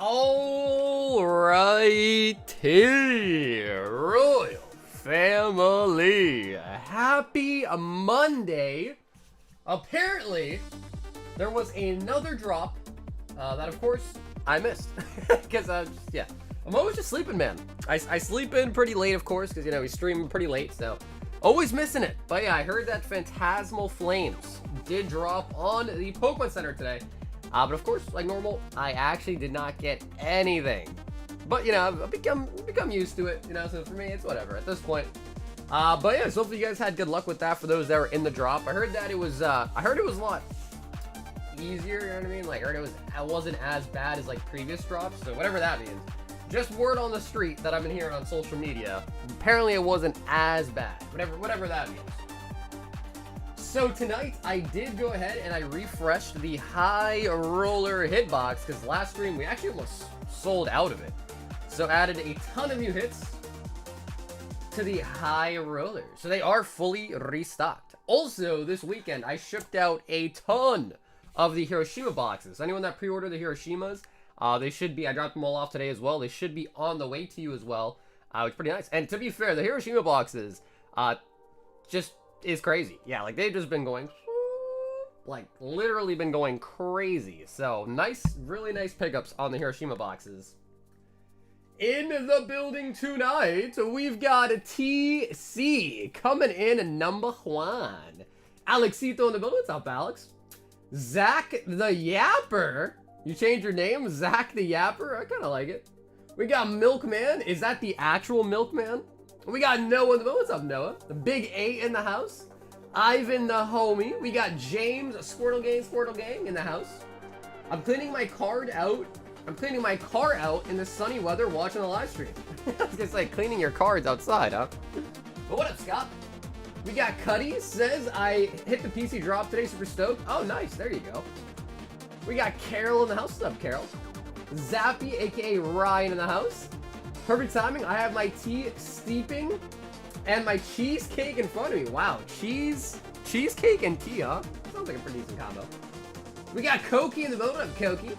All right, Royal Family. Happy Monday. Apparently, there was another drop that, of course, I missed. Because, yeah, I'm always just sleeping, man. I sleep in pretty late, of course, because, you know, we stream pretty late, so always missing it. But, yeah, I heard that Phantasmal Flames did drop on the Pokemon Center today. But of course, like normal, I actually did not get anything. But, you know, I've become used to it, you know, so for me, it's whatever at this point. But yeah, so hopefully you guys had good luck with that for those that were in the drop. I heard that it was, a lot easier, you know what I mean? Like, I heard it wasn't as bad as, like, previous drops, so whatever that means. Just word on the street that I've been hearing on social media. Apparently it wasn't as bad, whatever that means. So tonight, I did go ahead and I refreshed the high roller hitbox because last stream we actually almost sold out of it. So added a ton of new hits to the high roller. So they are fully restocked. Also, this weekend, I shipped out a ton of the Hiroshima boxes. Anyone that pre-ordered the Hiroshimas, they should be, I dropped them all off today as well. They should be on the way to you as well, which is pretty nice. And to be fair, the Hiroshima boxes, just is crazy. Yeah, like they've just been going, like literally been going crazy. So nice, really nice pickups on the Hiroshima boxes. In the building tonight, we've got a TC coming in number one. Alexito in the building. What's up, Alex? Zach the Yapper. You changed your name, Zach the Yapper. I kind of like it. We got Milkman. Is that the actual Milkman? We got Noah in the middle. What's up, Noah? The big 8 in the house. Ivan the homie. We got James, Squirtle Gang in the house. I'm cleaning my car out in the sunny weather watching the live stream. I was gonna say, cleaning your cards outside, huh? But what up, Scott? We got Cuddy says, I hit the PC drop today, super stoked. Oh, nice. There you go. We got Carol in the house. What's up, Carol? Zappy, aka Ryan in the house. Perfect timing. I have my tea steeping and my cheesecake in front of me. Wow, cheesecake and tea, huh? Sounds like a pretty decent combo. We got Koki in the building. Up, Koki.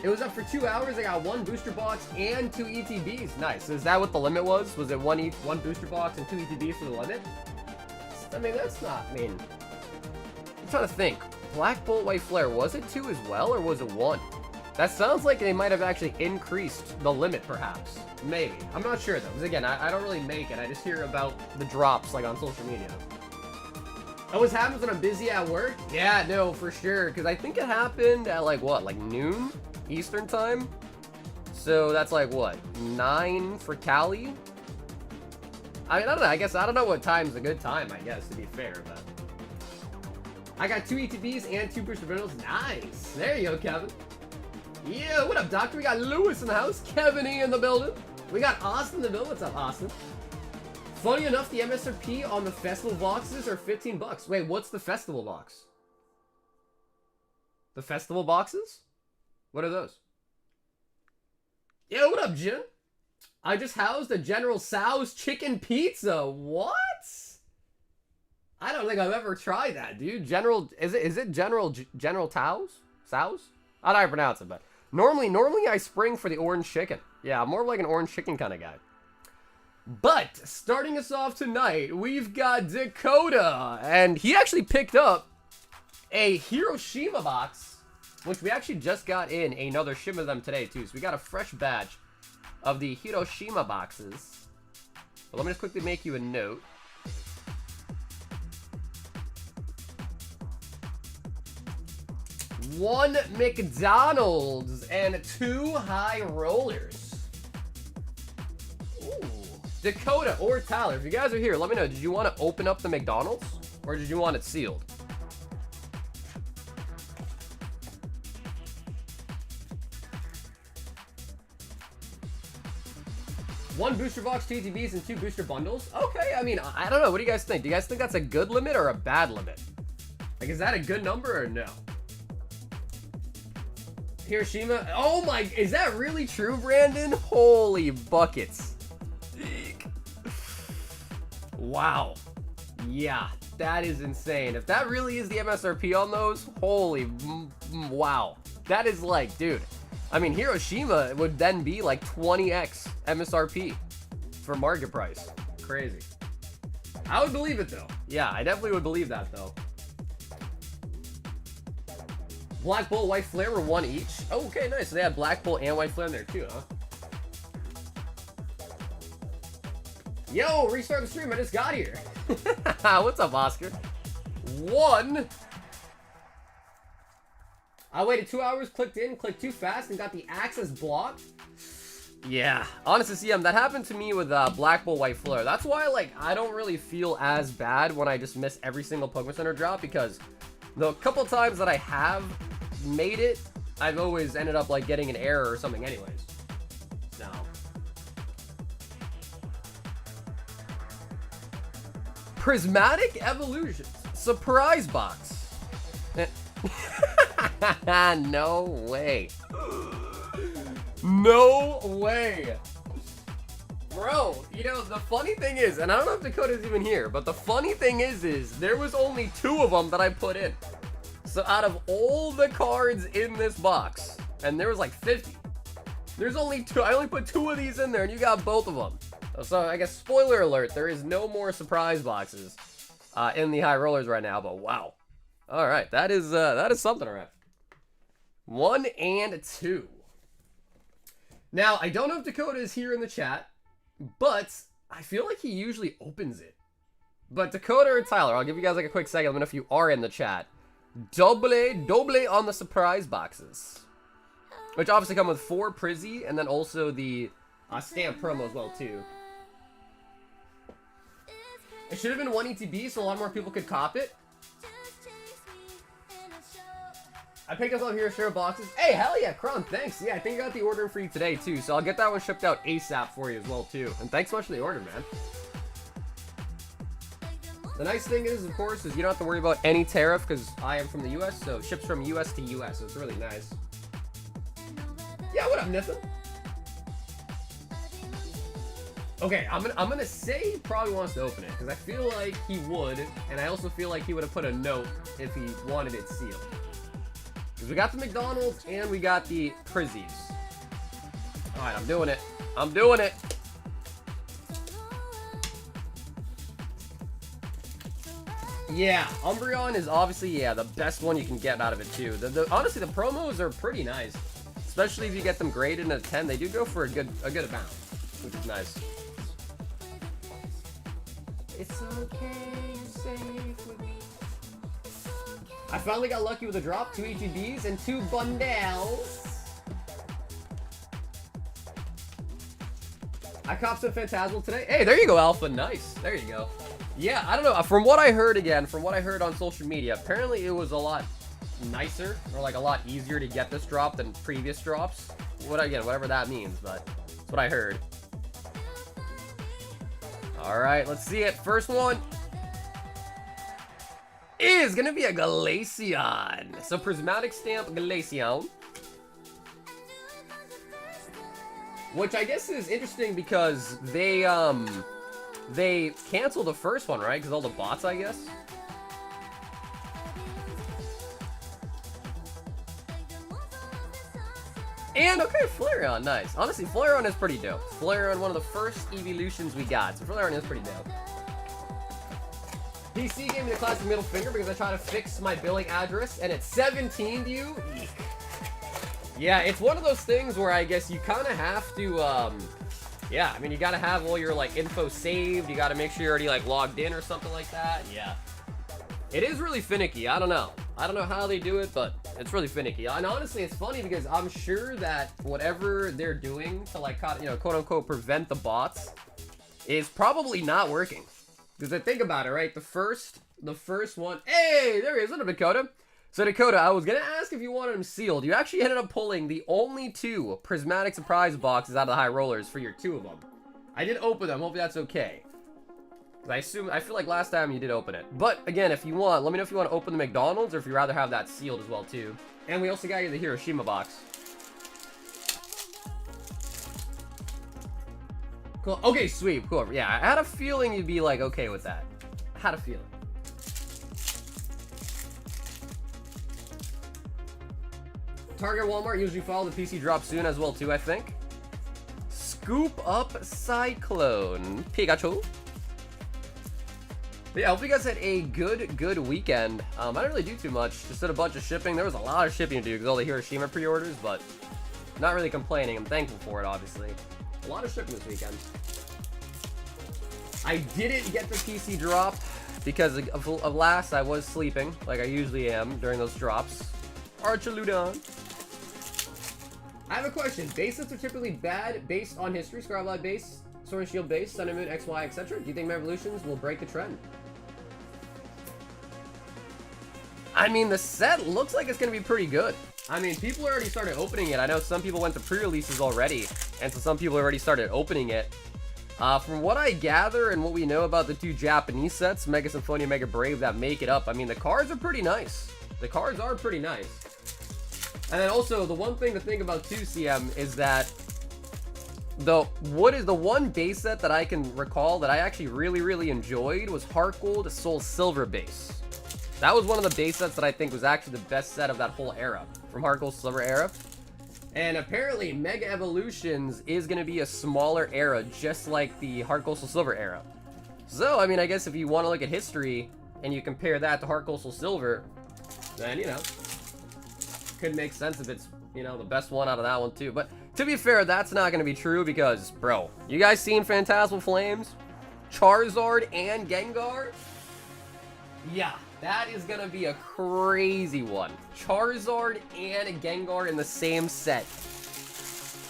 It was up for 2 hours. I got 1 booster box and 2 ETBs. Nice. So is that what the limit was? Was it one booster box and 2 ETBs for the limit? I mean, that's not. I mean, I'm trying to think. Black Bolt, White Flare. Was it 2 as well, or was it 1? That sounds like they might have actually increased the limit, perhaps. Maybe. I'm not sure, though. Because, again, I don't really make it. I just hear about the drops, like, on social media. Oh, what happens when I'm busy at work? Yeah, no, for sure. Because I think it happened at, like, what? Like, noon? Eastern time? So, that's, like, what? 9 for Cali? I mean, I don't know. I guess I don't know what time's a good time, I guess, to be fair, but... I got 2 ETBs and 2 booster bundles. Nice. There you go, Kevin. Yeah, what up, Doctor? We got Lewis in the house, Kevin E in the building. We got Austin in the building. What's up, Austin? Funny enough, the MSRP on the festival boxes are 15 bucks. Wait, what's the festival box? The festival boxes? What are those? Yo, what up, Jim? I just housed a General Tso's chicken pizza. What? I don't think I've ever tried that, dude. Is it General Tso's? Tso's? I don't know how to pronounce it, but normally I spring for the orange chicken. Yeah, I'm more of like an orange chicken kind of guy. But starting us off tonight, we've got Dakota, and he actually picked up a Hiroshima box, which we actually just got in another shipment of them today too. So we got a fresh batch of the Hiroshima boxes. But let me just quickly make you a note. One McDonald's and 2 high rollers. Ooh. Dakota or Tyler, if you guys are here, let me know. Did you want to open up the McDonald's or did you want it sealed? One booster box, 2 ETBs, and 2 booster bundles. Okay, I mean, I don't know. What do you guys think? Do you guys think that's a good limit or a bad limit? Like, is that a good number or no? Hiroshima. Oh my, is that really true, Brandon? Holy buckets. Wow. Yeah, that is insane. If that really is the MSRP on those, holy wow. That is like, dude, I mean, Hiroshima would then be like 20x MSRP for market price. Crazy. I would believe it though. Yeah, I definitely would believe that though. Black Bolt, White Flare were 1 each. Oh, okay, nice. So they had Black Bolt and White Flare in there too, huh? Yo, restart the stream. I just got here. What's up, Oscar? 1. I waited 2 hours, clicked in, clicked too fast, and got the access blocked. Yeah, honestly, CM, that happened to me with Black Bolt, White Flare. That's why, like, I don't really feel as bad when I just miss every single Pokemon Center drop, because the couple times that I have made it, I've always ended up, like, getting an error or something anyways. No. Prismatic Evolution. Surprise box. No way. No way. Bro, you know, the funny thing is, and I don't know if Dakota's even here, but the funny thing is there was only 2 of them that I put in. So out of all the cards in this box, and there was like 50, there's only 2. I only put 2 of these in there, and you got both of them. So I guess, spoiler alert, there is no more surprise boxes in the high rollers right now, but wow. All right, that is something, all right. 1 and 2. Now, I don't know if Dakota is here in the chat, but I feel like he usually opens it. But Dakota or Tyler, I'll give you guys like a quick second. Let me know if you are in the chat. Double on the surprise boxes, which obviously come with 4 Prizzy and then also the stamp promo as well too. It should have been 1 ETB so a lot more people could cop it. I picked up all here share boxes. Hey, hell yeah, Crown, thanks. Yeah, I think I got the order for you today too, so I'll get that one shipped out ASAP for you as well too. And thanks so much for the order, man. The nice thing is, of course, is you don't have to worry about any tariff because I am from the US, so it ships from US to US, so it's really nice. Yeah, what up, Nathan? Okay, I'm gonna say he probably wants to open it because I feel like he would, and I also feel like he would have put a note if he wanted it sealed. Because we got the McDonald's and we got the Prizzies. Alright, I'm doing it. I'm doing it. Yeah, Umbreon is obviously, yeah, the best one you can get out of it too. Honestly, the promos are pretty nice. Especially if you get them graded in a 10. They do go for a good amount, which is nice. It's okay, you're safe with me. I finally got lucky with a drop, 2 ETBs and 2 bundles. I copped some Phantasmal today. Hey, there you go, Alpha. Nice. There you go. Yeah, I don't know. From what I heard on social media, apparently it was a lot nicer or like a lot easier to get this drop than previous drops. Whatever that means, but that's what I heard. All right, let's see it. First one is gonna be a Glaceon. So Prismatic Stamp Glaceon, which I guess is interesting because they canceled the first one, right? Because all the bots, I guess. And okay, Flareon, nice. Honestly, Flareon is pretty dope. Flareon, one of the first evolutions we got, so Flareon is pretty dope. PC gave me the classic middle finger because I tried to fix my billing address and it's 17 to you. Eek. Yeah, it's one of those things where I guess you kind of have to, yeah, I mean, you got to have all your, like, info saved. You got to make sure you're already, like, logged in or something like that. Yeah. It is really finicky. I don't know. I don't know how they do it, but it's really finicky. And honestly, it's funny because I'm sure that whatever they're doing to, like, you know, quote-unquote prevent the bots is probably not working. Because I think about it, right? The first one. Hey, there he is. What up, Dakota? So, Dakota, I was going to ask if you wanted them sealed. You actually ended up pulling the only 2 prismatic surprise boxes out of the high rollers for your 2 of them. I did open them. Hopefully that's okay. I feel like last time you did open it. But, again, if you want, let me know if you want to open the McDonald's or if you'd rather have that sealed as well, too. And we also got you the Hiroshima box. Cool. Okay, sweet. Cool. Yeah, I had a feeling you'd be, like, okay with that. I had a feeling. Target, Walmart usually follow the PC drop soon as well too, I think. Scoop up Cyclone. Pikachu. But yeah, I hope you guys had a good weekend. I didn't really do too much. Just did a bunch of shipping. There was a lot of shipping to do because all the Hiroshima pre-orders, but not really complaining. I'm thankful for it, obviously. A lot of shipping this weekend. I didn't get the PC drop because of last I was sleeping, like I usually am during those drops. Archaludon. I have a question. Base sets are typically bad based on history. Scarlet base, Sword and Shield base, Sun and Moon, XY, etc. Do you think Revolutions will break the trend? I mean, the set looks like it's going to be pretty good. I mean, people already started opening it. I know some people went to pre-releases already, and so some people already started opening it. From what I gather and what we know about the two Japanese sets, Mega Symphonia, Mega Brave, that make it up, I mean, the cards are pretty nice. The cards are pretty nice. And then also, the one thing to think about too, CM, is that what is the one base set that I can recall that I actually really enjoyed was Heart Gold Soul Silver base. That was one of the base sets that I think was actually the best set of that whole era, from Heart Gold Silver era. And apparently, Mega Evolutions is going to be a smaller era, just like the Heart Gold Soul Silver era. So, I mean, I guess if you want to look at history, and you compare that to Heart Gold Soul Silver, then, you know, could make sense if it's, you know, the best one out of that one too. But to be fair, that's not going to be true because, bro, you guys seen Phantasmal Flames? Charizard and Gengar? Yeah, that is going to be a crazy one. Charizard and Gengar in the same set.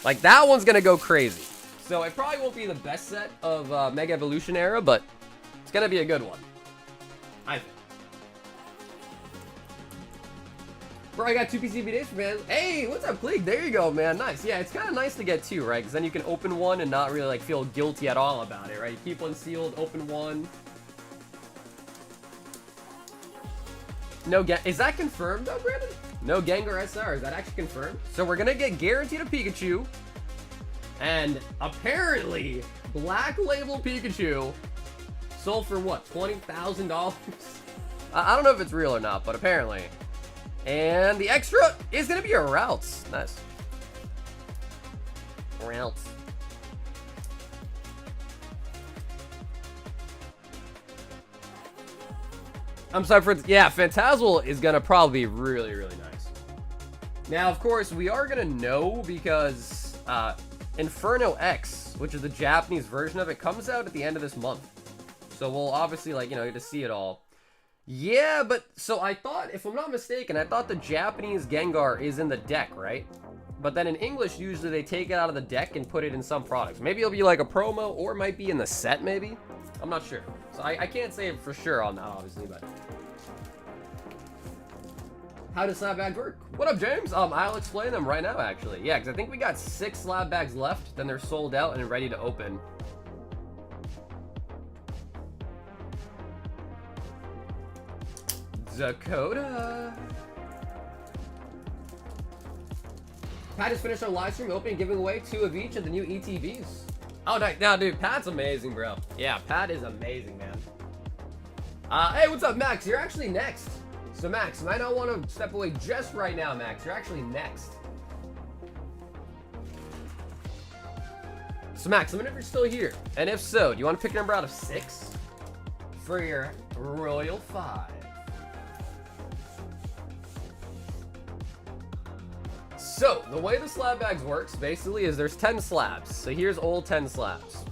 Like, that one's going to go crazy. So it probably won't be the best set of Mega Evolution era, but it's going to be a good one, I think. Bro, I got 2 PCB days for fans. Hey, what's up, Pleak? There you go, man. Nice. Yeah, it's kind of nice to get 2, right? Because then you can open one and not really, like, feel guilty at all about it, right? You keep one sealed, open one. No, is that confirmed, though, Brandon? No Gengar SR. Is that actually confirmed? So we're going to get guaranteed a Pikachu. And apparently, Black Label Pikachu sold for, what, $20,000? I don't know if it's real or not, but apparently. And the extra is going to be a Routes. Nice. Routes. I'm sorry for... Yeah, Phantasmal is going to probably be really nice. Now, of course, we are going to know because Inferno X, which is the Japanese version of it, comes out at the end of this month. So we'll obviously, like, you know, get to see it all. Yeah, but, so I thought, if I'm not mistaken, I thought the Japanese Gengar is in the deck, right? But then in English, usually they take it out of the deck and put it in some products. Maybe it'll be like a promo, or it might be in the set, maybe? I'm not sure. So I can't say it for sure on that, obviously, but... How does slab bags work? What up, James? I'll explain them right now, actually. Yeah, because I think we got 6 slab bags left, then they're sold out and ready to open. Dakota. Pat just finished our live stream opening, giving away 2 of each of the new Etbs. Oh, nice. Now, dude, Pat's amazing, bro. Yeah, Pat is amazing, man. Hey, what's up, Max? You're actually next. So, Max, you might not want to step away just right now, Max. You're actually next. So, Max, let me know if you're still here. And if so, do you want to pick a number out of 6 for your Royal 5? So, the way the slab bags works, basically, is there's 10 slabs. So here's all 10 slabs.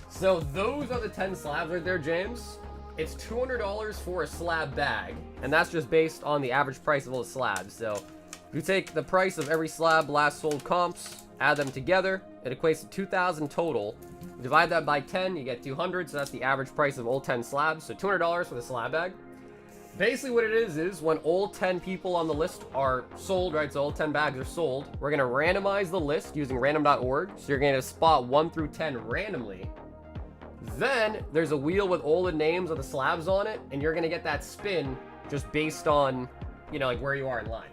So those are the 10 slabs right there, James. It's $200 for a slab bag, and that's just based on the average price of all the slabs. So if you take the price of every slab last sold comps, add them together, it equates to 2,000 total. Divide that by 10, you get 200, so that's the average price of all 10 slabs. So $200 for the slab bag. Basically what it is when all 10 people on the list are sold, right, so all 10 bags are sold, we're going to randomize the list using random.org. So you're going to spot 1 through 10 randomly. Then there's a wheel with all the names of the slabs on it, and you're going to get that spin just based on, you know, like where you are in line.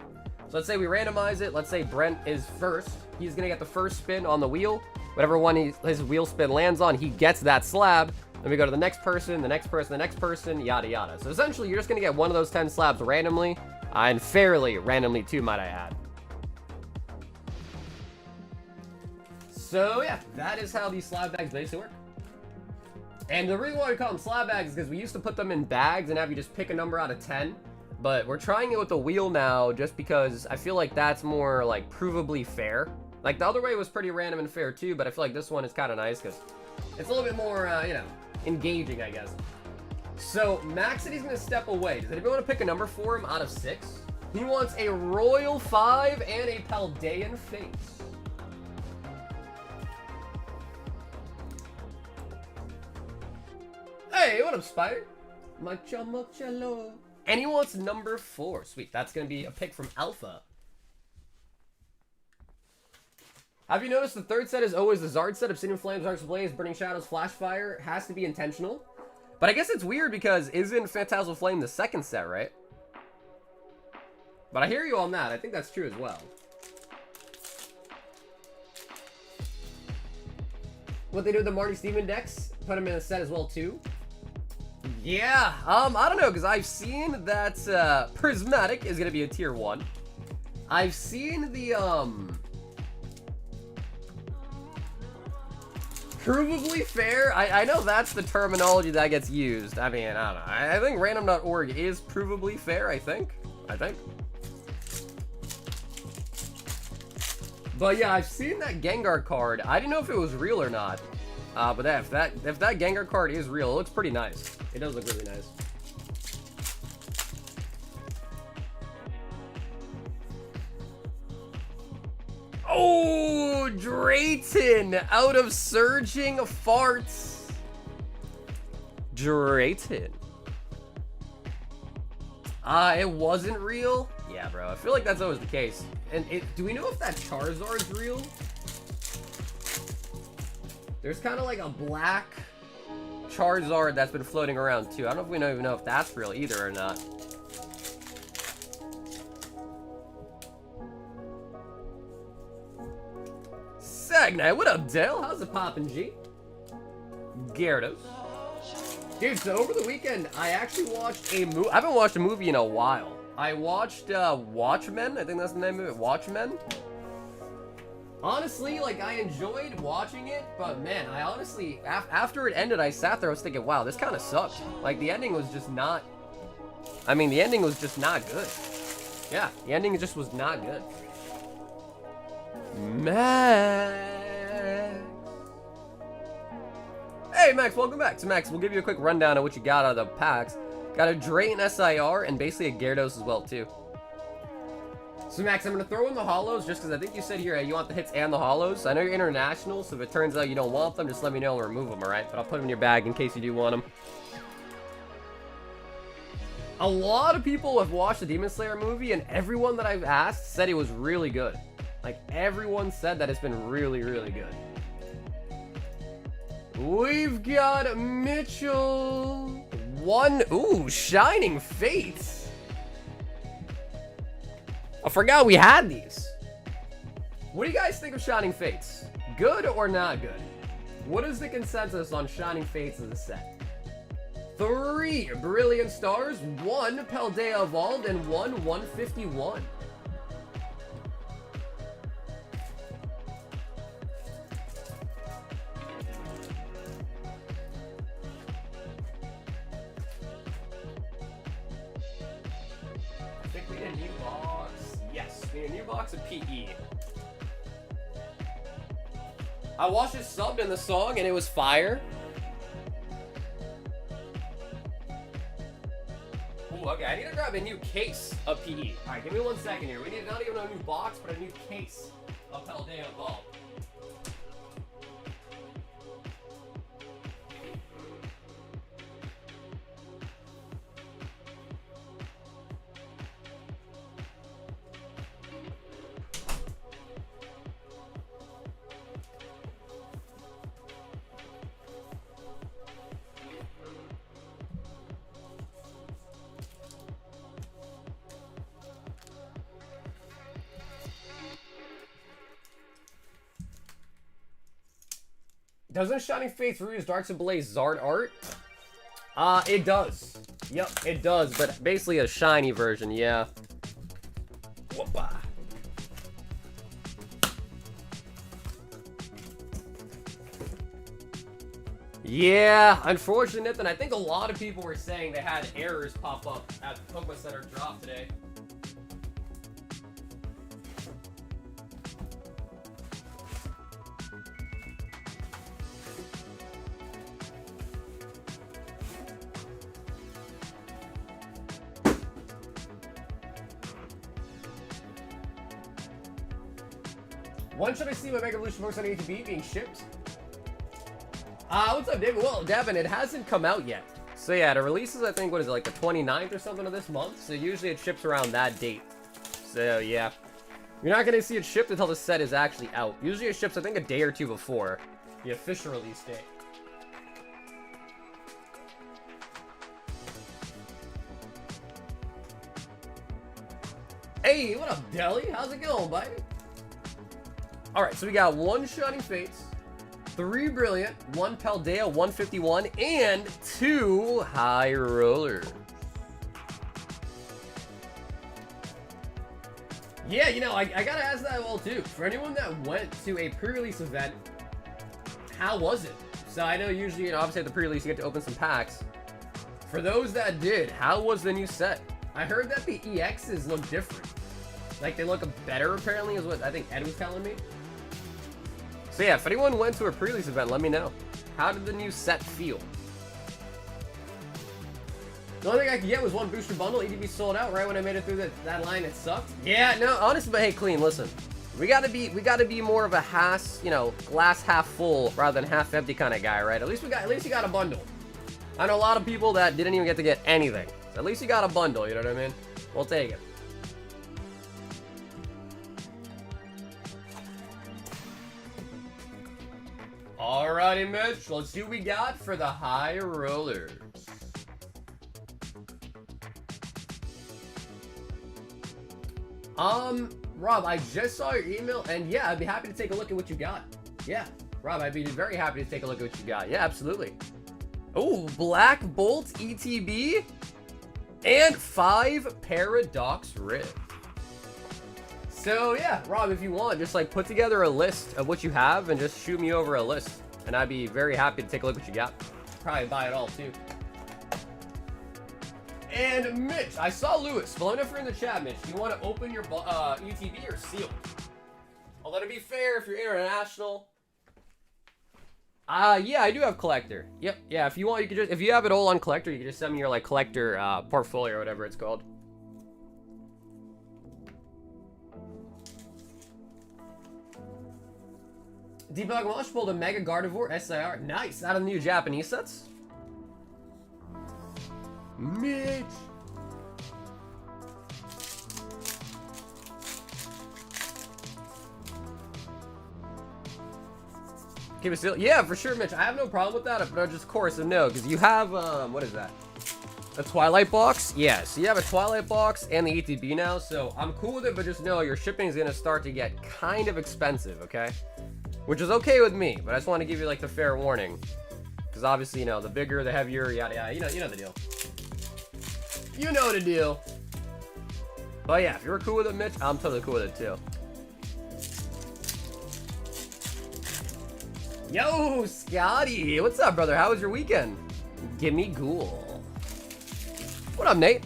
So let's say we randomize it. Let's say Brent is first. He's going to get the first spin on the wheel. Whatever one his wheel spin lands on, he gets that slab. Then we go to the next person, the next person, the next person, yada yada. So essentially, you're just gonna get one of those 10 slabs randomly, and fairly randomly too, might I add. So yeah, that is how these slab bags basically work. And the reason why we call them slab bags is because we used to put them in bags and have you just pick a number out of 10. But we're trying it with the wheel now just because I feel like that's more like provably fair. Like the other way was pretty random and fair too, but I feel like this one is kind of nice because it's a little bit more, you know, engaging, I guess. So Max said he's going to step away. Does anybody want to pick a number for him out of 6? He wants a Royal 5 and a Paldean Face. Hey, what up, Spider? Mucho, mucho love. And he wants number 4. Sweet, that's going to be a pick from Alpha. Have you noticed the third set is always the Zard set? Obsidian Flames, Arcs Blaze, Burning Shadows, Flash Fire. Has to be intentional. But I guess it's weird because isn't Phantasmal Flame the second set, right? But I hear you on that. I think that's true as well. What they do with the Marty Steven decks? Put them in a set as well, too. Yeah, I don't know, because I've seen that Prismatic is going to be a tier 1. I've seen the, provably fair. I know that's the terminology that gets used. I mean, I don't know. I think random.org is provably fair, I think. But yeah, I've seen that Gengar card. I didn't know if it was real or not. But if that Gengar card is real, it looks pretty nice. It does look really nice. Oh, Drayton out of Surging Farts. Drayton. It wasn't real? Yeah, bro. I feel like that's always the case. And do we know if that Charizard's real? There's kind of like a black Charizard that's been floating around too. I don't know if we even know if that's real either or not. Sagnite, what up, Dale? How's it poppin', G? Gyarados. Dude, so over the weekend, I actually watched a movie. I haven't watched a movie in a while. I watched Watchmen. I think that's the name of it. Watchmen. Honestly, like, I enjoyed watching it, but man, I honestly, after it ended, I sat there, I was thinking, wow, this kind of sucked. Like, the ending was just not, I mean, the ending was just not good. Yeah, the ending just was not good. Max. Hey, Max, welcome back. So, Max, we'll give you a quick rundown of what you got out of the packs. Got a Drayton SIR and basically a Gyarados as well, too. So, Max, I'm going to throw in the holos just because I think you said here you want the hits and the holos. I know you're international, so if it turns out you don't want them, just let me know and remove them, alright? But I'll put them in your bag in case you do want them. A lot of people have watched the Demon Slayer movie, and everyone that I've asked said it was really good. Like, everyone said that it's been really, really good. We've got Mitchell. Ooh, Shining Fates. I forgot we had these. What do you guys think of Shining Fates? Good or not good? What is the consensus on Shining Fates as a set? 3 Brilliant Stars, 1 Paldea Evolved, and 1 151. I think we need a new box. Yes, we need a new box of PE. I watched it subbed in the song and it was fire. Ooh, okay, I need to grab a new case of PE. Alright, give me 1 second here. We need not even a new box, but a new case of Paldea Evolved. Doesn't Shining Faith reuse Darks Ablaze Zard art? It does. Yep, it does, but basically a shiny version, yeah. Whoopa. Yeah, unfortunately, Nathan, I think a lot of people were saying they had errors pop up at the Pokemon Center drop today. When should I see my Mega Evolution Force on Etbs being shipped? What's up, David? Well, Devin, it hasn't come out yet. So yeah, it releases, I think, what is it, like the 29th or something of this month? So usually it ships around that date. So yeah. You're not going to see it shipped until the set is actually out. Usually it ships, I think, a day or two before the official release date. Hey, what up, Deli? How's it going, buddy? Alright, so we got 1 Shining Fates, 3 Brilliant, 1 Paldea 151, and 2 High Rollers. Yeah, you know, I gotta ask that well too. For anyone that went to a pre-release event, how was it? So I know usually, you know, obviously at the pre-release you get to open some packs. For those that did, how was the new set? I heard that the EXs look different. Like they look better apparently is what I think Ed was telling me. So yeah, if anyone went to a pre-release event, let me know. How did the new set feel? The only thing I could get was 1 booster bundle. Etbs sold out right when I made it through that line. It sucked. Yeah, no, honestly, but hey, Clean, listen. We gotta be more of a glass half full rather than half empty kind of guy, right? At least you got a bundle. I know a lot of people that didn't even get to get anything. So at least you got a bundle, you know what I mean? We'll take it. Alrighty, Mitch, let's see what we got for the High Rollers. Rob, I just saw your email, and yeah, I'd be happy to take a look at what you got. Yeah, Rob, I'd be very happy to take a look at what you got. Yeah, absolutely. Oh, Black Bolt ETB and 5 Paradox Rift. So yeah, Rob, if you want, just like put together a list of what you have and just shoot me over a list, and I'd be very happy to take a look at what you got. Probably buy it all too. And Mitch, I saw Lewis. Well, if you're in the chat, Mitch, do you want to open your ETB or sealed? Although to be fair, if you're international, yeah, I do have collector. Yep, yeah. If you want, you could just, if you have it all on collector, you can just send me your like collector portfolio or whatever it's called. Debug Wash pulled a Mega Gardevoir SIR. Nice, out of the new Japanese sets. Mitch. Keep it still. Yeah, for sure, Mitch. I have no problem with that, but just of course no, because you have what is that? A Twilight box? Yeah, so you have a Twilight box and the ETB now, so I'm cool with it, but just know your shipping is gonna start to get kind of expensive, okay? Which is okay with me, but I just want to give you like the fair warning, because obviously, you know, the bigger, the heavier, yada yada. You know the deal. You know the deal. But yeah, if you're cool with it, Mitch, I'm totally cool with it too. Yo, Scotty, what's up, brother? How was your weekend? Gimme Ghoul. What up, Nate?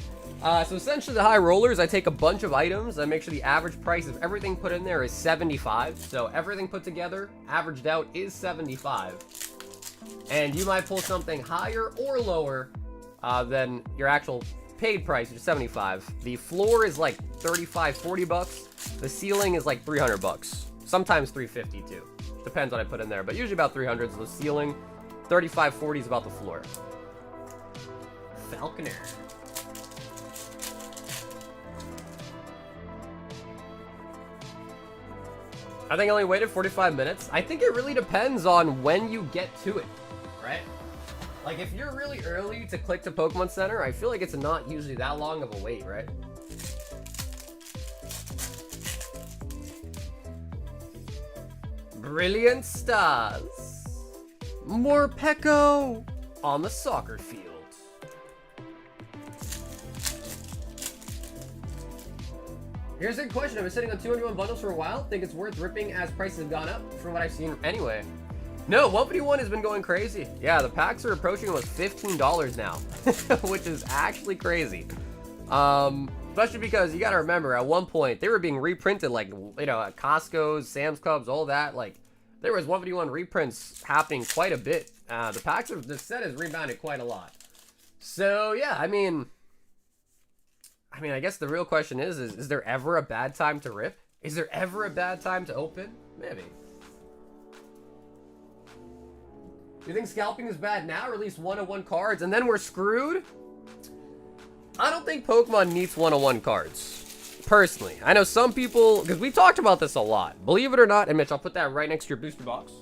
So essentially the High Rollers, I take a bunch of items. I make sure the average price of everything put in there is 75. So everything put together, averaged out, is 75. And you might pull something higher or lower than your actual paid price, which is 75. The floor is like 35, 40 bucks. The ceiling is like 300 bucks. Sometimes 350 too. Depends what I put in there, but usually about 300 is the ceiling. 35, 40 is about the floor. Falconer. I think I only waited 45 minutes. I think it really depends on when you get to it, right? Like, if you're really early to click to Pokemon Center, I feel like it's not usually that long of a wait, right? Brilliant Stars. More Pecco on the soccer field. Here's a question. I've been sitting on 201 bundles for a while. Think it's worth ripping as prices have gone up from what I've seen anyway. No, 151 has been going crazy. Yeah, the packs are approaching almost $15 now, which is actually crazy. Especially because you gotta remember, at one point, they were being reprinted like, you know, at Costco's, Sam's Clubs, all that. Like, there was 151 reprints happening quite a bit. The packs of the set has rebounded quite a lot. So, yeah, I mean, I guess the real question is there ever a bad time to rip? Is there ever a bad time to open? Maybe. You think scalping is bad now? Release 101 cards and then we're screwed? I don't think Pokemon needs 101 cards. Personally. I know some people, because we talked about this a lot. Believe it or not, and Mitch, I'll put that right next to your booster box.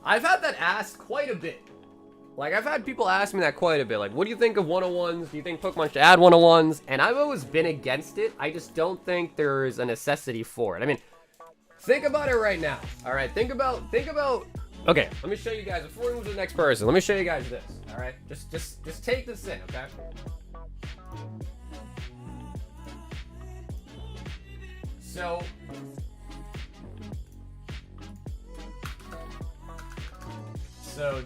I've had that asked quite a bit. Like, I've had people ask me that quite a bit. Like, what do you think of 101s? Do you think Pokemon should add 101s? And I've always been against it. I just don't think there's a necessity for it. I mean, think about it right now. All right, think about. Okay, let me show you guys before we move to the next person. Let me show you guys this. All right, just take this in, okay? So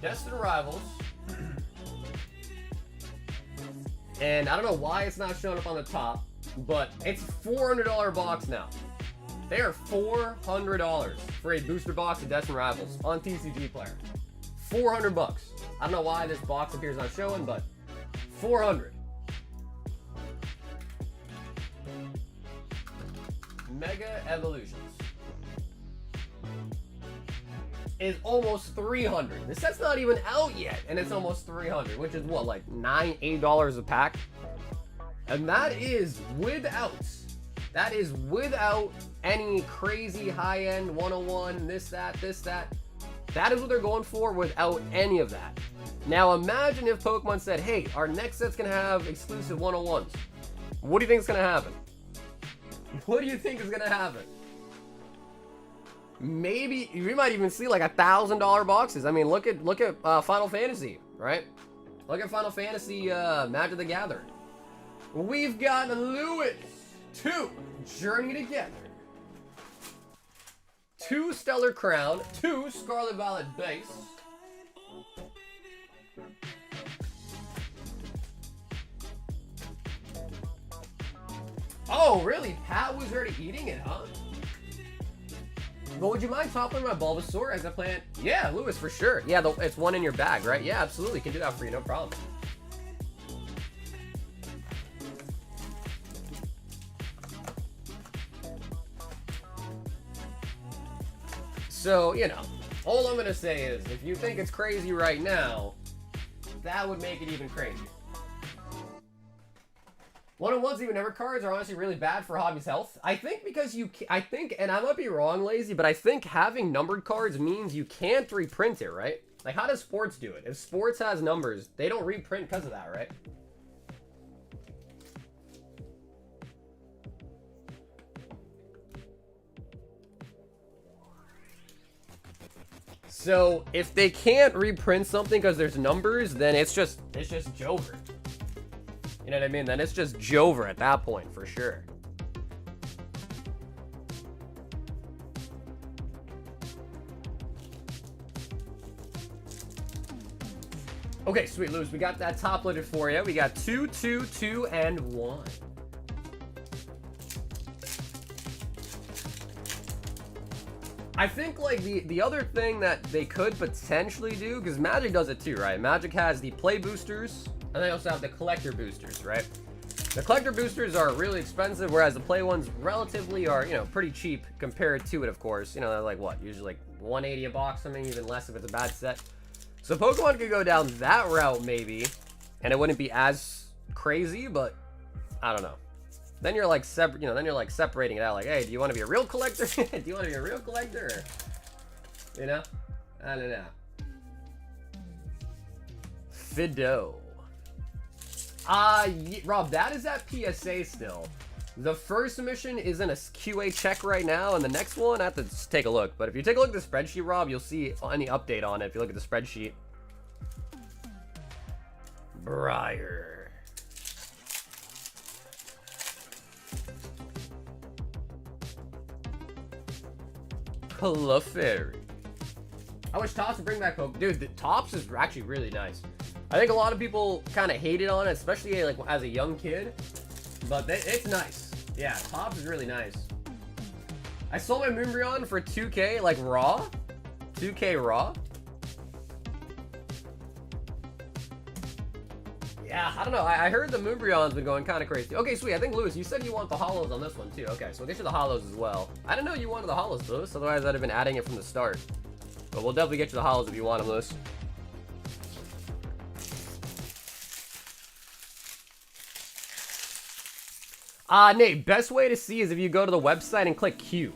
Destined Rivals. And I don't know why it's not showing up on the top, but it's $400 box now. They are $400 for a booster box of Destined Rivals on TCG Player. 400 bucks. I don't know why this box appears not showing, but 400. Mega Evolutions is almost 300. The set's not even out yet, and it's almost 300, which is what, like $8 a pack? And that is without any crazy high-end 101, this, that. That is what they're going for without any of that. Now imagine if Pokemon said, hey, our next set's gonna have exclusive 101s. What do you think is gonna happen? What do you think is gonna happen? Maybe we might even see like $1,000 boxes. I mean, look at Final Fantasy, right? Look at Final Fantasy Magic the Gathering. We've got Lewis 2 Journey Together, 2 Stellar Crown, 2 Scarlet Violet Base, oh really? Pat was already eating it, huh? But would you mind toppling my Bulbasaur as a plant? Yeah, Lewis, for sure. Yeah, it's one in your bag, right? Yeah, absolutely. Can do that for you, no problem. So, you know, all I'm going to say is, if you think it's crazy right now, that would make it even crazier. 101s, even number cards, are honestly really bad for hobby's health. I think because and I might be wrong, Lazy, but I think having numbered cards means you can't reprint it, right? Like, how does Sports do it? If Sports has numbers, they don't reprint because of that, right? So, if they can't reprint something because there's numbers, then it's just Jover. You know what I mean? Then it's just Jover at that point, for sure. Okay, sweet, Lewis. We got that top loaded for you. We got 2, 2, 2, and 1. I think, like, the other thing that they could potentially do, because Magic does it too, right? Magic has the play boosters, and they also have the collector boosters, right? The collector boosters are really expensive, whereas the play ones relatively are, you know, pretty cheap compared to it, of course. You know, they're like, what? Usually like $180 a box, something, even less if it's a bad set. So Pokemon could go down that route, maybe, and it wouldn't be as crazy, but I don't know. Then you're like separating it out. Like, hey, do you want to be a real collector? Do you want to be a real collector? Or, you know, I don't know. Fido. Yeah, Rob, that is at PSA still. The first mission is in a QA check right now, and the next one, I have to just take a look. But if you take a look at the spreadsheet, Rob, you'll see any update on it if you look at the spreadsheet. Briar. Clefairy. I wish Tops would bring back Pokemon. Dude, the Tops is actually really nice. I think a lot of people kind of hated on it, especially like as a young kid. But it's nice. Yeah, Tops is really nice. I sold my Moonbryon for 2K, like raw. 2K raw. Yeah, I don't know. I heard the Moonbryon's been going kind of crazy. Okay, sweet. I think, Lewis, you said you want the holos on this one, too. Okay, so we'll get you the holos as well. I didn't know you wanted the holos, Lewis. Otherwise, I'd have been adding it from the start. But we'll definitely get you the holos if you want them, Lewis. Nate, best way to see is if you go to the website and click Q.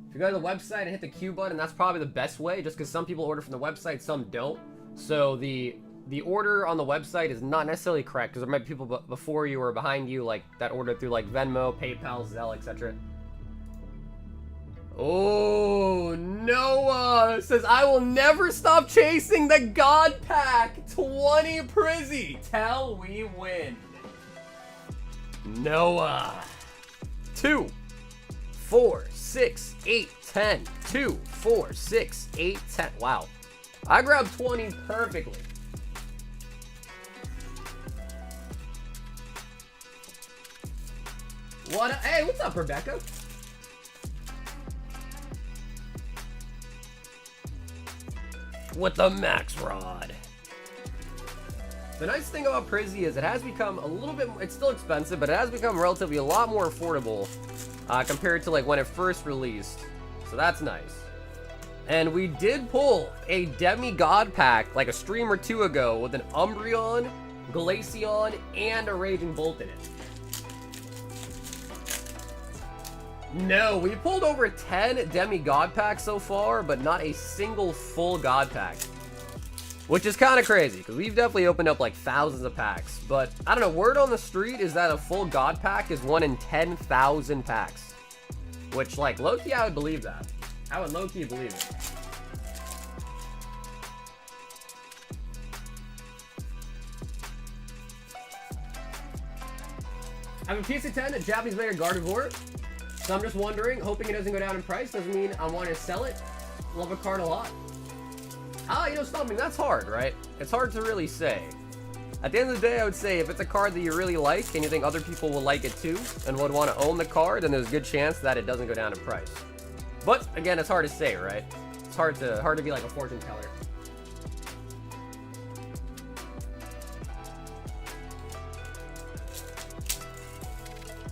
If you go to the website and hit the Q button, that's probably the best way, just because some people order from the website, some don't. So the order on the website is not necessarily correct, because there might be people before you or behind you, like, that ordered through, like, Venmo, PayPal, Zelle, etc. Oh, Noah says, I will never stop chasing the God Pack. 20 Prizzy. Till we win. Noah. 2, 4, 6, 8, 10. 2, 4, 6, 8, 10. Wow. I grabbed 20 perfectly. Hey, what's up, Rebecca? With the Max Rod. The nice thing about Prizzy is it has become a little bit, it's still expensive, but it has become relatively a lot more affordable compared to like when it first released. So that's nice. And we did pull a Demigod pack like a stream or two ago with an Umbreon, Glaceon, and a Raging Bolt in it. No, we pulled over 10 Demigod packs so far, but not a single full God pack. Which is kind of crazy, because we've definitely opened up like thousands of packs. But, I don't know, word on the street is that a full God pack is 1 in 10,000 packs. Which, like, low-key, I would believe that. I would low-key believe it. I have a PC-10, a Japanese Mega Gardevoir. So I'm just wondering, hoping it doesn't go down in price. Doesn't mean I want to sell it. Love a card a lot. You know, Stomping, that's hard, right? It's hard to really say. At the end of the day, I would say if it's a card that you really like and you think other people will like it too and would want to own the card, then there's a good chance that it doesn't go down in price. But again, it's hard to say, right? It's hard to be like a fortune teller.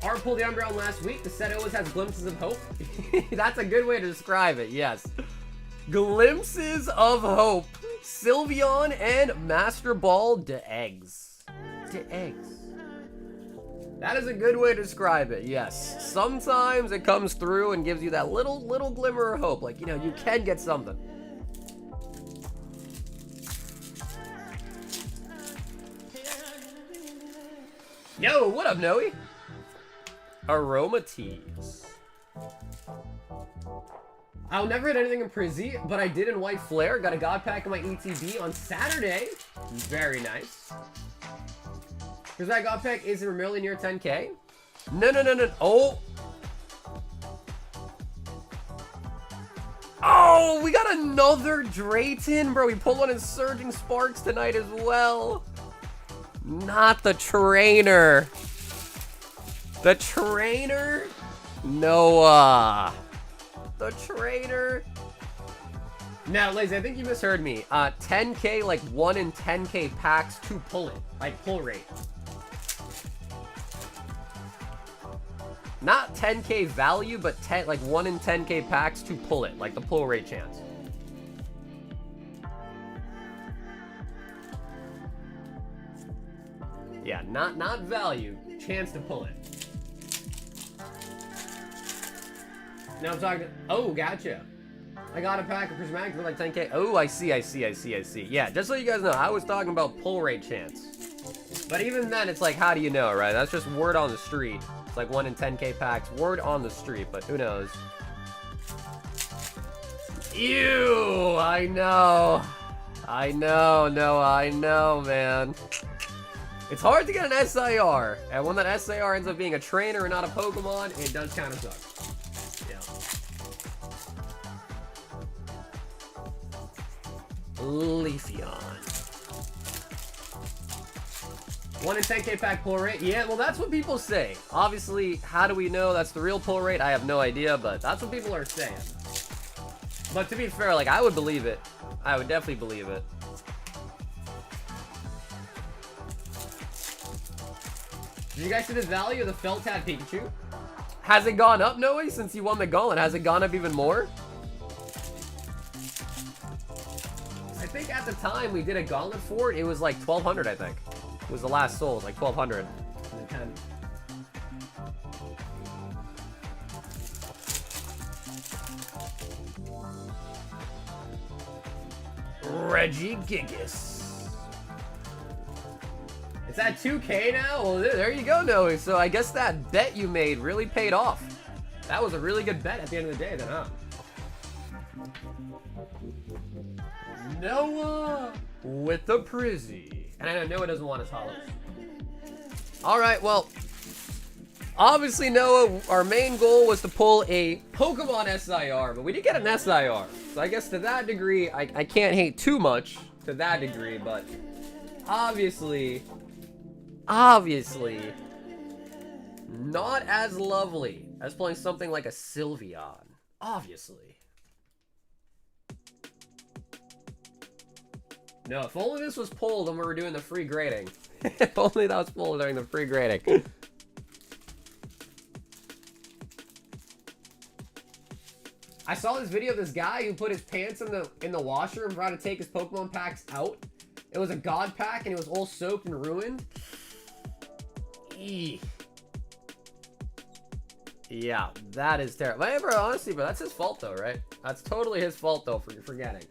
Art pulled the Umbreon last week. The set always has glimpses of hope. That's a good way to describe it, yes. Glimpses of hope. Sylveon and Master Ball d'Eggs. D'Eggs. That is a good way to describe it, yes. Sometimes it comes through and gives you that little glimmer of hope. Like, you know, you can get something. Yo, what up, Noe? Aromatise. I'll never hit anything in Prizzy, but I did in White Flare. Got a God Pack in my ETB on Saturday. Very nice. Because that God Pack is really near 10K. No. Oh. Oh, we got another Drayton, bro. We pulled one in Surging Sparks tonight as well. Not the trainer. The trainer? Noah. The trainer? Now, Lazy, I think you misheard me. 10K, like 1 in 10K packs to pull it. Like pull rate. Not 10K value, but like 1 in 10K packs to pull it. Like the pull rate chance. Yeah, not value. Chance to pull it. Now I'm talking. Oh, gotcha. I got a pack of Prismatic for like 10K. Oh, I see. Yeah, just so you guys know, I was talking about pull rate chance. But even then, it's like, how do you know, right? That's just word on the street. It's like 1 in 10k packs. Word on the street, but who knows. Ew, I know. I know, man. It's hard to get an SIR, and when that SIR ends up being a trainer and not a Pokemon, it does kind of suck. Yeah. Leafeon. 1 in 10k pack pull rate? Yeah, well, that's what people say. Obviously, how do we know that's the real pull rate? I have no idea, but that's what people are saying. But to be fair, like, I would believe it. I would definitely believe it. Did you guys see the value of the Feltat Pikachu? Has it gone up, Noe, since you won the gauntlet? Has it gone up even more? I think at the time we did a gauntlet for it, it was like 1,200, I think. It was the last soul, it was like 1,200. Reggie Gigas. It's at 2k now? Well, there you go, Noe. So I guess that bet you made really paid off. That was a really good bet at the end of the day, then, huh? Noah with the Prizzy. And I know Noah doesn't want his holos. Alright, well, obviously, Noah, our main goal was to pull a Pokemon SIR, but we did get an SIR. So I guess to that degree, I can't hate too much to that degree, but obviously, not as lovely as pulling something like a Sylveon. Obviously. No, if only this was pulled when we were doing the free grading. If only that was pulled during the free grading. I saw this video of this guy who put his pants in the washer and tried to take his Pokemon packs out. It was a God pack and it was all soaked and ruined. Eek. Yeah, that is terrible. Hey, bro, honestly, bro, that's his fault though, right? That's totally his fault though for forgetting.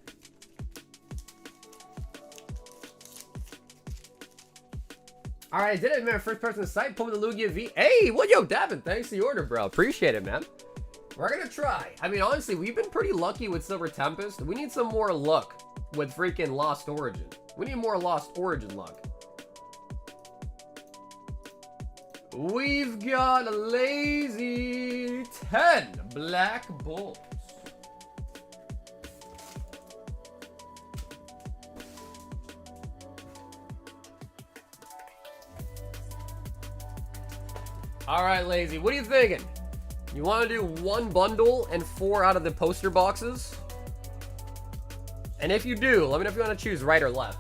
Alright, I did it, man. First person to site, pulling the Lugia V. Hey, what, yo, Davin, thanks for the order, bro. Appreciate it, man. We're gonna try. I mean, honestly, we've been pretty lucky with Silver Tempest. We need some more luck with freaking Lost Origin. We need more Lost Origin luck. We've got a lazy 10 Black Bolts. All right, Lazy, what are you thinking? You want to do 1 bundle and 4 out of the poster boxes? And if you do, let me know if you want to choose right or left.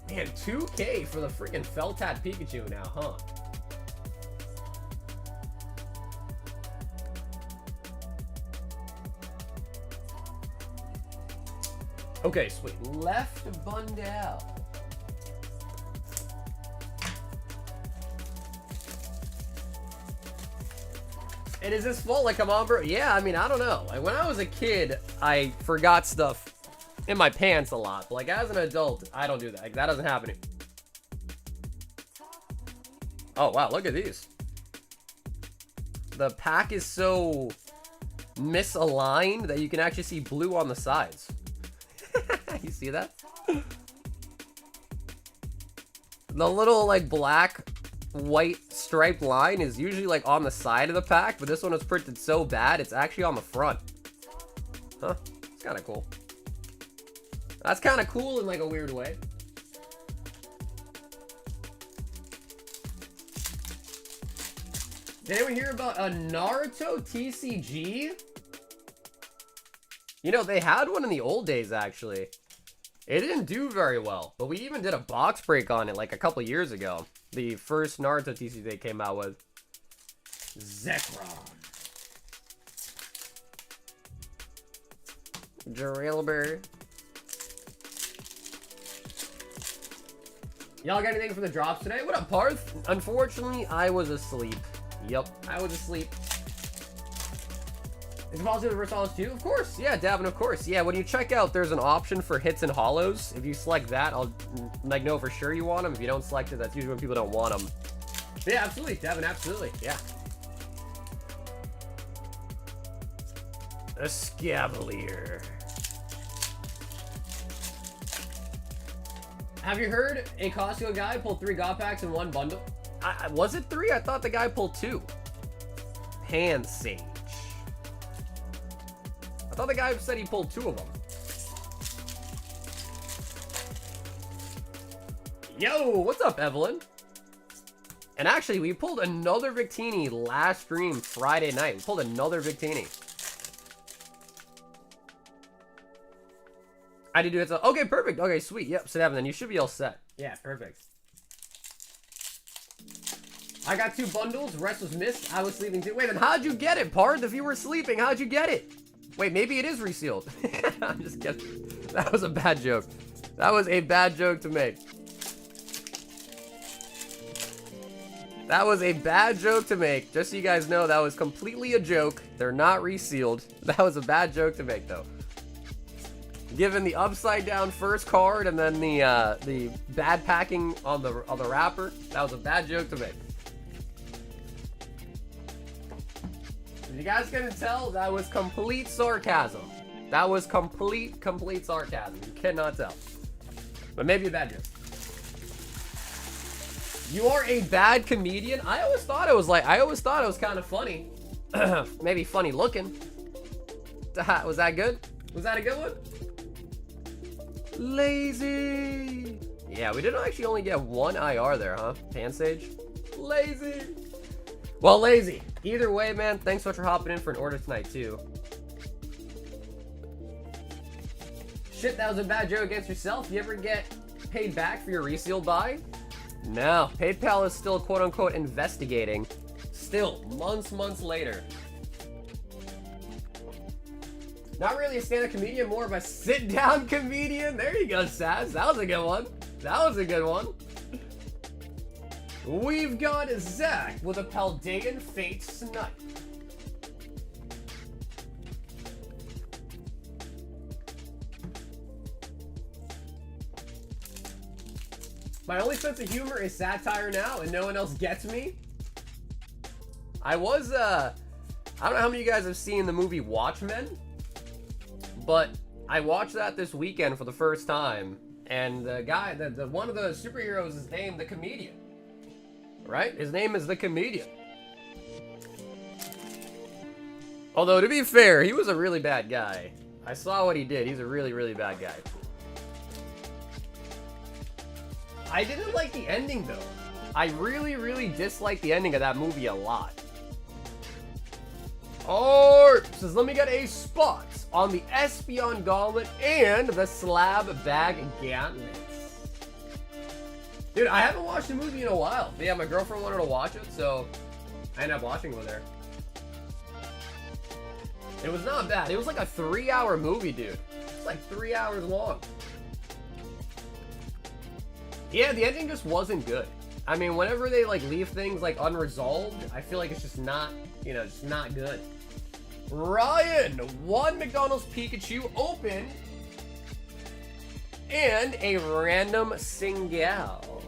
Man, 2k for the freaking Feltat Pikachu now, huh? Okay, sweet. Left bundle. And is this fault? Like, come on, bro. Yeah, I mean, I don't know. Like, when I was a kid, I forgot stuff in my pants a lot. But, like, as an adult, I don't do that. Like, that doesn't happen. Oh, wow. Look at these. The pack is so misaligned that you can actually see blue on the sides. You see that? The little, like, black, white striped line is usually, like, on the side of the pack, but this one is printed so bad, it's actually on the front. Huh? It's kind of cool. That's kind of cool in, like, a weird way. Did anyone hear about a Naruto TCG? You know, they had one in the old days, actually. It didn't do very well, but we even did a box break on it like a couple years ago. The first Naruto TCG they came out with. Zekrom. Drillbur. Y'all got anything from the drops today? What up, Parth? Unfortunately, I was asleep. Yep, I was asleep. Is it possible to reverse holos too? Of course. Yeah, Davin, of course. Yeah, when you check out, there's an option for hits and holos. If you select that, I'll like know for sure you want them. If you don't select it, that's usually when people don't want them. But yeah, absolutely, Davin, absolutely. Yeah. A Scavalier. Have you heard a Costco guy pull 3 God packs in one bundle? Was it 3? I thought the guy pulled 2. Hand Sage. I thought the guy said he pulled 2 of them. Yo, what's up, Evelyn? And actually, we pulled another Victini last stream Friday night. We pulled another Victini. I did do it. Okay, perfect. Okay, sweet. Yep, so Evan, then you should be all set. Yeah, perfect. I got 2 bundles. Rest was missed. I was sleeping too. Wait, then how'd you get it, Pard? If you were sleeping, how'd you get it? Wait, maybe it is resealed. I'm just kidding. That was a bad joke. That was a bad joke to make. That was a bad joke to make. Just so you guys know, that was completely a joke. They're not resealed. That was a bad joke to make, though. Given the upside down first card and then the bad packing on the wrapper, that was a bad joke to make. If you guys couldn't tell, that was complete sarcasm. That was complete sarcasm. You cannot tell. But maybe a bad joke. You are a bad comedian? I always thought it was kind of funny. Maybe funny looking. Was that good? Was that a good one? Lazy. Yeah, we didn't actually only get 1 IR there, huh? Pansage. Lazy. Well, Lazy. Either way, man, thanks so much for hopping in for an order tonight, too. Shit, that was a bad joke against yourself. You ever get paid back for your resealed buy? No. PayPal is still, quote-unquote, investigating. Still, months later. Not really a stand-up comedian, more of a sit-down comedian. There you go, Saz. That was a good one. That was a good one. We've got Zach with a Paldean Fate Snipe. My only sense of humor is satire now, and no one else gets me. I don't know how many of you guys have seen the movie Watchmen, but I watched that this weekend for the first time, and the guy, one of the superheroes is named the Comedian, right? His name is the Comedian. Although, to be fair, he was a really bad guy. I saw what he did. He's a really bad guy. I didn't like the ending, though. I really disliked the ending of that movie a lot. Art says, let me get a spot on the Espion Gauntlet and the Slab Bag Gauntlets. Dude, I haven't watched the movie in a while. But yeah, my girlfriend wanted to watch it, so I ended up watching it with her. It was not bad. It was like a 3-hour movie, dude. It's like 3 hours long. Yeah, the ending just wasn't good. I mean, whenever they like leave things like unresolved, I feel like it's just not, you know, just not good. Ryan, 1 McDonald's Pikachu open and a random Singal.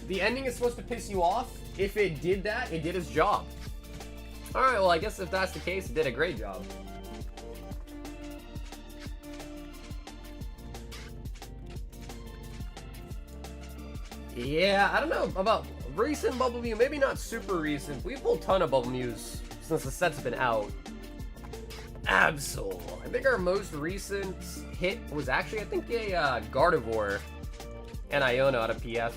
The ending is supposed to piss you off. If it did that, it did its job. Alright, well, I guess if that's the case, it did a great job. Yeah, I don't know about recent Bubble Mew, maybe not super recent. We pulled a ton of Bubble Mews since the set's been out. Absol. I think our most recent hit was actually, I think, a Gardevoir and Iono out of PF.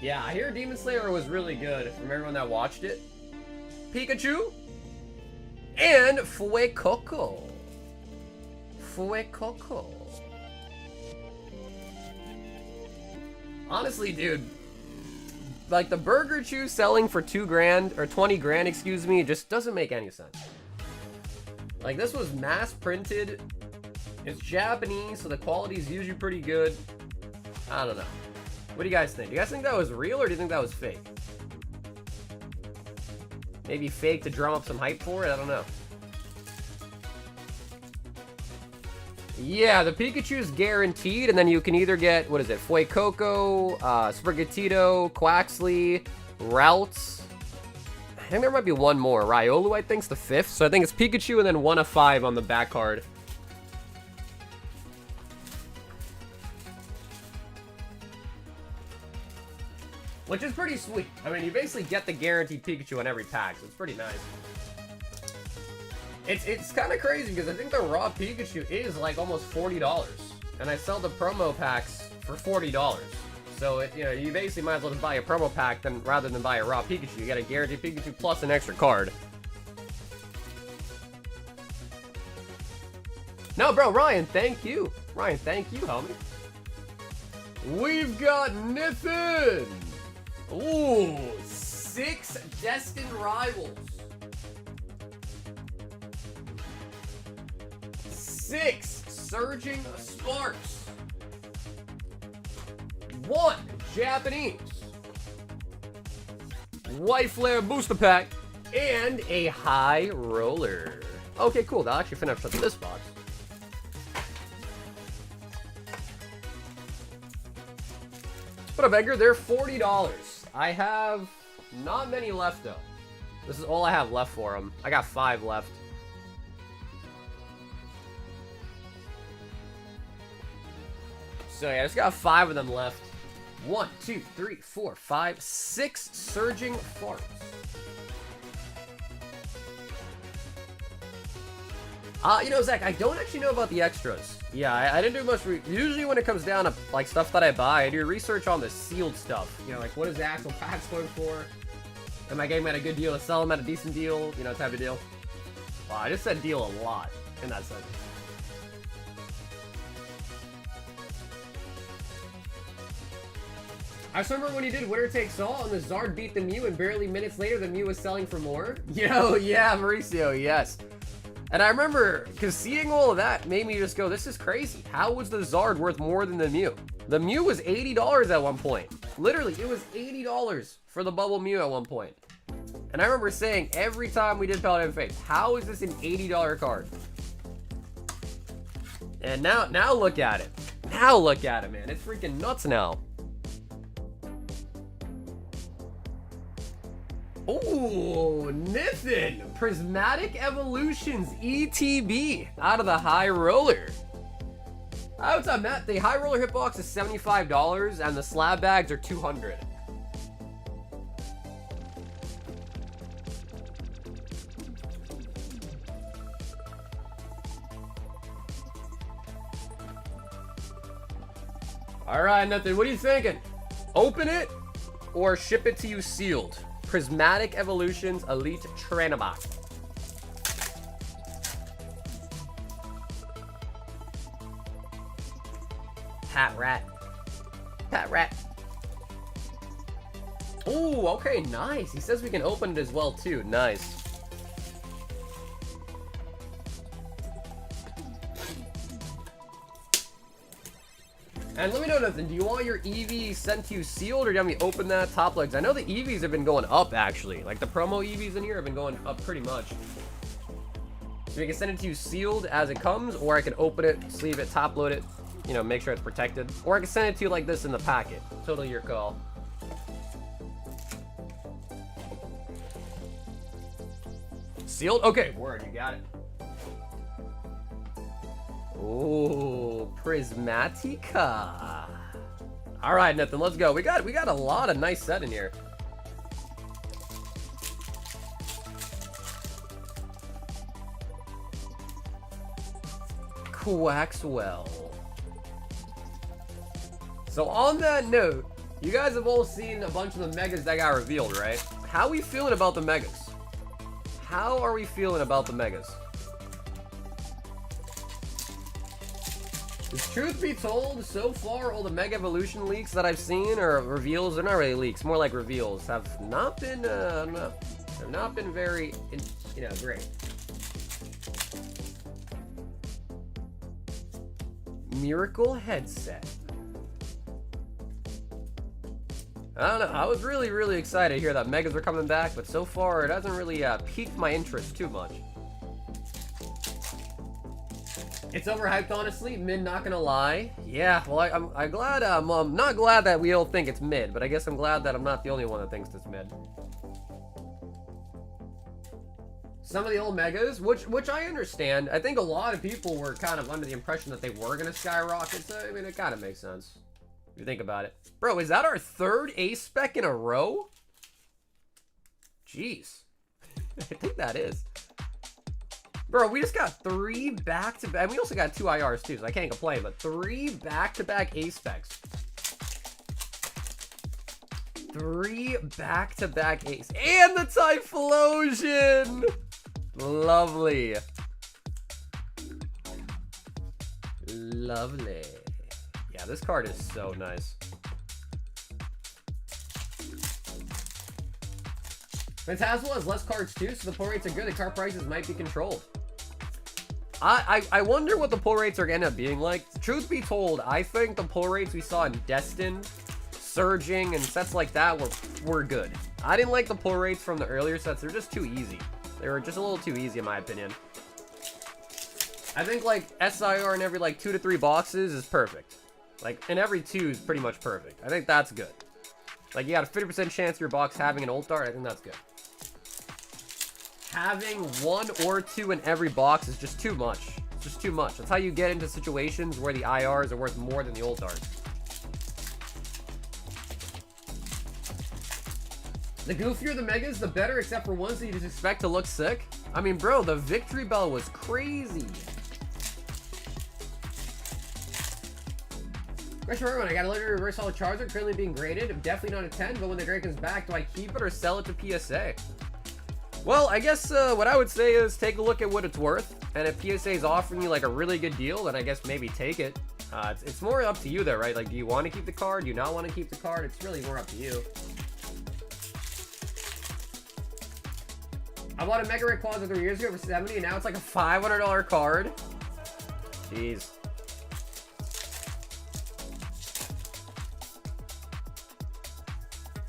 Yeah, I hear Demon Slayer was really good from everyone that watched it. Pikachu and Fuecoco. Fuecoco. Honestly, dude, like the Burger Chew selling for $2,000 or 20 grand, excuse me, just doesn't make any sense. Like this was mass printed It's Japanese, so the quality is usually pretty good. I don't know. What do you guys think? Do you guys think that was real, or do you think that was fake? Maybe fake to drum up some hype for it? I don't know. Yeah, the Pikachu is guaranteed, and then you can either get, what is it, Fuecoco, Sprigatito, Quaxley, Routes. I think there might be one more. Riolu, I think, is the 5th. So I think it's Pikachu and then 1 of 5 on the back card. Which is pretty sweet. I mean, you basically get the guaranteed Pikachu on every pack, so it's pretty nice. It's kind of crazy because I think the raw Pikachu is like almost $40, and I sell the promo packs for $40. So you know, you basically might as well just buy a promo pack rather than buy a raw Pikachu. You get a guaranteed Pikachu plus an extra card. No, bro, Ryan, thank you. Ryan, thank you, homie. We've got Nathan. Ooh, 6 Destined Rivals. 6 Surging Sparks. 1 Japanese. White Flare Booster Pack. And a High Roller. Okay, cool. That'll actually finish up this box. What up, Edgar? They're $40. I have not many left, though. This is all I have left for them. I got 5 left. So yeah, I just got 5 of them left. 1, 2, 3, 4, 5, 6 Surging Sparks. You know, Zach, I don't actually know about the extras. Yeah, I didn't do much. Usually when it comes down to like stuff that I buy, I do research on the sealed stuff. You know, like what is the actual packs going for? Am I getting them at a good deal to sell them at a decent deal? You know, type of deal. Wow, I just said deal a lot in that sentence. I just remember when he did Winner Takes All and the Zard beat the Mew and barely minutes later the Mew was selling for more. Yo, yeah, Mauricio, yes. And I remember, because seeing all of that made me just go, this is crazy. How was the Zard worth more than the Mew? The Mew was $80 at one point. Literally, it was $80 for the Bubble Mew at one point. And I remember saying every time we did Paladin Fates, how is this an $80 card? And now look at it. Now look at it, man. It's freaking nuts now. Ooh, Nathan! Prismatic Evolutions ETB out of the High Roller. Hi, what's up, Matt? The High Roller hitbox is $75 and the slab bags are $200. Alright, Nathan, what are you thinking? Open it or ship it to you sealed? Prismatic Evolutions Elite Trainer Box. Pat Rat. Pat Rat. Ooh, okay, nice. He says we can open it as well, too. Nice. And let me know, Nathan, do you want your EV sent to you sealed, or do you want me to open that top legs? I know the EVs have been going up, actually. Like, the promo EVs in here have been going up pretty much. So we can send it to you sealed as it comes, or I can open it, sleeve it, top load it, you know, make sure it's protected. Or I can send it to you like this in the packet. Totally your call. Sealed? Okay, word, you got it. Ooh, Prismatica. All right, Nathan, let's go. We got a lot of nice set in here. Quaxwell. So on that note, you guys have all seen a bunch of the megas that got revealed, right? How are we feeling about the megas? How are we feeling about the megas? Truth be told, so far all the Mega Evolution leaks that I've seen, or reveals, they're not really leaks, more like reveals, have not been, have not been very, you know, great. Miracle headset. I don't know. I was really excited to hear that Megas are coming back, but so far it hasn't really piqued my interest too much. It's overhyped, honestly. Mid, not gonna lie. Yeah, well, I'm glad. I'm not glad that we all think it's mid, but I guess I'm glad that I'm not the only one that thinks it's mid. Some of the old Megas, which I understand. I think a lot of people were kind of under the impression that they were gonna skyrocket. So I mean, it kind of makes sense if you think about it. Bro, is that our third ace spec in a row? Jeez, I think that is. Bro, we just got 3 back-to-back, and we also got 2 IRs too, so I can't complain, but 3 back-to-back ace specs. 3 back-to-back ace. And the Typhlosion! Lovely. Lovely. Yeah, this card is so nice. Phantasmal has less cards too, so the pull rates are good. The card prices might be controlled. I wonder what the pull rates are going to end up being like. Truth be told, I think the pull rates we saw in Destined, Surging, and sets like that were good. I didn't like the pull rates from the earlier sets. They're just too easy. They were just a little too easy in my opinion. I think like SIR in every like 2 to 3 boxes is perfect. Like in every 2 is pretty much perfect. I think that's good. Like you got a 50% chance of your box having an ult dart. I think that's good. Having 1 or 2 in every box is just too much. It's just too much. That's how you get into situations where the IRs are worth more than the ult darts. The goofier the Megas, the better, except for ones that you just expect to look sick. I mean, bro, the Victory Bell was crazy. Question for everyone. I got a legendary reverse holo charger currently being graded. Definitely not a 10, but when the grade comes back, do I keep it or sell it to PSA? Well, I guess what I would say is take a look at what it's worth. And if PSA is offering you like a really good deal, then I guess maybe take it. It's more up to you though, right? Like, do you want to keep the card? Do you not want to keep the card? It's really more up to you. I bought a Mega Rayquaza 3 years ago for 70, and now it's like a $500 card. Jeez.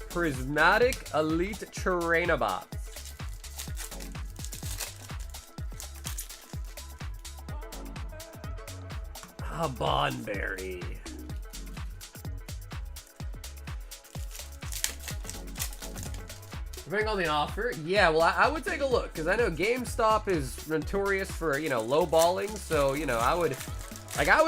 Prismatic Elite Terrainabot. A Bonberry. Depending on the offer, yeah, well, I would take a look, because I know GameStop is notorious for, you know, lowballing, so, you know, I would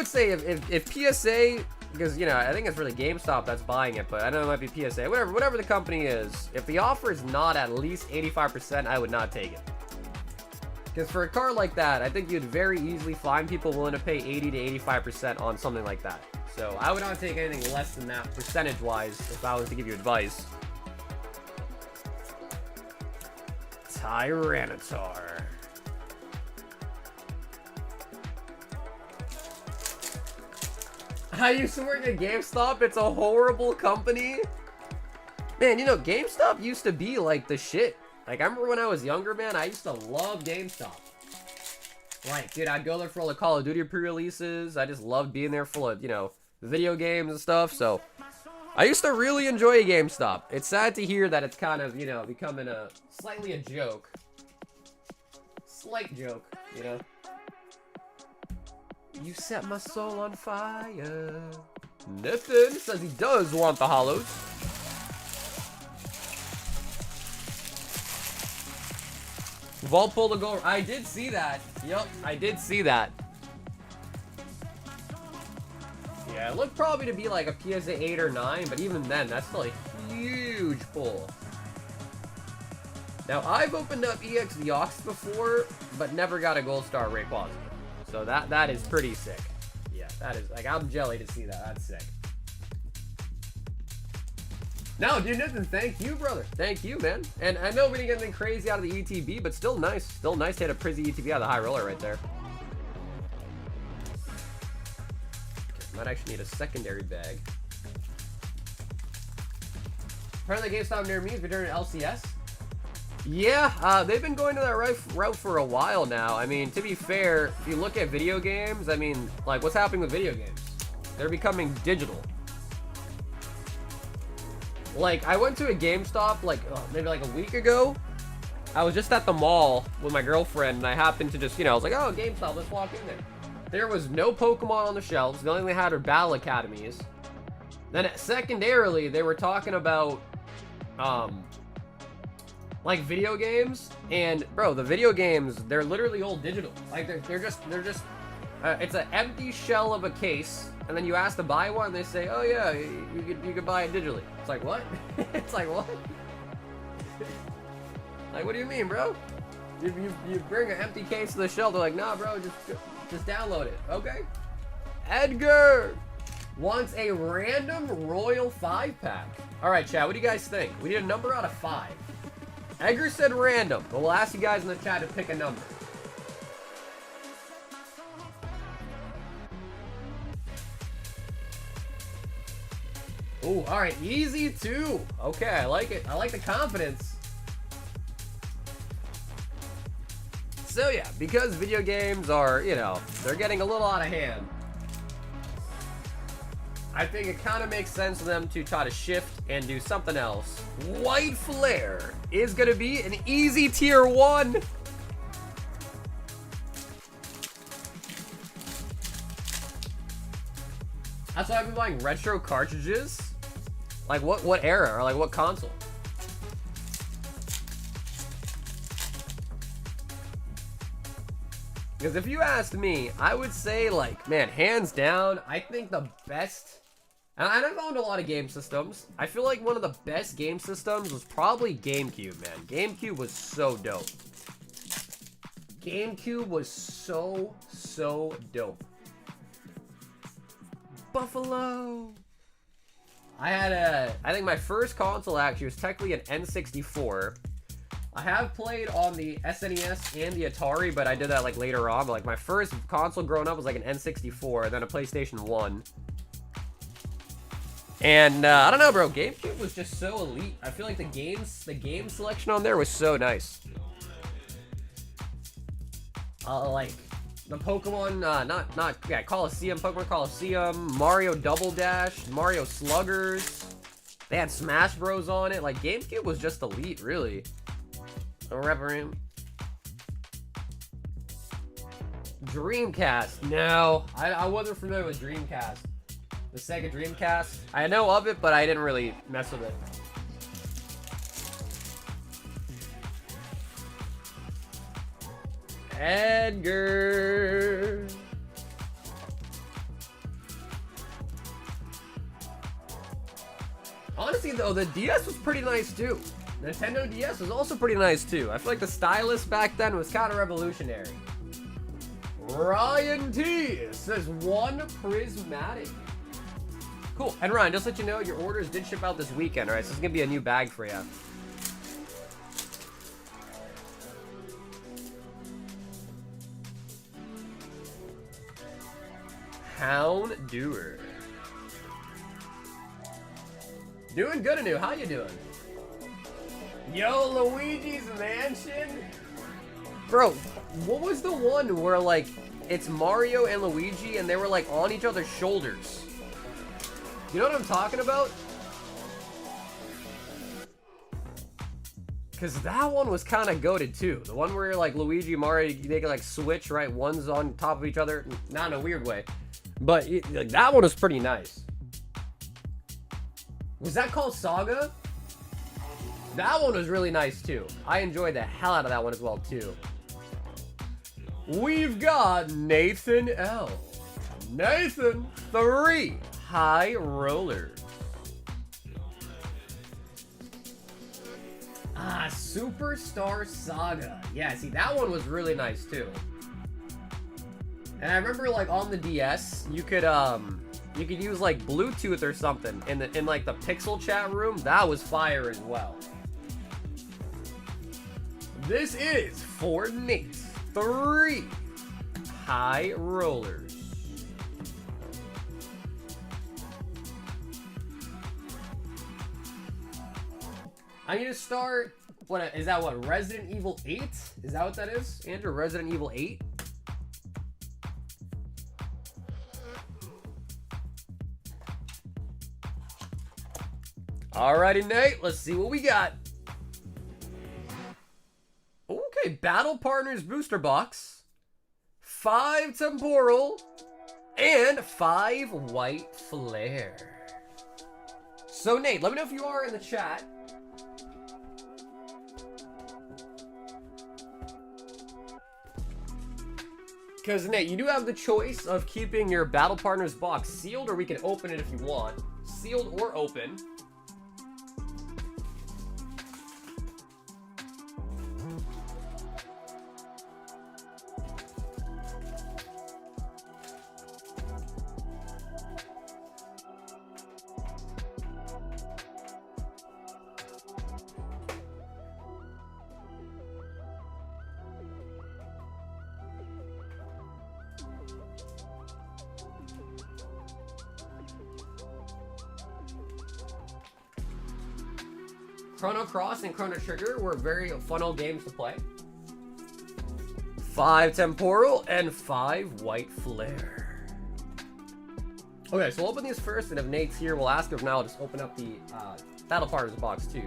say if PSA, because, you know, I think it's really GameStop that's buying it, but I know it might be PSA, whatever the company is, if the offer is not at least 85%, I would not take it. Because for a card like that, I think you'd very easily find people willing to pay 80 to 85% on something like that. So I would not take anything less than that percentage-wise if I was to give you advice. Tyranitar. I used to work at GameStop. It's a horrible company. Man, you know, GameStop used to be like the shit. Like, I remember when I was younger, man, I used to love GameStop. Like, dude, I'd go there for all the Call of Duty pre-releases. I just loved being there full of, you know, video games and stuff. So, I used to really enjoy GameStop. It's sad to hear that it's kind of, you know, becoming slightly a joke. Slight joke, you know. You set my soul on fire. Nathan says he does want the holos. Volpole to go. I did see that. Yep, I did see that. Yeah, it looked probably to be like a PSA 8 or 9, but even then, that's still a huge pull. Now, I've opened up EX the Ox before, but never got a Gold Star Rayquaza. So that is pretty sick. Yeah, that is, like, I'm jelly to see that. That's sick. No, dude, Nathan, thank you, brother. Thank you, man. And I know we didn't get anything crazy out of the ETB, but still nice. Still nice to hit a Prizzy ETB out of the high roller right there. Okay, might actually need a secondary bag. Apparently GameStop near me is returning to LCS. Yeah, they've been going to that route for a while now. I mean, to be fair, if you look at video games, I mean, like, what's happening with video games? They're becoming digital. Like, I went to a GameStop, like, maybe like a week ago. I was just at the mall with my girlfriend, and I happened to just, I was like, oh, GameStop, let's walk in there. There was no Pokemon on the shelves. The only thing they had were Battle Academies. Then, secondarily, they were talking about, like, video games. And, bro, the video games, they're literally all digital. Like, they're just it's an empty shell of a case. And then you ask to buy one, and they say, oh, yeah, you could buy it digitally. It's like, what? It's like, what? Like, what do you mean, bro? You bring an empty case to the shelf. They're like, nah, bro, just download it. Okay. Edgar wants a random Royal 5-pack. All right, chat, what do you guys think? We need a number out of 5. Edgar said random, but we'll ask you guys in the chat to pick a number. Ooh, all right, easy 2. Okay, I like it. I like the confidence. So yeah, because video games are, they're getting a little out of hand, I think it kind of makes sense for them to try to shift and do something else. White Flare is going to be an easy tier 1. That's why I've been buying retro cartridges. Like what era or like what console? Because if you asked me, I would say, like, man, hands down, I think the best, and I've owned a lot of game systems. I feel like one of the best game systems was probably GameCube, man. GameCube was so dope. GameCube was so dope. Buffalo. I think my first console actually was technically an N64. I have played on the SNES and the Atari, but I did that like later on. But like my first console growing up was like an N64, and then a PlayStation 1. And I don't know, bro. GameCube was just so elite. I feel like the game selection on there was so nice. Like the Pokemon, Pokemon Coliseum, Mario Double Dash, Mario Sluggers. They had Smash Bros on it. Like GameCube was just elite, really. Dreamcast. No, I wasn't familiar with Dreamcast. The Sega Dreamcast. I know of it, but I didn't really mess with it. Edgar. Honestly, though, the DS was pretty nice, too. Nintendo DS was also pretty nice, too. I feel like the stylus back then was kind of revolutionary. Ryan T says 1 prismatic. Cool. And Ryan, just to let you know, your orders did ship out this weekend, alright? So it's going to be a new bag for you. Hound Doer. Doing good, Anu. How you doing? Yo, Luigi's Mansion. Bro, what was the one where, like, it's Mario and Luigi and they were, like, on each other's shoulders? You know what I'm talking about? Because that one was kind of goated, too. The one where, like, Luigi, Mario, they could, like, switch, right? One's on top of each other. Not in a weird way. But like, that one was pretty nice. Was that called Saga? That one was really nice, too. I enjoyed the hell out of that one as well, too. We've got Nathan L. Nathan, 3 high rollers. Ah, Superstar Saga. Yeah, see, that one was really nice, too. And I remember, like, on the DS, you could use, like, Bluetooth or something in like, the Pixel chat room. That was fire as well. This is for Nate. 3 high rollers. I need to start What is that? What, Resident Evil 8? Is that what that is, Andrew? Resident Evil 8? Alrighty, Nate. Let's see what we got. Okay, Battle Partners Booster Box. 5 Temporal. And 5 White Flare. So, Nate, let me know if you are in the chat. Because, Nate, you do have the choice of keeping your Battle Partners box sealed, or we can open it if you want. Sealed or open. Chrono Cross and Chrono Trigger were very fun old games to play. 5 Temporal and 5 White Flare. Okay, so we'll open these first, and if Nate's here, we'll ask him if now I'll just open up the Battle Partners box too.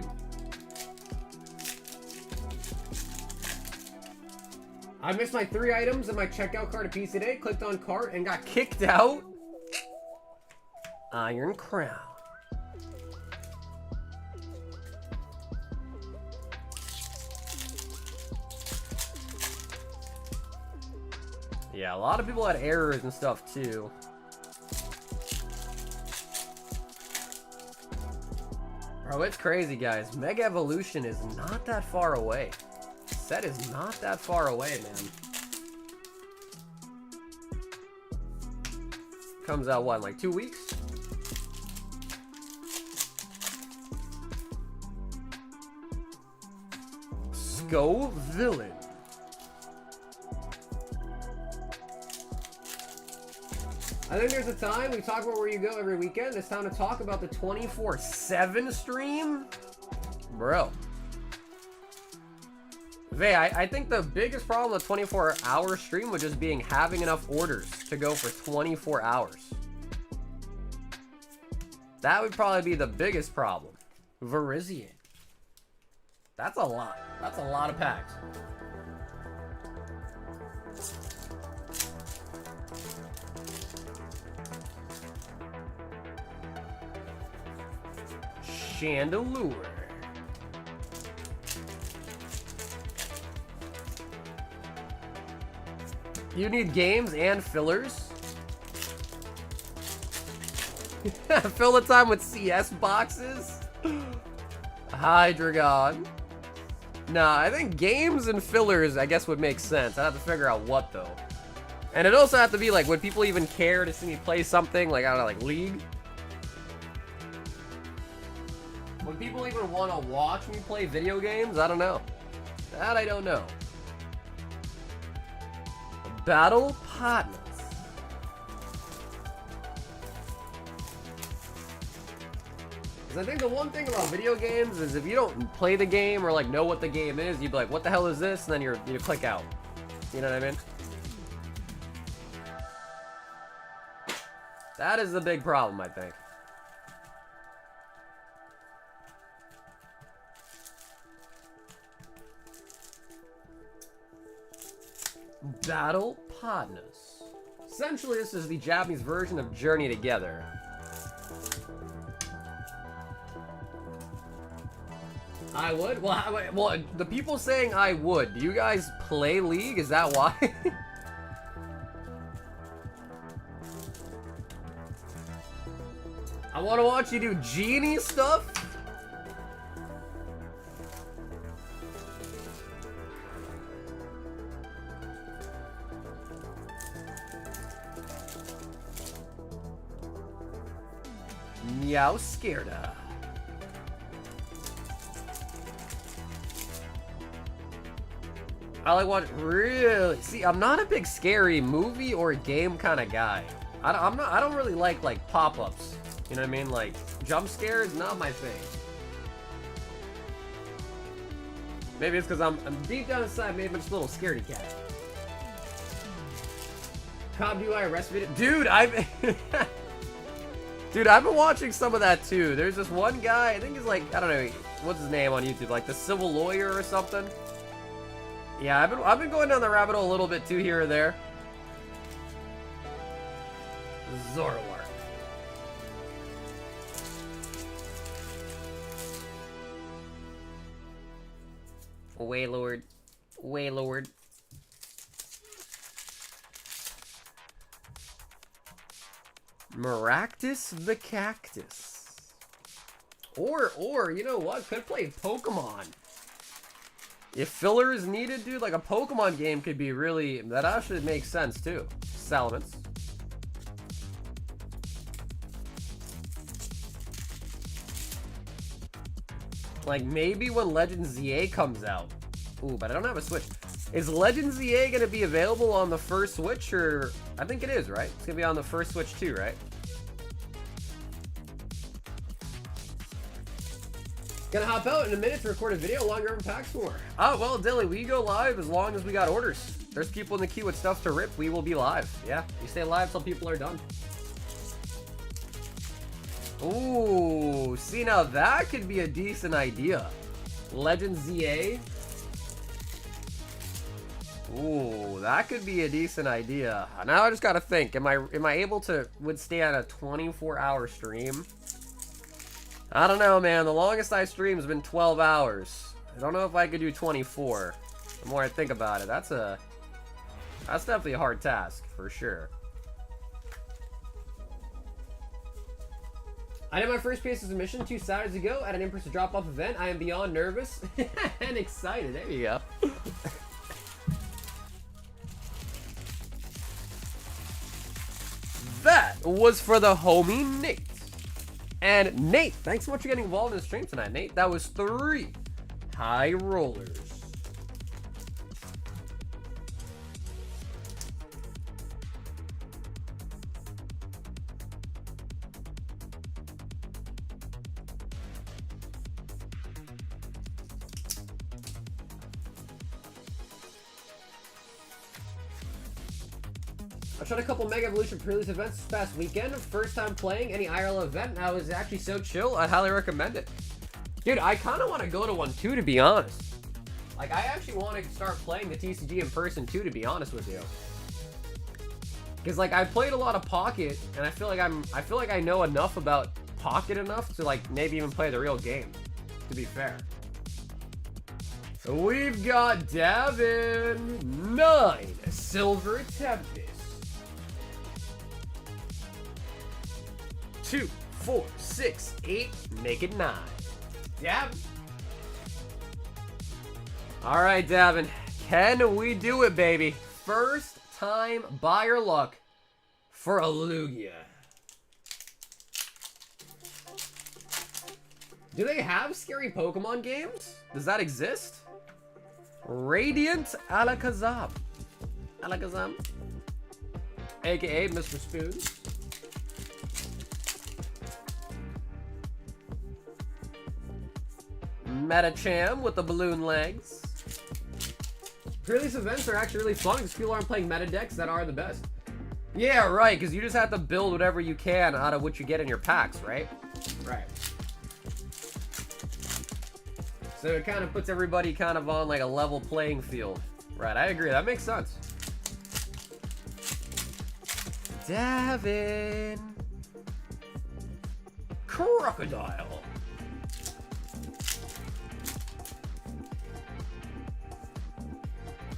I missed my 3 items in my checkout cart a piece today, clicked on cart, and got kicked out. Iron Crown. Yeah, a lot of people had errors and stuff too. Bro, it's crazy, guys. Mega Evolution is not that far away. Set is not that far away, man. Comes out, what, in like 2 weeks? Sko Villain. I think there's a time we talk about where you go every weekend. It's time to talk about the 24/7 stream. Bro. Vay, I think the biggest problem with 24-hour stream was just having enough orders to go for 24 hours. That would probably be the biggest problem. Verizian. That's a lot. That's a lot of packs. Chandelure. You need games and fillers. Fill the time with CS boxes. Hydreigon. Nah, I think games and fillers, I guess, would make sense. I'd have to figure out what, though. And it'd also have to be, like, would people even care to see me play something? Like, I don't know, like, League? Would people even want to watch me play video games? I don't know. That I don't know. Battle Partners. Because I think the one thing about video games is if you don't play the game or like know what the game is, you'd be like, what the hell is this? And then you click out. You know what I mean? That is the big problem, I think. Battle Partners. Essentially, this is the Japanese version of Journey Together. I would? Well, the people saying I would, do you guys play League? Is that why? I want to watch you do genie stuff? Meow Scareda. I like watch really. See, I'm not a big scary movie or game kind of guy. I don't really like pop-ups. You know what I mean? Like jump scares, not my thing. Maybe it's because I'm deep down inside, maybe I'm just a little scaredy cat. Cobb UI arrest video. Dude, Dude, I've been watching some of that too. There's this one guy, I think he's like, I don't know, what's his name on YouTube? Like the civil lawyer or something? Yeah, I've been going down the rabbit hole a little bit too here or there. Zoroark. Waylord. Waylord. Maractus the Cactus. Or, you know what? Could play Pokemon. If filler is needed, dude, like a Pokemon game could be really... That actually makes sense, too. Salamence. Like, maybe when Legends ZA comes out. Ooh, but I don't have a Switch. Is Legends ZA going to be available on the first Switch, or... I think it is, right? It's going to be on the first Switch, too, right? Gonna hop out in a minute to record a video along your own packs for. Oh, well, Dilly, we go live as long as we got orders. There's people in the queue with stuff to rip, we will be live. Yeah, we stay live till people are done. Ooh, see, now that could be a decent idea. Legends ZA. Ooh, that could be a decent idea. Now I just gotta think, am I able to withstand a 24-hour stream? I don't know, man. The longest I stream has been 12 hours. I don't know if I could do 24. The more I think about it, that's definitely a hard task, for sure. I did my first PS submission 2 Saturdays ago at an in-person drop-off event. I am beyond nervous and excited. There you go. That was for the homie Nate. And Nate, thanks so much for getting involved in the stream tonight, Nate. That was 3 high rollers. I tried a couple Mega Evolution pre-release events this past weekend. First time playing any IRL event, and I was actually so chill. I highly recommend it. Dude, I kind of want to go to one too, to be honest. Like, I actually want to start playing the TCG in person too, to be honest with you. Because, like, I've played a lot of Pocket, and I feel like I know enough about Pocket enough to, like, maybe even play the real game, to be fair. So we've got Davin, 9 Silver Tempest. 2, 4, 6, 8, make it 9. Davin. Alright, Davin. Can we do it, baby? First time buyer luck for a Lugia. Do they have scary Pokemon games? Does that exist? Radiant Alakazam. Alakazam. AKA Mr. Spoons. Metacham with the balloon legs. Pre-release events are actually really fun because people aren't playing meta decks that are the best. Yeah, right, because you just have to build whatever you can out of what you get in your packs, right? Right. So it kind of puts everybody kind of on like a level playing field. Right, I agree. That makes sense. Davin. Crocodile.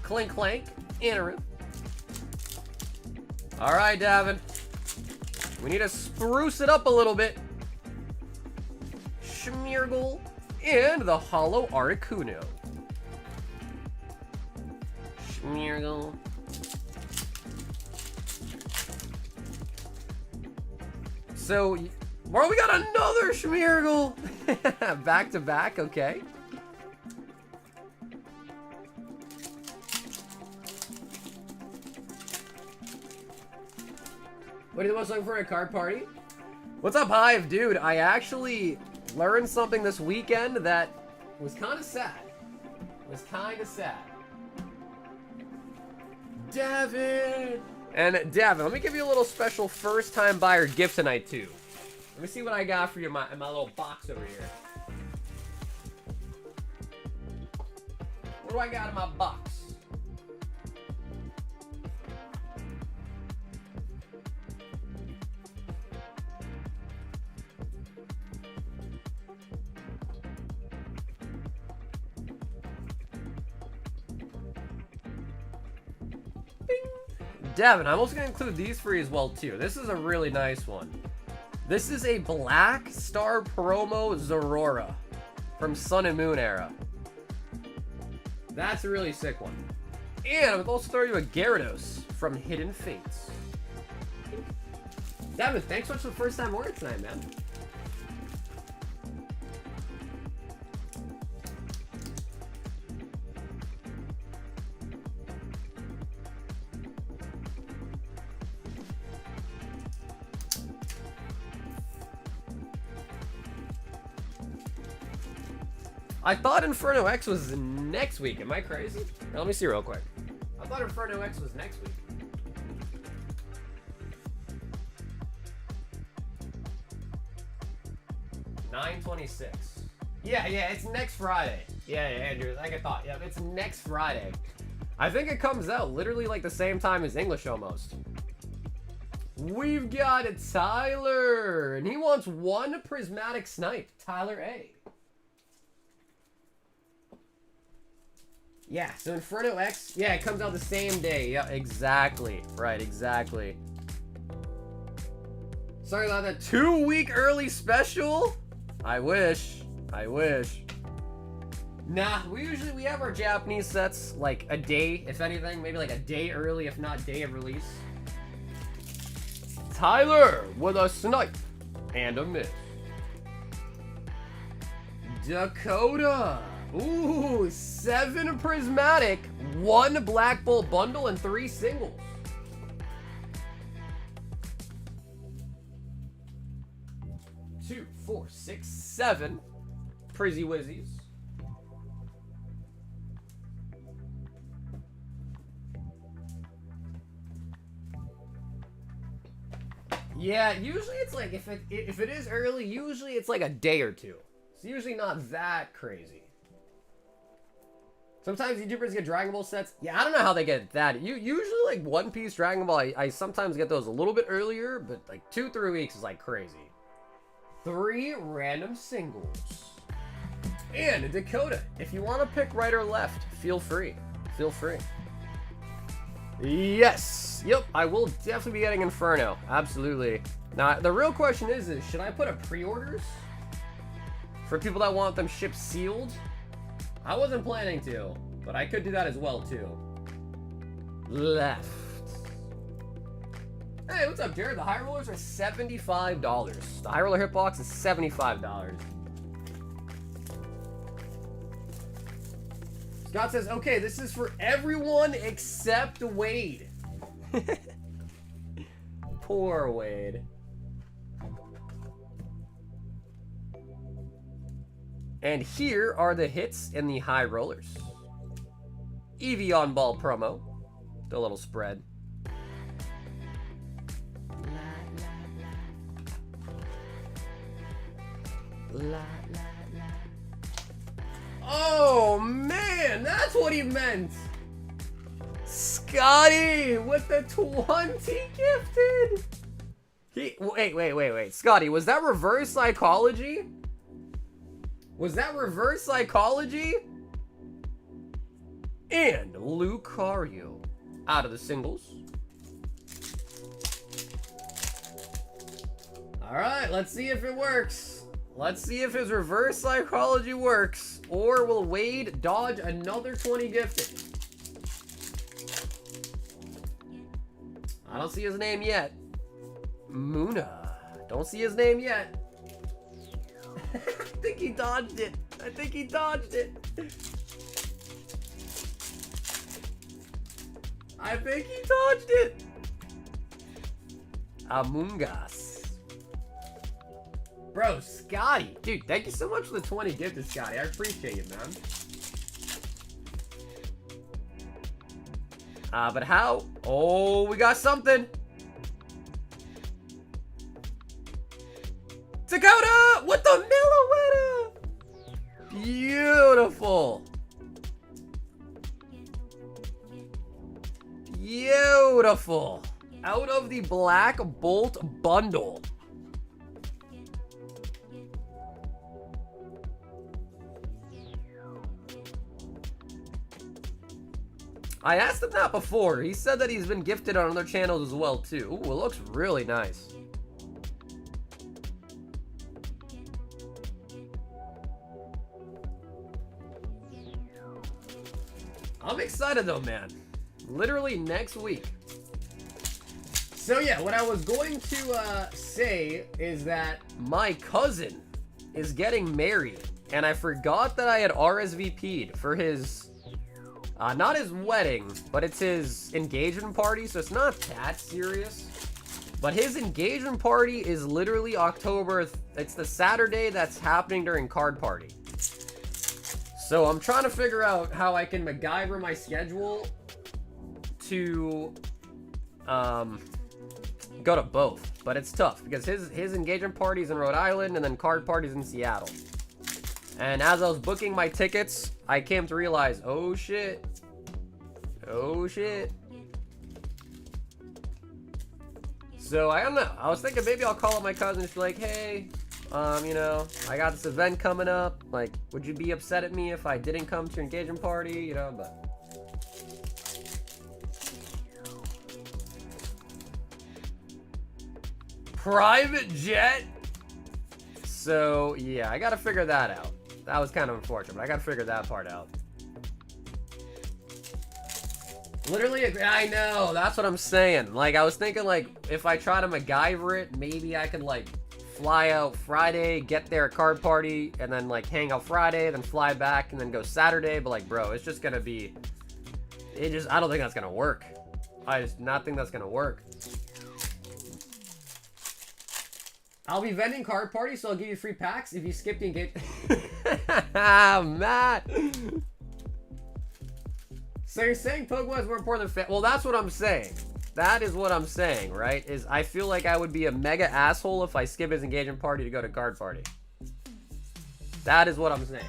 Clink Clank, Interim. Alright, Davin. We need to spruce it up a little bit. Schmeargle and the Holo Articuno. Schmeargle. So, bro, we got another Schmeargle. Back to back, okay. What are you the most looking for at a card party? What's up, Hive? Dude, I actually learned something this weekend that was kind of sad. It was kind of sad. Devin! And Devin, let me give you a little special first-time buyer gift tonight, too. Let me see what I got for you in my little box over here. What do I got in my box? Devin, I'm also going to include these for you as well, too. This is a really nice one. This is a Black Star Promo Zorora from Sun and Moon era. That's a really sick one. And I would also throw you a Gyarados from Hidden Fates. Devin, thanks so much for the first time order tonight, man. I thought Inferno X was next week. Am I crazy? Now, let me see real quick. I thought Inferno X was next week. $9.26. Yeah, it's next Friday. Yeah, Andrew, like I thought. Yeah, it's next Friday. I think it comes out literally like the same time as English almost. We've got a Tyler, and he wants one prismatic snipe. Tyler A. Yeah, so Inferno X, yeah, it comes out the same day. Yeah, exactly. Right, exactly. Sorry about that 2-week early special. I wish. Nah, we have our Japanese sets like a day, if anything, maybe like a day early, if not day of release. Tyler with a snipe and a miss. Dakota. Ooh, 7 prismatic, 1 Black Bolt bundle, and 3 singles. Two, 4, 6, 7 Prizzy Wizzies. Yeah, usually it's like if it is early, usually it's like a day or two. It's usually not that crazy. Sometimes YouTubers get Dragon Ball sets. Yeah, I don't know how they get that. Usually like One Piece Dragon Ball, I sometimes get those a little bit earlier, but like 2-3 weeks is like crazy. 3 random singles. And a Dakota. If you want to pick right or left, feel free. Feel free. Yes. Yep, I will definitely be getting Inferno. Absolutely. Now, the real question is should I put a pre-orders for people that want them shipped sealed? I wasn't planning to, but I could do that as well, too. Left. Hey, what's up, Jared? The high rollers are $75. The high roller hitbox is $75. Scott says, okay, this is for everyone except Wade. Poor Wade. And here are the hits in the high rollers. Eevee Ball promo. The little spread. Oh man, that's what he meant. Scotty with the 20 gifted. Wait. Scotty, was that reverse psychology? Was that reverse psychology? And Lucario out of the singles. Alright, let's see if it works. Let's see if his reverse psychology works. Or will Wade dodge another 20 gifted? I don't see his name yet. Muna. Don't see his name yet. I think he dodged it. Among Us. Bro, Scotty. Dude, thank you so much for the 20 gifted, Scotty. I appreciate you, man. But how? Oh, we got something. Dakota with the Meloetta. Beautiful. Beautiful. Out of the Black Bolt bundle. I asked him that before. He said that he's been gifted on other channels as well, too. Ooh, it looks really nice. I'm excited though, man. Literally next week. So yeah, what I was going to say is that my cousin is getting married. And I forgot that I had RSVP'd for his... not his wedding, but it's his engagement party, so it's not that serious. But his engagement party is literally October... It's the Saturday that's happening during card party. So I'm trying to figure out how I can MacGyver my schedule to go to both. But it's tough because his engagement party's in Rhode Island and then card party's in Seattle. And as I was booking my tickets, I came to realize, oh shit. Oh shit. So I don't know. I was thinking maybe I'll call up my cousin and be like, hey, you know, I got this event coming up. Like, would you be upset at me if I didn't come to your engagement party? You know, but... Private jet? So, yeah, I gotta figure that out. That was kind of unfortunate, but I gotta figure that part out. Literally, I know, that's what I'm saying. Like, I was thinking, like, if I try to MacGyver it, maybe I could, like, fly out Friday, get there at card party, and then, like, hang out Friday, then fly back, and then go Saturday. But, like, bro, it's just gonna be... I don't think that's gonna work. I just not think that's gonna work. I'll be vending card party, so I'll give you free packs if you skip the engagement. Matt! So you're saying Pokemon is more important than Well, that's what I'm saying. That is what I'm saying, right? Is I feel like I would be a mega asshole if I skip his engagement party to go to card party. That is what I'm saying.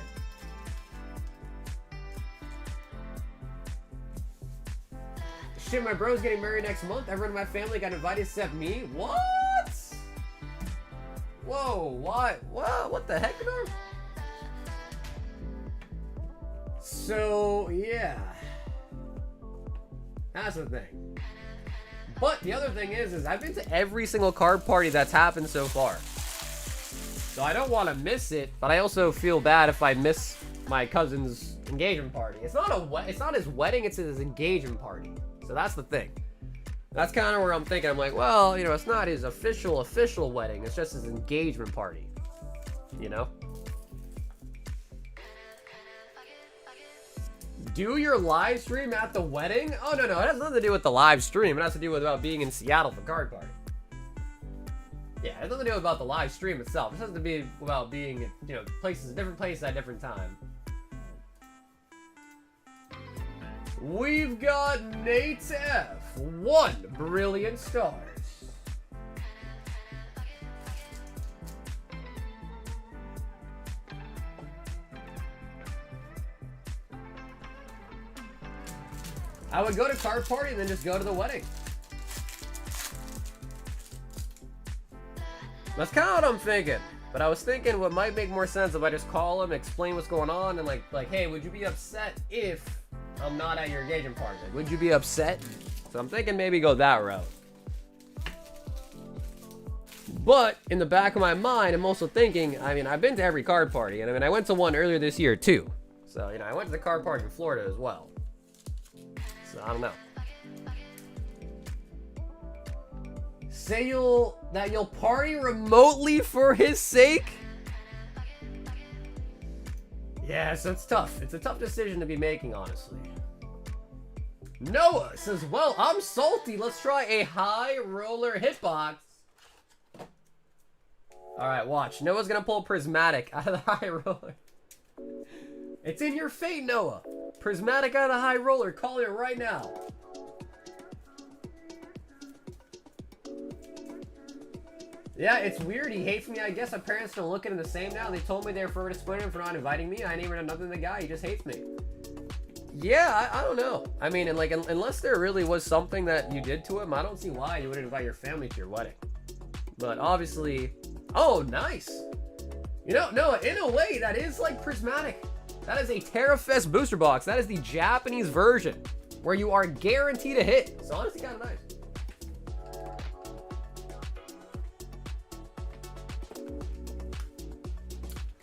Shit, my bro's getting married next month. Everyone in my family got invited except me. What? Whoa, what? What the heck, Norm? So, yeah. That's the thing. But the other thing is I've been to every single card party that's happened so far. So I don't want to miss it, but I also feel bad if I miss my cousin's engagement party. It's not his wedding, it's his engagement party. So that's the thing. That's kind of where I'm thinking. I'm like, well, you know, it's not his official wedding. It's just his engagement party. You know? Do your live stream at the wedding? Oh, no. It has nothing to do with the live stream. It has to do with about being in Seattle for card party. Yeah, it has nothing to do about the live stream itself. It has to be about being, you know, different places at different time. We've got Nate F. 1 Brilliant Stars. I would go to card party and then just go to the wedding. That's kind of what I'm thinking. But I was thinking what might make more sense if I just call him, explain what's going on, and like, hey, would you be upset if I'm not at your engagement party? Like, would you be upset? So I'm thinking maybe go that route. But in the back of my mind, I'm also thinking, I mean, I've been to every card party, and I mean, I went to one earlier this year too. So, you know, I went to the card party in Florida as well. So I don't know. Say that you'll party remotely for his sake? Yeah, so it's tough. It's a tough decision to be making, honestly. Noah says, well, I'm salty. Let's try a high roller hitbox. Alright, watch. Noah's gonna pull Prismatic out of the high roller. It's in your fate, Noah. Prismatic out of the high roller. Call it right now. Yeah, it's weird. He hates me. I guess our parents don't look at him the same now. They told me they were for disappointed him for not inviting me. I ain't even nothing the guy. He just hates me. Yeah, I don't know. I mean, and like, unless there really was something that you did to him, I don't see why you wouldn't invite your family to your wedding. But obviously, oh, nice. You know, no, in a way, that is like prismatic. That is a TerraFest booster box. That is the Japanese version where you are guaranteed a hit. It's honestly kind of nice.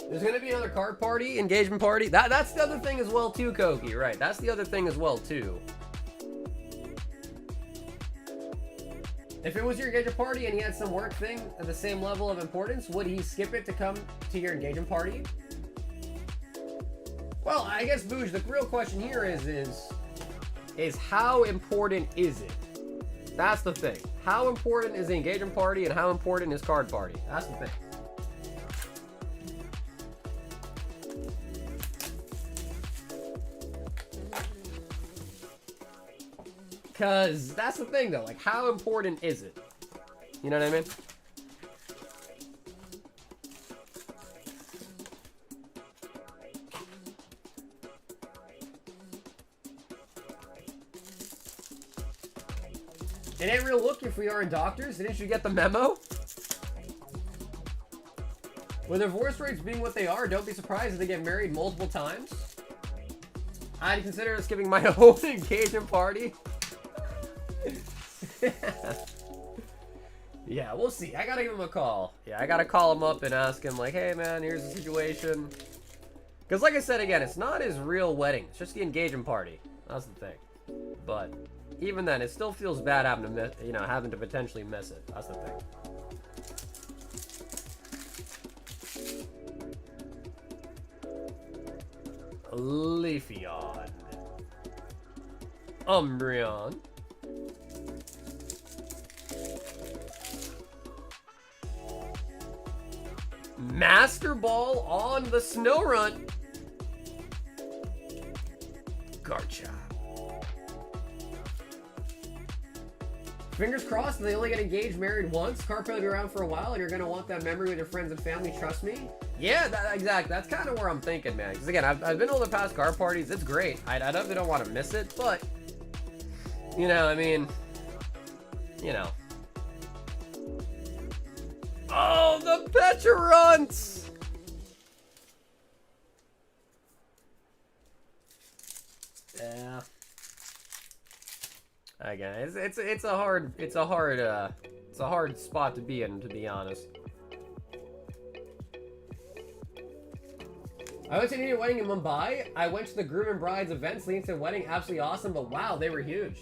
There's going to be another card party, engagement party. That's the other thing as well, too, Koki. Right, that's the other thing as well, too. If it was your engagement party and he had some work thing at the same level of importance, would he skip it to come to your engagement party? Well, I guess, Booge, the real question here is how important is it? That's the thing. How important is the engagement party and how important is card party? That's the thing. Because that's the thing, though. Like, how important is it? You know what I mean? It ain't real look if we aren't doctors. Didn't you get the memo? With divorce rates being what they are, don't be surprised if they get married multiple times. I'd consider skipping my own engagement party. Yeah, we'll see. I gotta give him a call. Yeah, I gotta call him up and ask him, like, hey man, here's the situation. Because like I said again, it's not his real wedding. It's just the engagement party. That's the thing. But even then, it still feels bad having to miss, you know, having to potentially miss it. That's the thing. Leafeon. Umbreon. Master Ball on the Snow Run. Garcha. Fingers crossed, they only get engaged, married once. Card play will be around for a while, and you're gonna want that memory with your friends and family. Trust me. Yeah, exactly. That's kind of where I'm thinking, man. Because again, I've been to all the past card parties. It's great. I definitely don't want to miss it, but you know, I mean, you know. Oh, the Petrunt! Yeah. Again, it's a hard spot to be in, to be honest. I went to an Indian wedding in Mumbai. I went to the groom and bride's events leading to the wedding. Absolutely awesome, but wow, they were huge.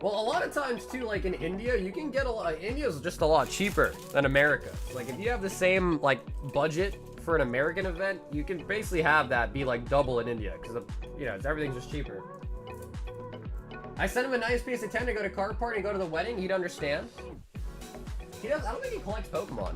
Well, a lot of times too, like in India, you can get a lot. India's just a lot cheaper than America. Like if you have the same like budget for an American event, you can basically have that be like double in India because you know everything's just cheaper. I sent him a nice piece of 10 to go to card party and go to the wedding. He'd understand. He does. I don't think he collects Pokemon.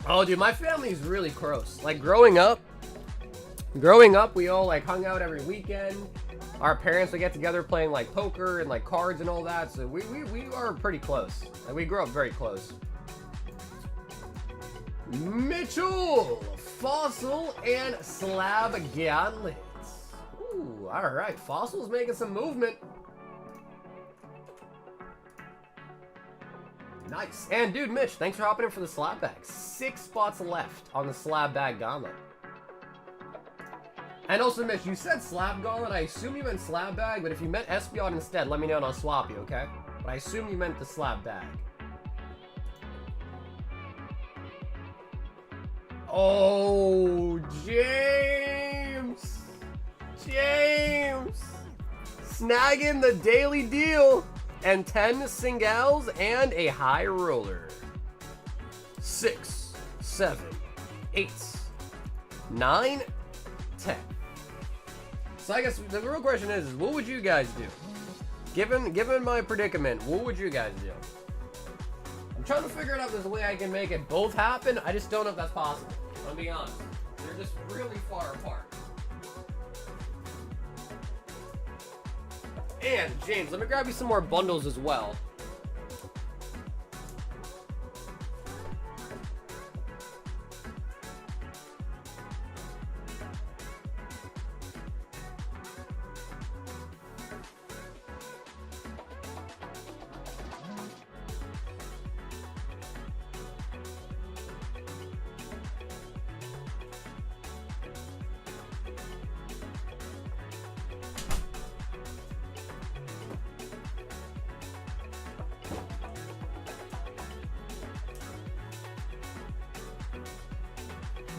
Oh, dude, my family's really close. Like, growing up, we all, like, hung out every weekend. Our parents would get together playing, like, poker and, like, cards and all that. So we are pretty close. Like, we grew up very close. Mitchell, Fossil, and Slab Gauntlets. Ooh, all right. Fossil's making some movement. Nice. And dude, Mitch, thanks for hopping in for the slab bag. 6 spots left on the slab bag gauntlet. And also, Mitch, you said slab gauntlet. I assume you meant slab bag, but if you meant Espeon instead, let me know and I'll swap you, okay? But I assume you meant the slab bag. Oh, James! James! Snagging the daily deal! And 10 singles and a high roller. 6, 7, 8, 9, 10. So I guess the real question is what would you guys do? Given my predicament, what would you guys do? I'm trying to figure it out if there's a way I can make it both happen. I just don't know if that's possible. I'll be honest. They're just really far apart. And, James, let me grab you some more bundles as well.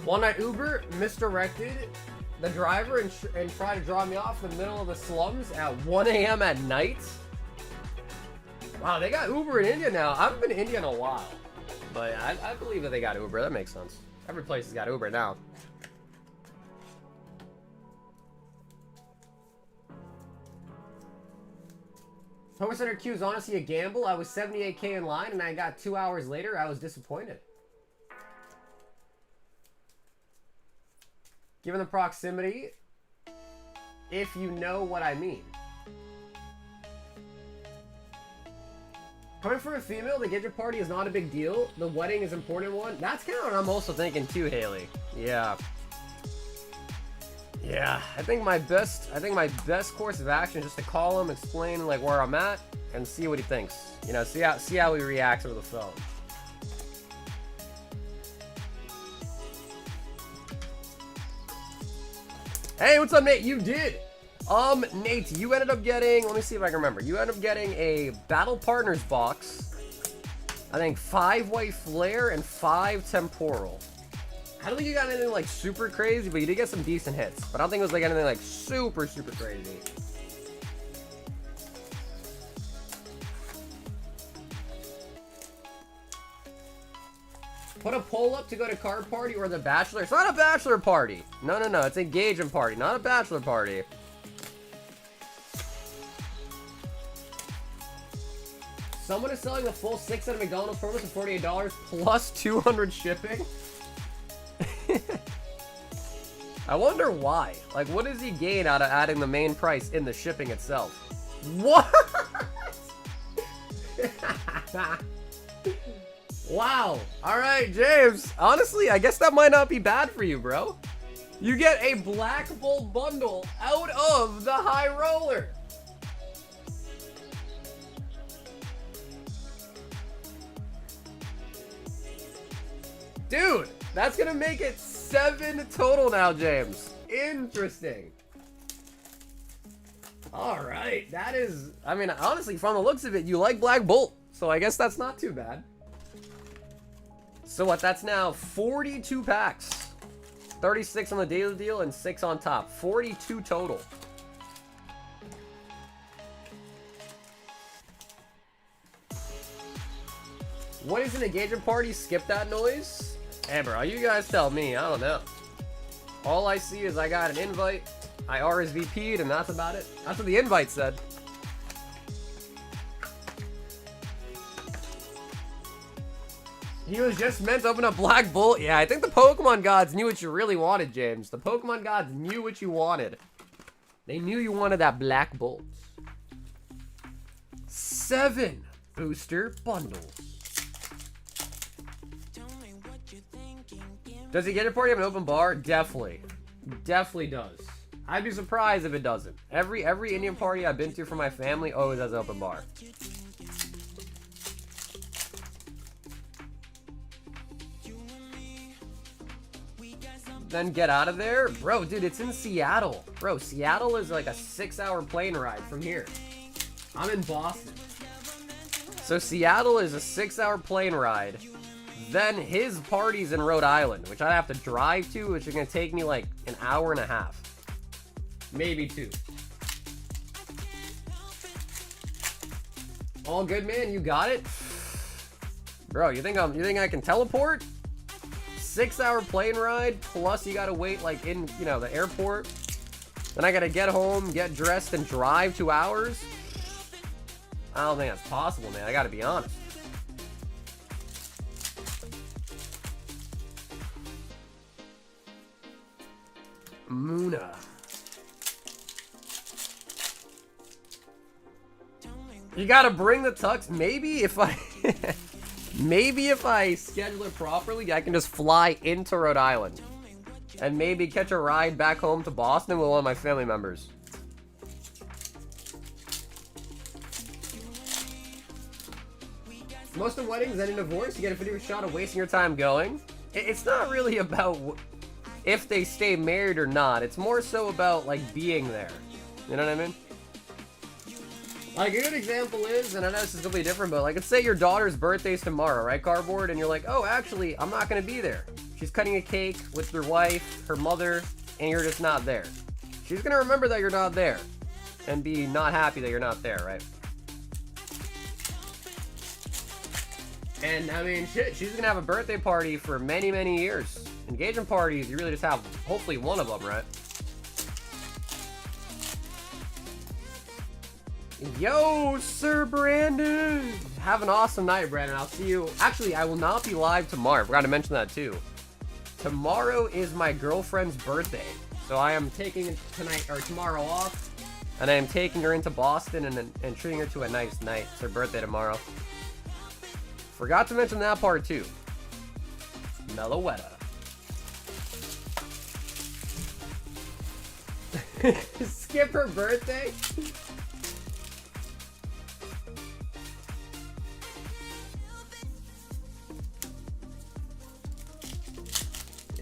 One night Uber misdirected the driver and tried to drop me off in the middle of the slums at 1 a.m. at night. Wow, they got Uber in India now. I haven't been to India in a while, but I believe that they got Uber. That makes sense. Every place has got Uber now. Homer Center Q is honestly a gamble. I was 78K in line and I got 2 hours later. I was disappointed. Given the proximity, if you know what I mean. Coming from a female, the engagement party is not a big deal. The wedding is an important one. That's kind of what I'm also thinking too, Haley. Yeah. Yeah, I think my best course of action is just to call him, explain like where I'm at, and see what he thinks. You know, see how he reacts over the phone. Hey, what's up, Nate? You did. Nate, you ended up getting, let me see if I can remember. You ended up getting a Battle Partners box. I think 5 White Flare and 5 Temporal. I don't think you got anything like super crazy, but you did get some decent hits. But I don't think it was like anything like super crazy. Put a poll up to go to card party or the bachelor. It's not a bachelor party. No. It's an engagement party, not a bachelor party. Someone is selling the full 6 set of McDonald's promos for $48 plus 200 shipping. I wonder why. Like, what does he gain out of adding the main price in the shipping itself? What? Wow. All right, James. Honestly, I guess that might not be bad for you, bro. You get a Black Bolt bundle out of the High Roller. Dude, that's gonna make it 7 total now, James. Interesting. All right, that is, I mean, honestly, from the looks of it, you like Black Bolt, so I guess that's not too bad. So what, that's now 42 packs. 36 on the daily deal and 6 on top. 42 total. What is an engagement party? Skip that noise? Hey, bro, you guys tell me. I don't know. All I see is I got an invite. I RSVP'd, and that's about it. That's what the invite said. He was just meant to open up Black Bolt. Yeah, I think the Pokemon gods knew what you really wanted, James. The Pokemon gods knew what you wanted. They knew you wanted that Black Bolt. 7 booster bundles. Does he get a party have an open bar? Definitely. Definitely does. I'd be surprised if it doesn't. Every Indian party I've been to for my family always has an open bar. Then get out of there? Bro, dude, it's in Seattle. Bro, Seattle is like a 6-hour plane ride from here. I'm in Boston. So Seattle is a 6-hour plane ride. Then his party's in Rhode Island, which I have to drive to, which is going to take me like an hour and a half. Maybe 2. All good, man? You got it? Bro, you think I can teleport? 6-hour plane ride, plus you gotta wait like in, you know, the airport. Then I gotta get home, get dressed, and drive 2 hours. I don't think that's possible, man. I gotta be honest. Muna. You gotta bring the tux. Maybe if I... maybe if I schedule it properly, I can just fly into Rhode Island. And maybe catch a ride back home to Boston with one of my family members. Most of weddings end in divorce. You get a 50% shot of wasting your time going. It's not really about if they stay married or not. It's more so about, like, being there. You know what I mean? Like, a good example is, and I know this is completely different, but, like, let's say your daughter's birthday's tomorrow, right, Cardboard? And you're like, oh, actually, I'm not going to be there. She's cutting a cake with her wife, her mother, and you're just not there. She's going to remember that you're not there and be not happy that you're not there, right? And, I mean, shit, she's going to have a birthday party for many, many years. Engagement parties, you really just have, hopefully, one of them, right? Yo, Sir Brandon! Have an awesome night, Brandon. I'll see you. Actually, I will not be live tomorrow. I forgot to mention that, too. Tomorrow is my girlfriend's birthday. So I am taking tonight or tomorrow off. And I am taking her into Boston and treating her to a nice night. It's her birthday tomorrow. Forgot to mention that part, too. Meloetta. Skip her birthday?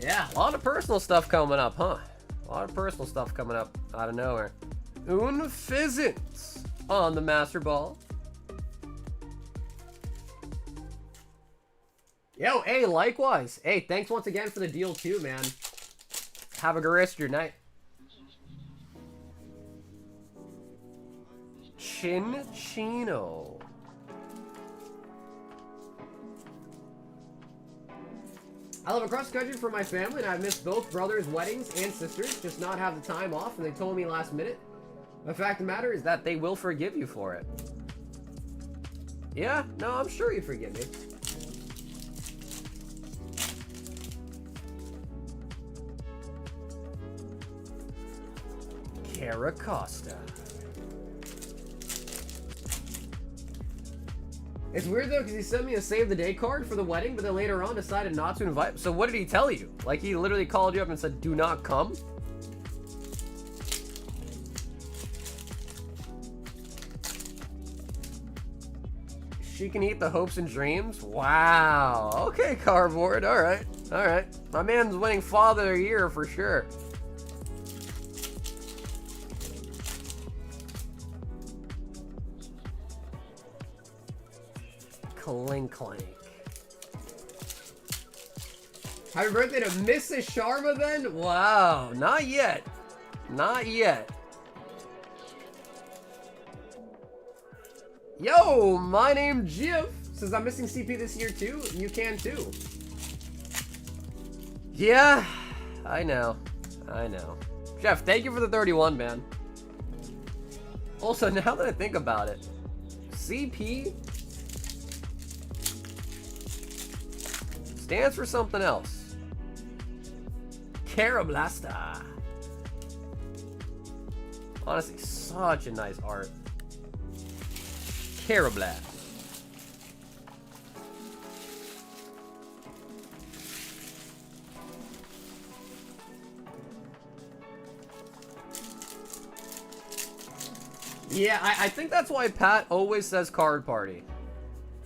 Yeah, a lot of personal stuff coming up, huh? A lot of personal stuff coming up out of nowhere. Unfizzent on the Master Ball. Yo, hey, likewise. Hey, thanks once again for the deal too, man. Have a good rest of your night. Chinchino. I live across the country for my family, and I've missed both brothers' weddings and sisters, just not have the time off, and they told me last minute. The fact of the matter is that they will forgive you for it. Yeah, no, I'm sure you forgive me. Caracosta. It's weird though, because he sent me a save the day card for the wedding, but then later on decided not to invite. So what did he tell you? Like, he literally called you up and said, do not come? She can eat the hopes and dreams? Wow. Okay, Cardboard. All right. All right. My man's winning Father of the Year for sure. Clink clank. Happy birthday to Mrs. Sharma then? Wow, not yet. Not yet. Yo, my name Jif says I'm missing CP this year too. You can too. Yeah, I know. I know. Jeff, thank you for the 31, man. Also, now that I think about it, CP stands for something else. Carablasta. Honestly, such a nice art. Carablast. Yeah, I think that's why Pat always says card party,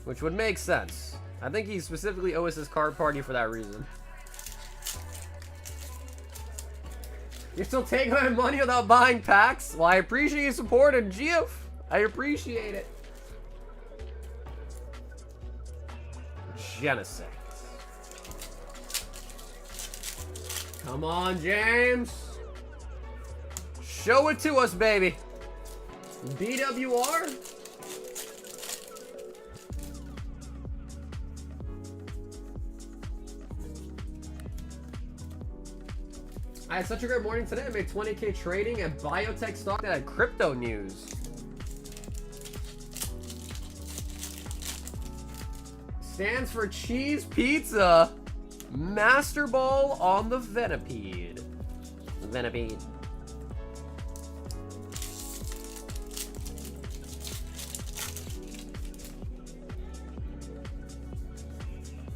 which would make sense. I think he specifically always says card party for that reason. You're still taking my money without buying packs? Well, I appreciate your support, and Geoff, I appreciate it. Genesect. Come on, James. Show it to us, baby. BWR? I had such a great morning today. I made 20K trading at biotech stock that had crypto news. Stands for cheese pizza. Master Ball on the Venipede. Venipede.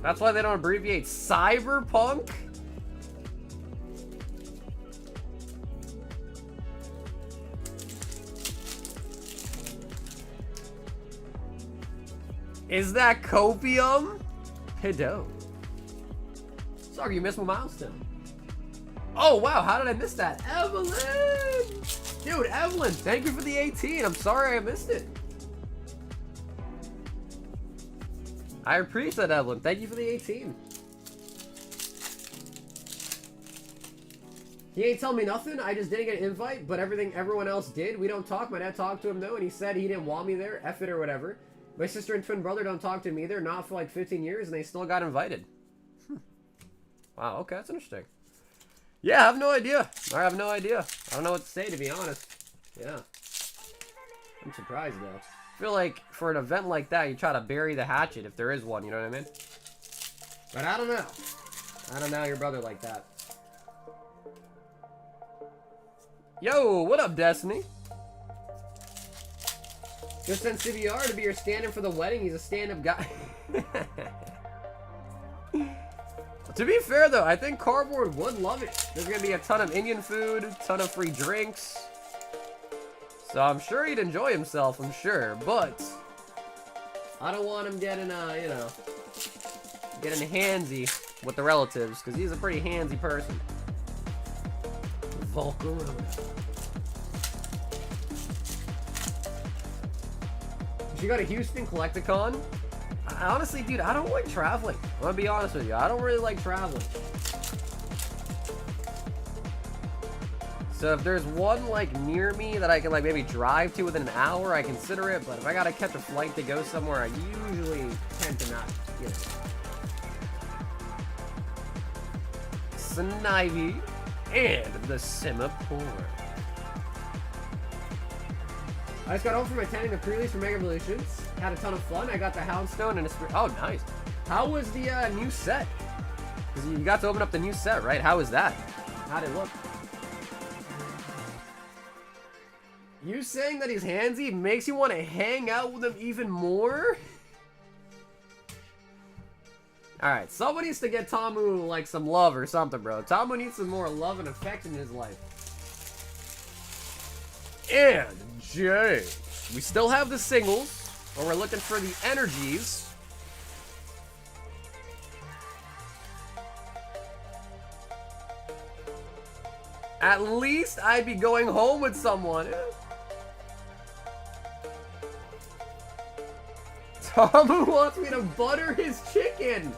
That's why they don't abbreviate Cyberpunk? Is that copium? Pedo. Sorry, you missed my milestone. Oh, wow, how did I miss that? Evelyn! Dude, Evelyn, thank you for the 18. I'm sorry I missed it. I appreciate that, Evelyn. Thank you for the 18. He ain't tell me nothing. I just didn't get an invite, but everyone else did. We don't talk. My dad talked to him, though, and he said he didn't want me there. F it or whatever. My sister and twin brother don't talk to me either. Not for like 15 years, and they still got invited. Wow, okay, that's interesting. Yeah, I have no idea. I have no idea. I don't know what to say, to be honest. Yeah. I'm surprised, though. I feel like for an event like that, you try to bury the hatchet if there is one, you know what I mean? But I don't know. I don't know your brother like that. Yo, what up, Destiny? Just sent CBR to be your stand-in for the wedding. He's a stand-up guy. To be fair, though, I think Cardboard would love it. There's going to be a ton of Indian food, a ton of free drinks. So I'm sure he'd enjoy himself, I'm sure. But I don't want him getting, you know, getting handsy with the relatives, because he's a pretty handsy person. Volcarona. You go to Houston, collect a con? Honestly, dude, I don't like traveling. I'm gonna be honest with you. I don't really like traveling. So if there's one, like, near me that I can, like, maybe drive to within an hour, I consider it. But if I gotta catch a flight to go somewhere, I usually tend to not, you know. Snivy and the Semaphore. I just got home from attending the pre-release for Mega Evolutions. Had a ton of fun. I got the Houndstone and a spirit. Oh, nice. How was the new set? Because you got to open up the new set, right? How was that? How'd it look? You saying that he's handsy makes you want to hang out with him even more? Alright, someone needs to get Tamu, like, some love or something, bro. Tamu needs some more love and affection in his life. And James. We still have the singles, but we're looking for the energies. At least I'd be going home with someone. Tamu wants me to butter his chicken.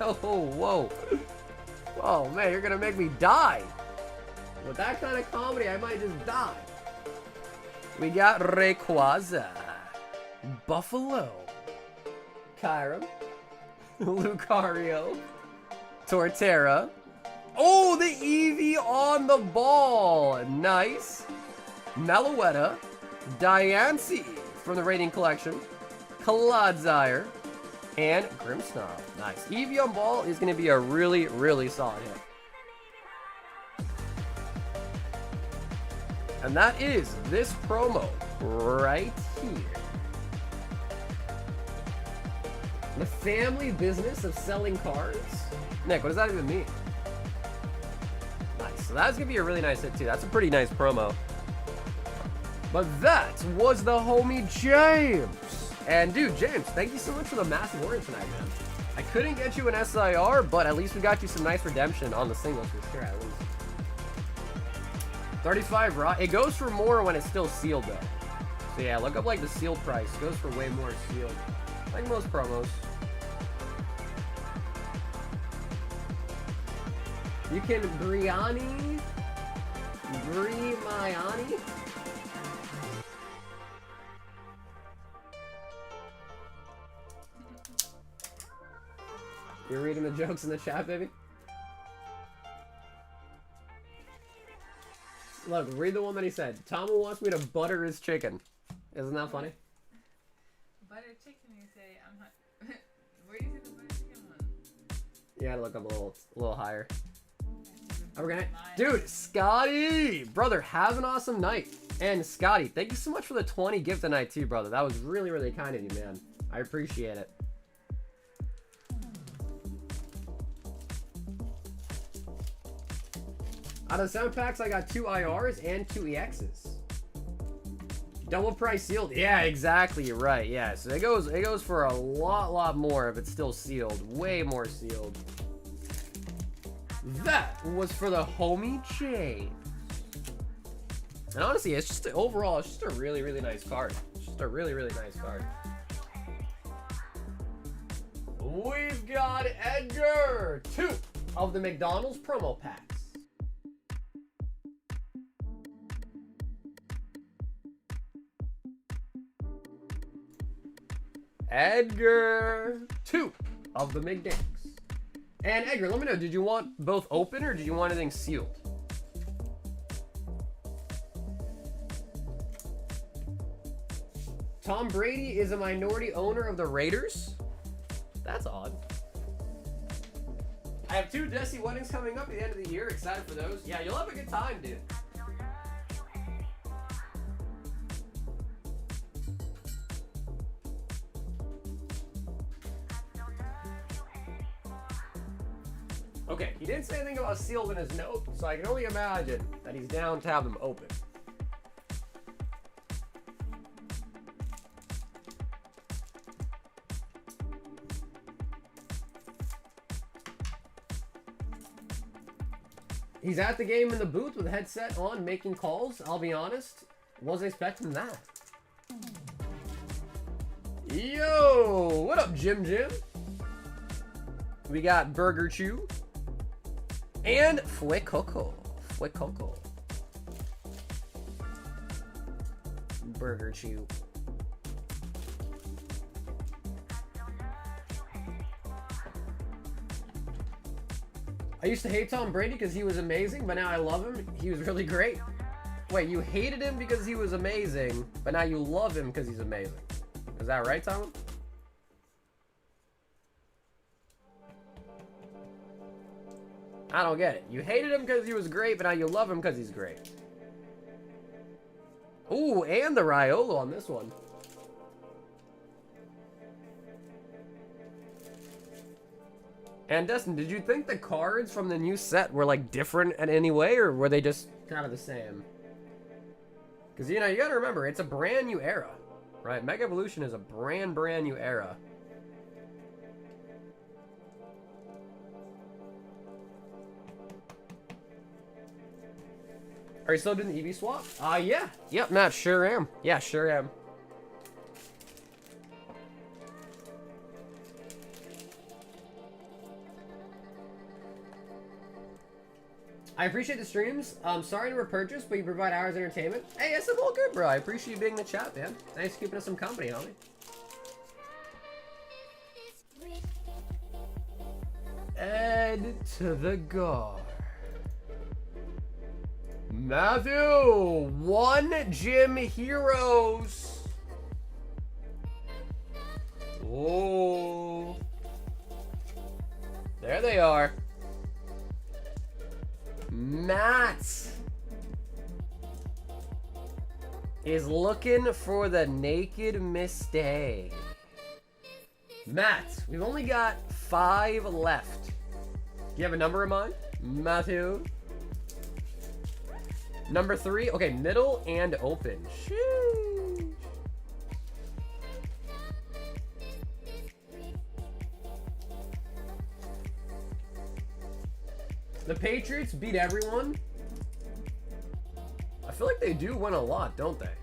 Oh, whoa. Oh, man, you're gonna make me die. With that kind of comedy, I might just die. We got Rayquaza, Buffalo, Kyurem, Lucario, Torterra. Oh, the Eevee on the ball. Nice. Meloetta, Diancie from the Rating Collection, Clodsire, and Grimmsnarl. Nice. Eevee on ball is going to be a really, really solid hit. And that is this promo right here. The family business of selling cards? Nick, what does that even mean? Nice. So that's going to be a really nice hit, too. That's a pretty nice promo. But that was the homie James. And, dude, James, thank you so much for the massive order tonight, man. I couldn't get you an SIR, but at least we got you some nice redemption on the singles for sure, at least. 35 raw. It goes for more when it's still sealed, though. So, yeah, look up, like, the sealed price. It goes for way more sealed. Like most promos. You can Briani. You're reading the jokes in the chat, baby? Look, read the one that he said. Tamu wants me to butter his chicken. Isn't that funny? Butter chicken, you say? I'm hot. Where do you see the butter chicken one? You gotta look up a little higher. Have a good night. Dude, Scotty! Brother, have an awesome night. And Scotty, thank you so much for the 20 gift tonight too, brother. That was really, really kind of you, man. I appreciate it. Out of the 7 packs, I got 2 IRs and 2 EXs. Double price sealed. Yeah, exactly. You're right. Yeah, so it goes for a lot more if it's still sealed. Way more sealed. That was for the homie chain. And honestly, it's just overall, it's just a really, really nice card. It's just a really, really nice card. We've got Edgar, 2 of the McDonald's promo packs. Edgar, 2 of the McDanks. And Edgar, let me know, did you want both open or did you want anything sealed? Tom Brady is a minority owner of the Raiders? That's odd. I have 2 Desi weddings coming up at the end of the year. Excited for those. Yeah, you'll have a good time, dude. Okay, he didn't say anything about sealed in his note, so I can only imagine that he's down to have them open. He's at the game in the booth with a headset on, making calls. I'll be honest, wasn't expecting that. Yo, what up, Jim? We got Burger Chew and Fue Coco. Burger Chew. I used to hate Tom Brady because he was amazing, but now I love him. He was really great. Wait, you hated him because he was amazing, but now you love him because he's amazing. Is that right, Tom? I don't get it. You hated him because he was great, but now you love him because he's great. Ooh, and the Riolo on this one. And Dustin, did you think the cards from the new set were like different in any way, or were they just kind of the same? Because, you know, you gotta remember, it's a brand new era, right? Mega Evolution is a brand new era. Are you still doing the EV swap? Yeah. Yep, Matt, sure am. Yeah, sure am. I appreciate the streams. Sorry to repurchase, but you provide hours of entertainment. Hey, it's all good, bro. I appreciate you being in the chat, man. Thanks for keeping us some company, homie. Ed to the guard. Matthew, 1 Gym Heroes. Oh. There they are. Matt is looking for the naked mistake. Matt, we've only got 5 left. Do you have a number in mind? Matthew. Number 3. Okay, middle and open. Sheesh. The Patriots beat everyone. I feel like they do win a lot, don't they?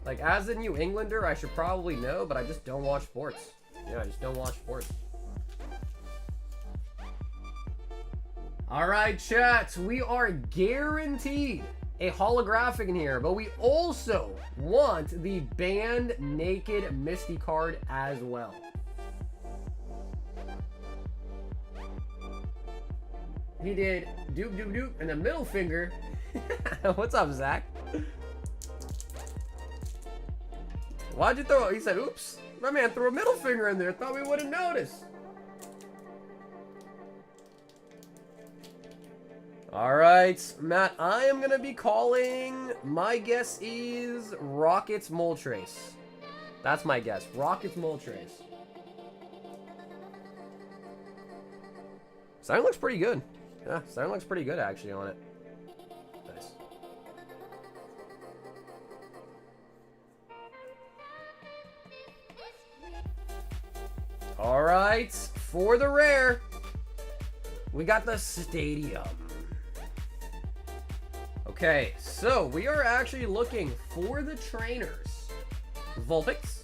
Like, as a New Englander, I should probably know, but I just don't watch sports. Yeah, I just don't watch sports. All right, chat. We are guaranteed a holographic in here, but we also want the banned naked Misty card as well. He did doop doop doop and the middle finger. What's up, Zach? Why'd you throw it? He said, oops. My man threw a middle finger in there. Thought we wouldn't notice. All right, Matt, I am going to be calling, my guess is Rocket's Moltres. That's my guess, Rocket's Moltres. Sound looks pretty good. Yeah, sound looks pretty good actually on it. Nice. All right, for the rare, we got the Stadium. Okay, so we are actually looking for the trainers. Vulpix.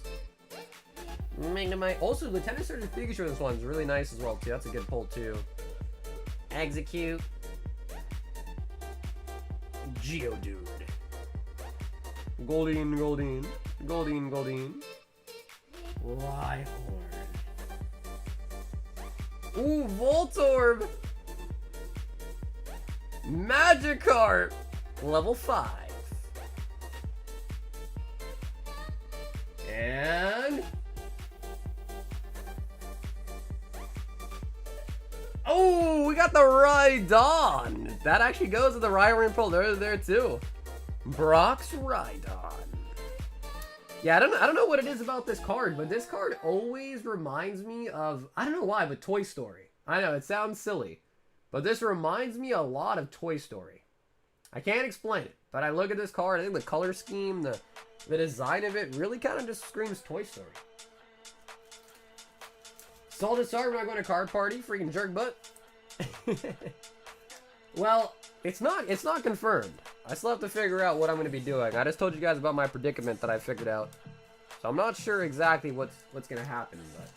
Magnemite. Also, Lieutenant Surgeon Pikachu, this one's really nice as well, too. That's a good pull, too. Execute. Geodude. Goldeen. Rhyhorn. Ooh, Voltorb. Magikarp. Level 5. And... oh, we got the Rhydon. That actually goes with the Rhyhorn pull. There too. Brock's Rhydon. Yeah, I don't know what it is about this card, but this card always reminds me of, I don't know why, but Toy Story. I know, it sounds silly, but this reminds me a lot of Toy Story. I can't explain it, but I look at this card, I think the color scheme, the design of it really kind of just screams Toy Story. Salted Star, we're not going to card party, freaking jerk butt. Well, it's not confirmed. I still have to figure out what I'm going to be doing. I just told you guys about my predicament that I figured out. So I'm not sure exactly what's going to happen, but...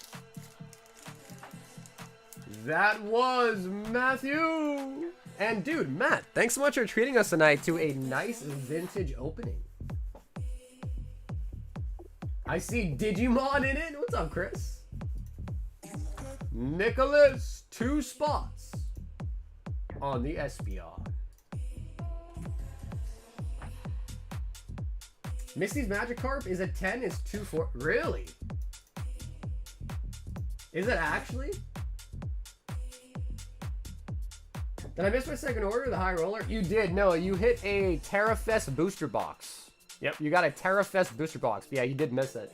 that was Matthew! And dude, Matt, thanks so much for treating us tonight to a nice vintage opening. I see Digimon in it. What's up, Chris? Nicholas, 2 spots on the Espeon. Misty's Magikarp is a 10, is 2-4. Really? Is it actually? Did I miss my second order, the high roller? You did, no, you hit a Terrafest booster box. Yep, you got a Terrafest booster box. Yeah, you did miss it.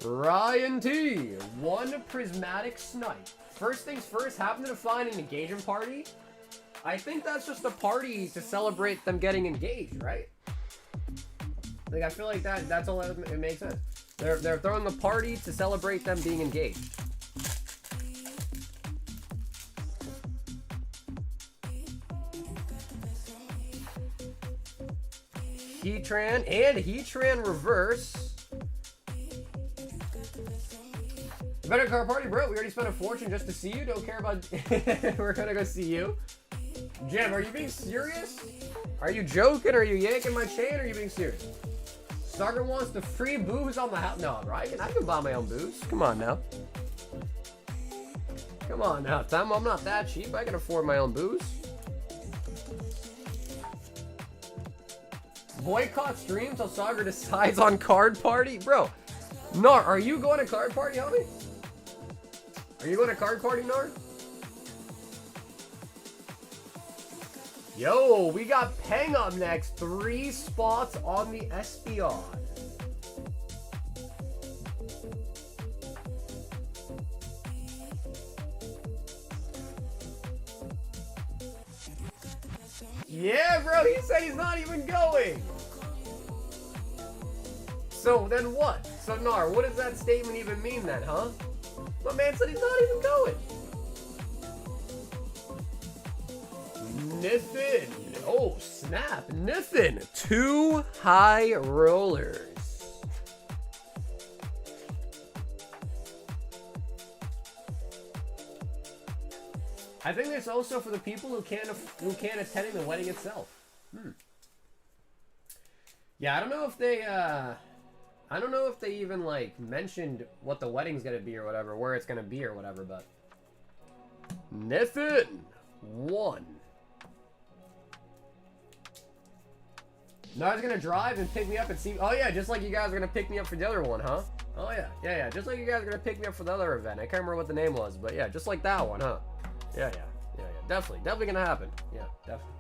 Ryan T, 1 Prismatic Snipe. First things first, happen to find an engagement party. I think that's just a party to celebrate them getting engaged, right? Like, I feel like that's all it makes sense. They're throwing a party to celebrate them being engaged. Heatran and Heatran reverse. Better car party, bro. We already spent a fortune just to see you. Don't care about... we're gonna go see you. Jim, are you being serious? Are you joking? Are you yanking my chain? Or are you being serious? Starter wants the free booze on the house. No, right? I can buy my own booze. Come on now. Come on now. I'm not that cheap. I can afford my own booze. Boycott stream till Sagar decides on card party? Bro, Nar, are you going to card party, homie? Are you going to card party, Nar? Yo, we got Peng up next. 3 spots on the Espeon. Yeah, bro, he said he's not even going. So then what? So Nar, what does that statement even mean then, huh? My man said he's not even going. Niffin. Oh, snap. Niffin. 2 high rollers. I think it's also for the people who can't attend the wedding itself. Yeah, I don't know if they even like mentioned what the wedding's gonna be or whatever, where it's gonna be or whatever, but Niffin 1. Nar's gonna drive and pick me up and see. Oh yeah, just like you guys are gonna pick me up for the other one, huh? Oh yeah, just like you guys are gonna pick me up for the other event. I can't remember what the name was, but yeah, just like that one, huh? Yeah, Definitely gonna happen. Yeah, definitely.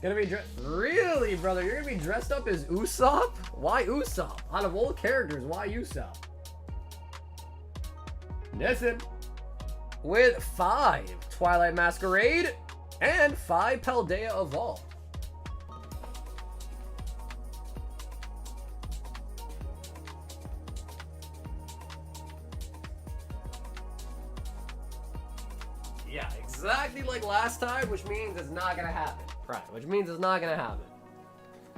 Gonna be really, brother? You're gonna be dressed up as Usopp? Why Usopp? Out of all characters, why Usopp? Listen, with 5 Twilight Masquerade and 5 Paldea Evolve. Yeah, exactly like last time, which means it's not gonna happen. Right, which means it's not gonna happen.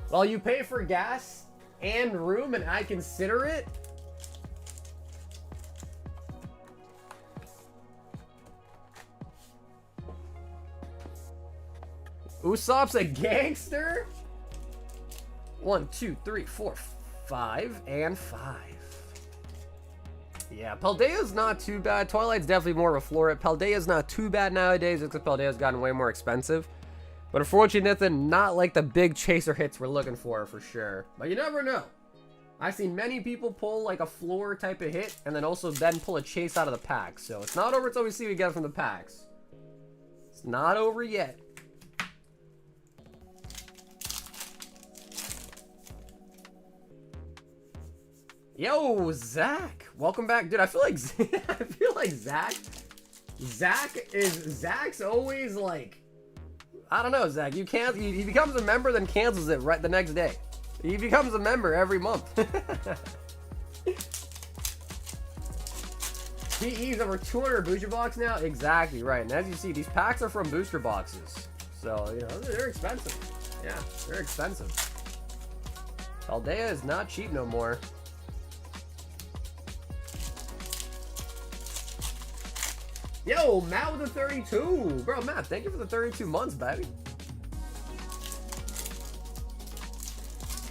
Well, you pay for gas and room and I consider it. Usopp's a gangster? 1, 2, 3, 4, 5, and 5. Yeah, Paldea's not too bad. Twilight's definitely more of a floor. Paldea's not too bad nowadays, except Paldea's gotten way more expensive. But unfortunately, nothing, not like the big chaser hits we're looking for sure. But you never know. I've seen many people pull like a floor type of hit, and then also then pull a chase out of the packs. So it's not over until we see what we get from the packs. It's not over yet. Yo, Zach, welcome back, dude. I feel like Zach's always like, I don't know, Zach. He becomes a member, then cancels it right the next day. He becomes a member every month. He's over 200 booster box now. Exactly right. And as you see, these packs are from booster boxes, so you know they're expensive. Yeah, they're expensive. Paldea is not cheap no more. Yo, Matt with the 32. Bro, Matt, thank you for the 32 months, baby.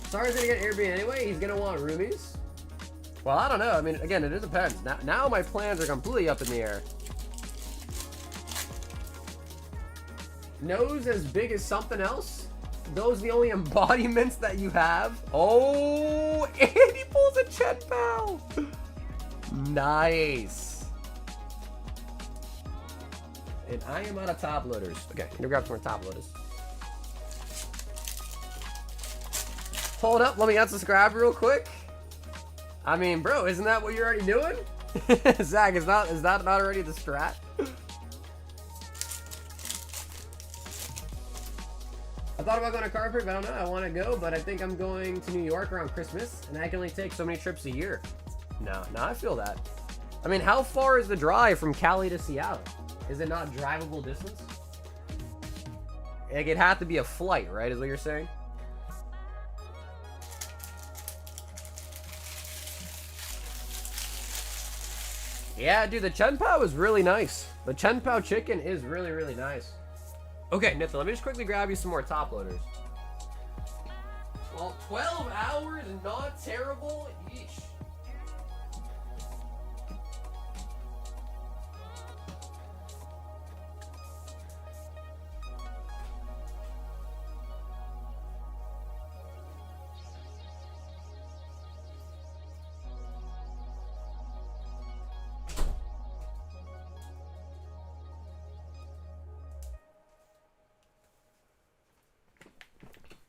Star's gonna get Airbnb anyway. He's gonna want roomies. Well, I don't know. I mean, again, it depends. Now my plans are completely up in the air. Nose as big as something else? Those the only embodiments that you have? Oh, and he pulls a Chen Pao. Nice. And I am out of top loaders. Okay, I'm gonna grab some more top loaders. Hold up, let me unsubscribe real quick. I mean, bro, isn't that what you're already doing? Zach, is that not already the strat? I thought about going to Carpet, but I don't know. I want to go, but I think I'm going to New York around Christmas, and I can only take so many trips a year. No, I feel that. I mean, how far is the drive from Cali to Seattle? Is it not drivable distance? Like, it'd have to be a flight, right? Is what you're saying? Yeah, dude, the Chen Pao is really nice. The Chen Pao chicken is really, really nice. Okay, Nitha, let me just quickly grab you some more top loaders. Well, 12 hours, not terrible. Yeesh.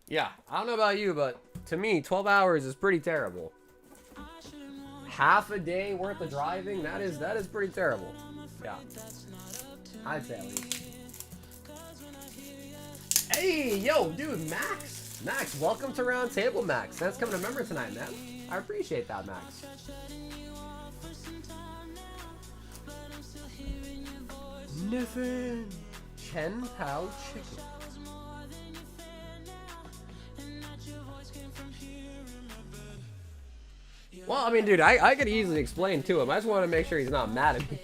Yeah, I don't know about you, but to me, 12 hours is pretty terrible. Half a day worth of driving, that is pretty terrible. Yeah, I'd say at least. Hey, yo, dude, Max, welcome to Round Table, Max. That's coming to member tonight, man. I appreciate that, Max. Niffin. Chen Pao chicken. Well, I mean, dude, I could easily explain to him. I just want to make sure he's not mad at me.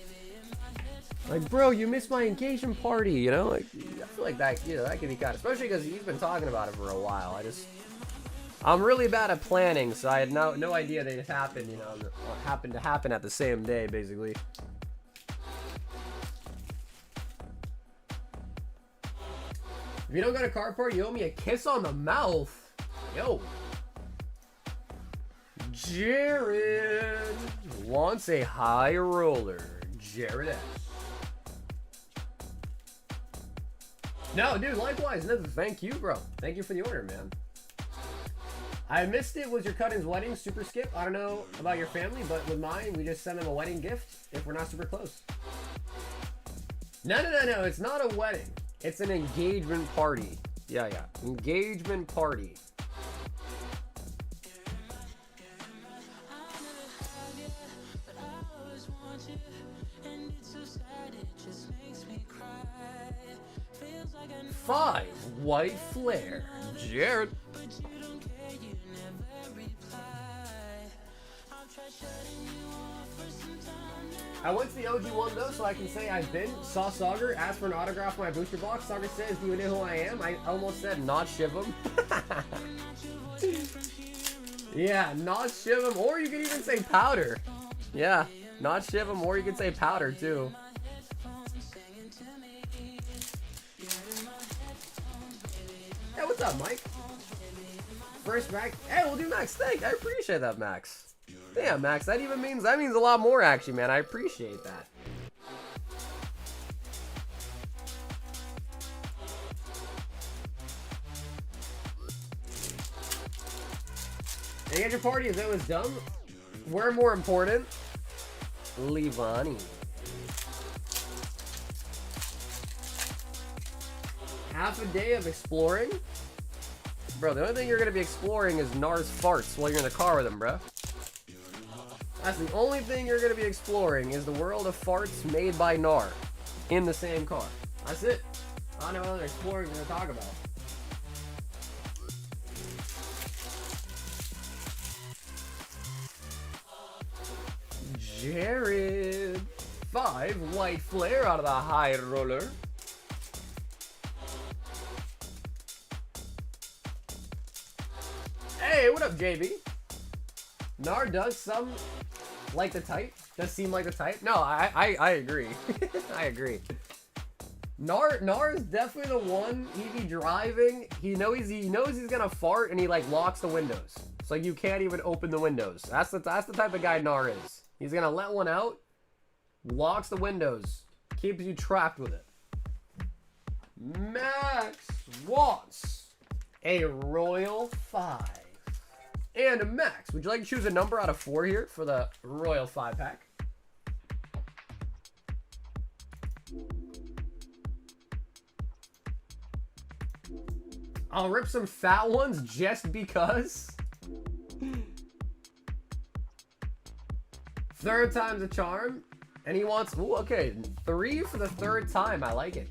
Like, bro, you missed my engagement party, you know? Like, I feel like that, you know, that could be kind of, especially because he's been talking about it for a while. I'm really bad at planning, so I had no idea that it happened, you know, happened to happen at the same day, basically. If you don't go to carport, you owe me a kiss on the mouth. Yo. Jared wants a high roller. Jared S. No, dude, likewise. No, thank you, bro. Thank you for the order, man. I missed it. Was your cousin's wedding super skip? I don't know about your family, but with mine, we just send them a wedding gift if we're not super close. No. It's not a wedding. It's an engagement party. Yeah. Engagement party. Five White Flare. Jared. I went to the OG one though, so I can say I've been. Saw Sauger, asked for an autograph for my booster box. Sauger says, "Do you know who I am?" I almost said, "Not Shivam." Yeah, not Shivam, or you can even say Powder. Yeah, not Shivam, or you can say Powder too. Hey, what's up, Mike? First Max. Hey, we'll do Max. Thank. I appreciate that, Max. Damn, Max, that means a lot more, actually, man. I appreciate that. And get your party as it was dumb. We're more important. Levani. Half a day of exploring? Bro, the only thing you're going to be exploring is Nar's farts while you're in the car with him, bro. That's the only thing you're going to be exploring is the world of farts made by Nar in the same car. That's it. I don't know what other exploring you're going to talk about. Jared. 5 White Flare out of the high roller. Hey, what up, JB? Nar does some like the type. Does seem like the type. No, I agree. I agree. Nar is definitely the one. He be driving. He knows he's gonna fart, and he like locks the windows. So you can't even open the windows. That's the type of guy Nar is. He's gonna let one out, locks the windows, keeps you trapped with it. Max wants a Royal 5. And Max, would you like to choose a number out of 4 here for the Royal 5-pack? I'll rip some fat ones just because. Third time's a charm. And he wants, ooh, okay, 3 for the 3rd time. I like it.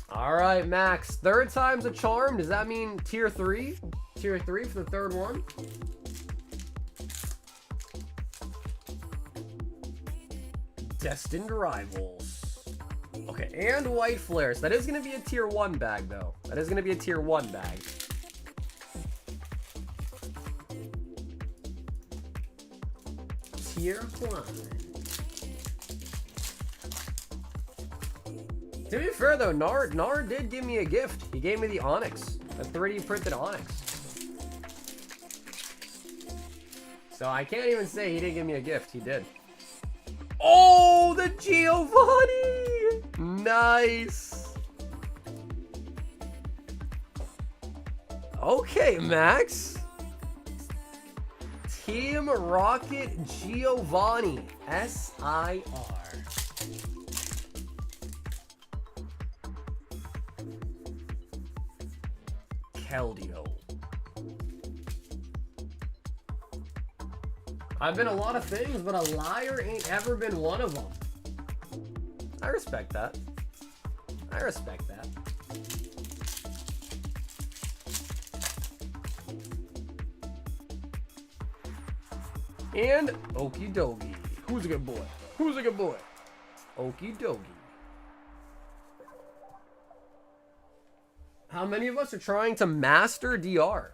All right, Max. 3rd time's a charm. Does that mean tier 3? Tier 3 for the 3rd one. Destined Rivals. Okay, and White Flares. That is going to be a tier 1 bag, though. That is going to be a tier 1 bag. Tier 1. To be fair, though, Nar did give me a gift. He gave me the Onyx. A 3D printed Onyx. So I can't even say he didn't give me a gift. He did. Oh, the Giovanni! Nice. Okay, Max. Team Rocket Giovanni. SIR. Keldeo. I've been a lot of things, but a liar ain't ever been one of them. I respect that. I respect that. And okie dokie. Who's a good boy? Who's a good boy? Okie dokie. How many of us are trying to master DR?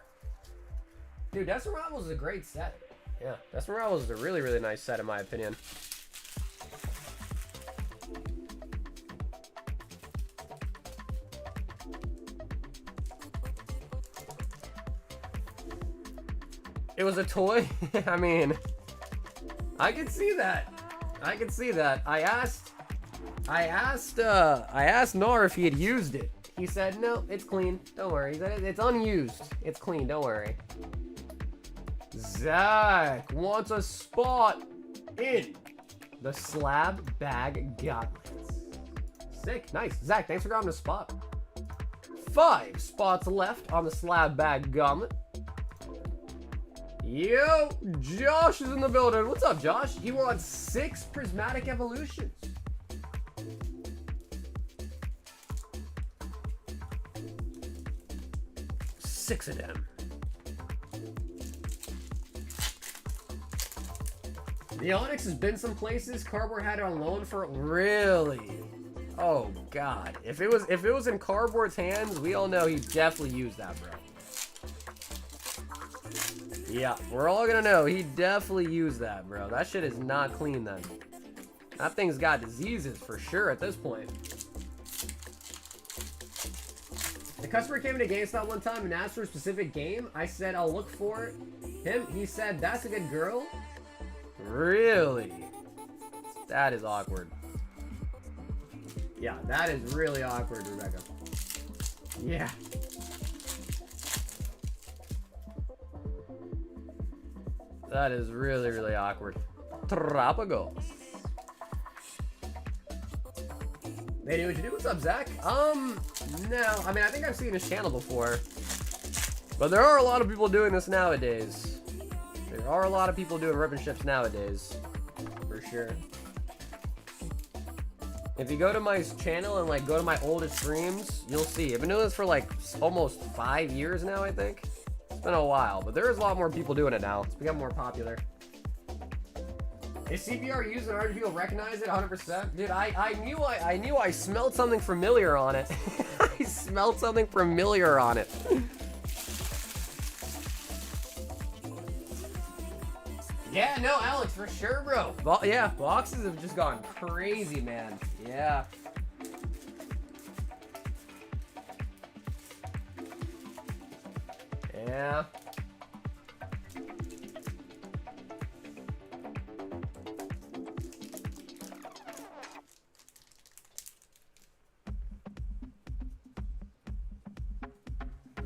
Dude, Desert Rivals is a great set. Yeah, Desert Rivals is a really, really nice set in my opinion. It was a toy? I mean, I can see that. I can see that. I asked Nar if he had used it. He said, no, it's clean. Don't worry. He said, it's unused. It's clean. Don't worry. Zach wants a spot in the slab bag gauntlets. Sick. Nice. Zach, thanks for grabbing a spot. 5 spots left on the slab bag gauntlet. Yo, Josh is in the building. What's up, Josh? He wants 6 prismatic evolutions. Six of them. The Onyx has been some places. Cardboard had it on loan for really. Oh God! If it was in Cardboard's hands, we all know he definitely used that, bro. Yeah, we're all gonna know he definitely used that, bro. That shit is not clean then. That thing's got diseases for sure at this point. The customer came into GameStop one time and asked for a specific game. I said, I'll look for him. He said, that's a good girl. Really? That is awkward. Yeah, that is really awkward, Rebecca. Yeah. That is really, really awkward. Tropical. Hey, dude, what you do? What's up, Zach? No. I mean, I think I've seen his channel before. But there are a lot of people doing this nowadays. There are a lot of people doing ribbon ships nowadays. For sure. If you go to my channel and, like, go to my oldest streams, you'll see. I've been doing this for, like, almost 5 years now, I think. It's been a while. But there is a lot more people doing it now. It's become more popular. Is CPR used in order to people recognize it 100%? Dude, I knew I smelled something familiar on it. I smelled something familiar on it. Yeah, no, Alex, for sure, bro. Yeah, boxes have just gone crazy, man. Yeah. Yeah.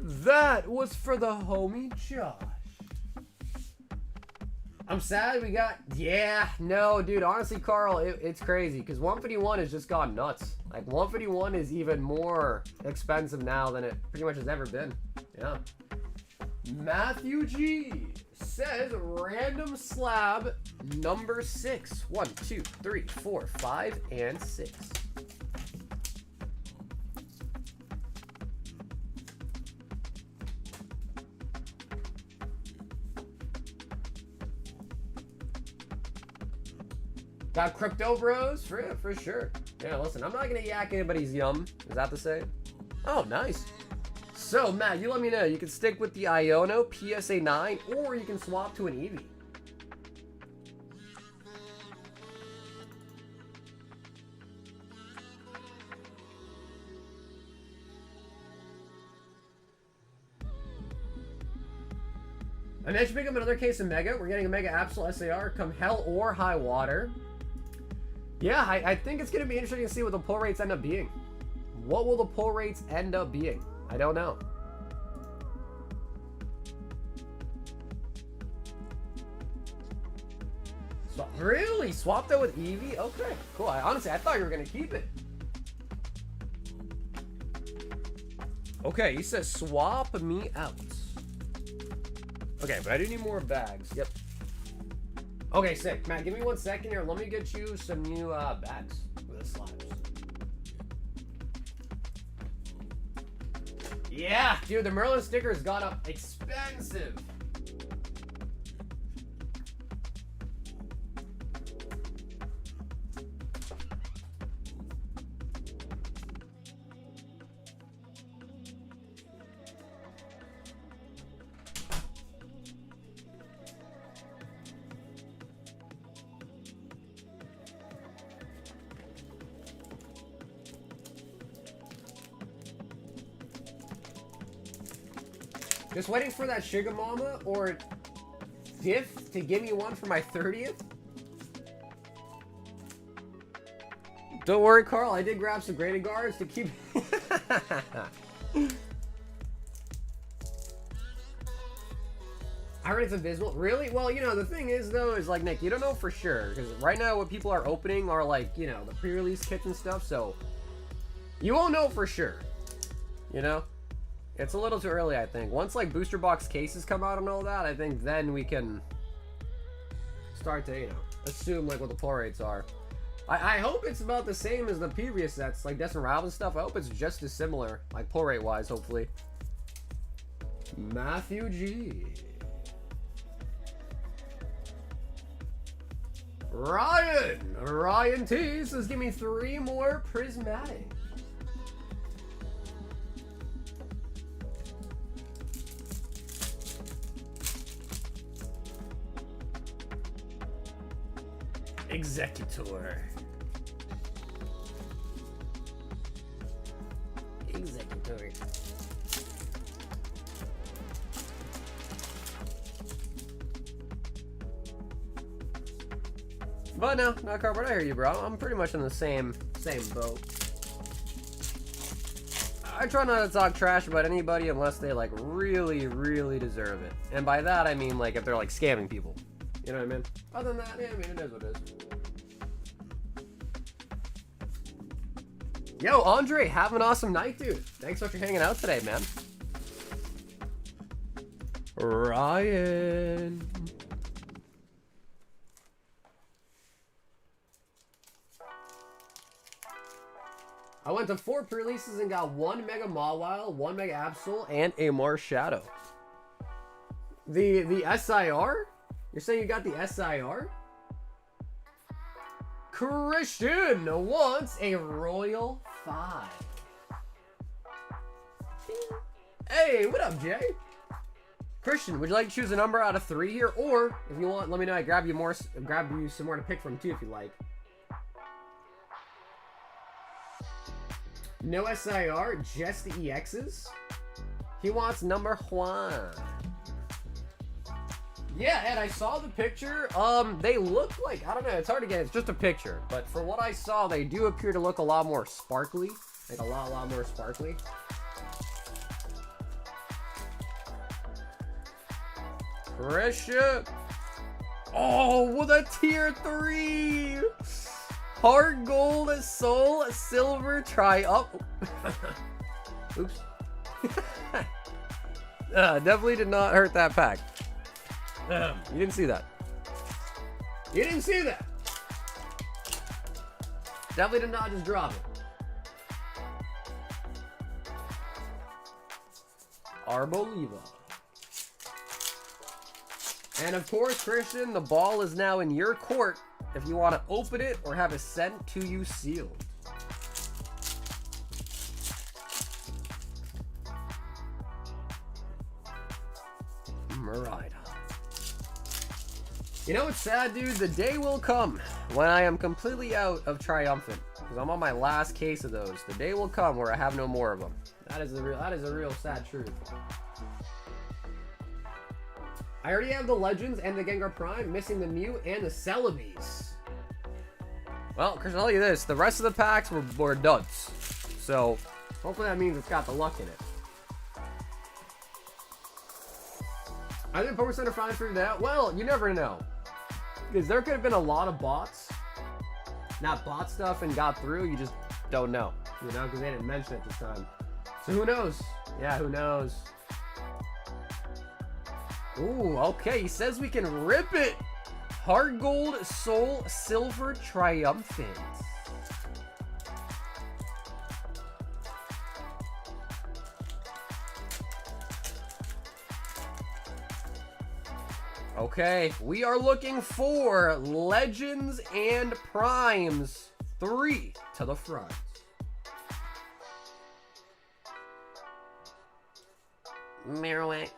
That was for the homie Josh. I'm sad we got... Yeah, no, dude, honestly, Carl, it's crazy, because 151 has just gone nuts. Like, 151 is even more expensive now than it pretty much has ever been. Yeah. Matthew G says, random slab number 6. 1, 2, 3, 4, 5, and 6. Got crypto bros? For sure. Yeah, listen, I'm not gonna yak anybody's yum. Is that the same? Oh, nice. So, Matt, you let me know. You can stick with the Iono PSA 9, or you can swap to an Eevee. I managed to pick up another case of Mega. We're getting a Mega Absol SAR come hell or high water. Yeah, I think it's going to be interesting to see what the pull rates end up being. What will the pull rates end up being? I don't know. So, really? Swap that with Eevee? Okay, cool. Honestly, I thought you were going to keep it. Okay, he says swap me out. Okay, but I do need more bags. Yep. Okay, sick. Matt, give me 1 second here. Let me get you some new bags with the slabs. Yeah, dude, the Merlin stickers got up expensive. Just waiting for that Sugar Mama or Diff to give me one for my 30th. Don't worry, Carl. I did grab some graded guards to keep... I heard it's invisible. Really? Well, you know, the thing is, though, is like, Nick, you don't know for sure. Because right now what people are opening are like, you know, the pre-release kits and stuff. So you won't know for sure. You know? It's a little too early, I think. Once, like, booster box cases come out and all that, I think then we can start to, you know, assume, like, what the pull rates are. I hope it's about the same as the previous sets, like Death and Ravel and stuff. I hope it's just as similar, like, pull rate-wise, hopefully. Matthew G. Ryan T says, give me 3 more prismatic. Executor. But no, not Cardboard. I hear you, bro. I'm pretty much in the same boat. I try not to talk trash about anybody unless they like really, really deserve it. And by that I mean like if they're like scamming people. You know what I mean? Other than that, yeah, I mean it is what it is. Yo, Andre, have an awesome night, dude. Thanks so much for hanging out today, man. Ryan. I went to 4 pre-releases and got 1 Mega Mawile, 1 Mega Absol, and a Mars Shadow. The SIR? You're saying you got the SIR? Christian wants a Royal 5. Hey, what up, Jay? Christian, would you like to choose a number out of 3 here? Or, if you want, let me know. I grab you some more to pick from, too, if you like. No SIR, just the EXs. He wants number 1. Yeah, Ed, I saw the picture. They look like, I don't know, it's hard to get, it's just a picture. But for what I saw, they do appear to look a lot more sparkly. Like a lot more sparkly. Christian. Oh, what a tier 3. Hard gold, soul, silver, triumph. Oops. Definitely did not hurt that pack. You didn't see that. You didn't see that. Definitely did not just drop it. Arboliva. And of course, Christian, the ball is now in your court if you want to open it or have it sent to you sealed. Marida. You know what's sad, dude? The day will come when I am completely out of Triumphant. Because I'm on my last case of those. The day will come where I have no more of them. That is a real sad truth. I already have the Legends and the Gengar Prime, missing the Mew and the Celebes. Well, Chris, I'll tell you this. The rest of the packs were duds. So, hopefully that means it's got the luck in it. I think Poker Center finally figured it out. Well, you never know. Because there could have been a lot of bots. Not bot stuff and got through. You just don't know. You know, because they didn't mention it this time. So who knows? Yeah, who knows? Ooh, okay. He says we can rip it. Hard gold, soul, silver, triumphant. Okay, we are looking for Legends and Primes. 3 to the front. Marowak.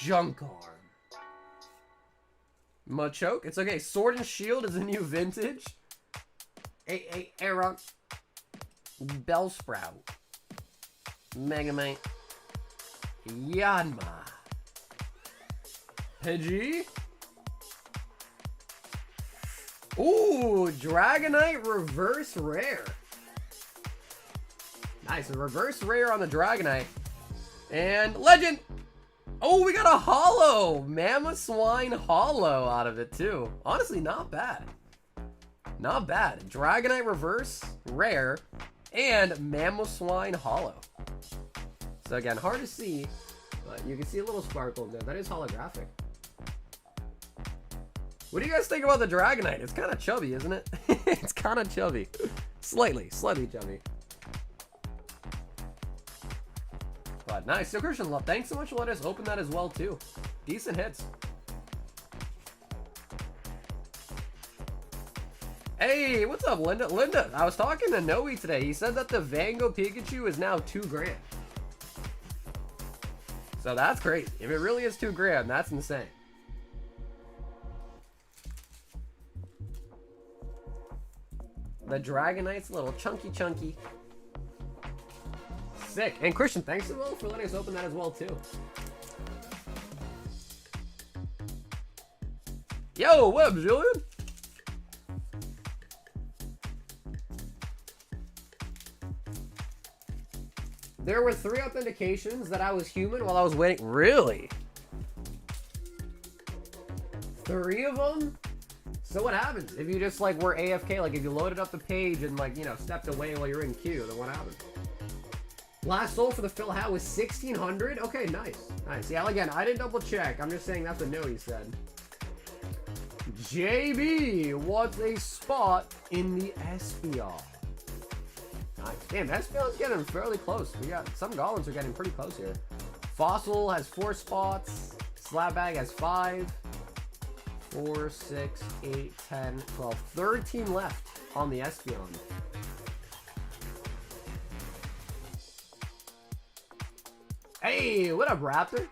Junk Arm. Machoke. It's okay. Sword and Shield is a new vintage. Aaron. Bellsprout. Megamite. Yanma. Pidgey. Ooh, Dragonite reverse rare. Nice, a reverse rare on the Dragonite. And legend. Oh, we got a holo. Mamoswine holo out of it too. Honestly, not bad. Not bad. Dragonite reverse rare and Mamoswine holo. So again, hard to see, but you can see a little sparkle there. That is holographic. What do you guys think about the Dragonite? It's kind of chubby, isn't it? It's kind of chubby. Slightly chubby. But nice. So Christian, thanks so much for letting us open that as well too. Decent hits. Hey, what's up, Linda? Linda, I was talking to Noe today. He said that the Van Gogh Pikachu is now $2 grand. So that's great. If it really is $2 grand, that's insane. The Dragonite's a little chunky. Sick. And Christian, thanks as well for letting us open that as well too. Yo, what up, Julian? There were 3 authentications that I was human while I was waiting. Really? 3 of them? So what happens if you just like were AFK? Like if you loaded up the page and like, you know, stepped away while you're in queue, then what happens? Last sold for the Phil hat was 1,600. Okay, nice. Yeah, again, I didn't double check. I'm just saying that's what Noe said. JB, what's a spot in the SPR? Nice. Damn, SPR's getting fairly close. We got some goblins are getting pretty close here. Fossil has 4 spots. Slab bag has 5. 4, 6, 8, 10, 12, 13 left on the Espeon. Hey, what up, Raptor?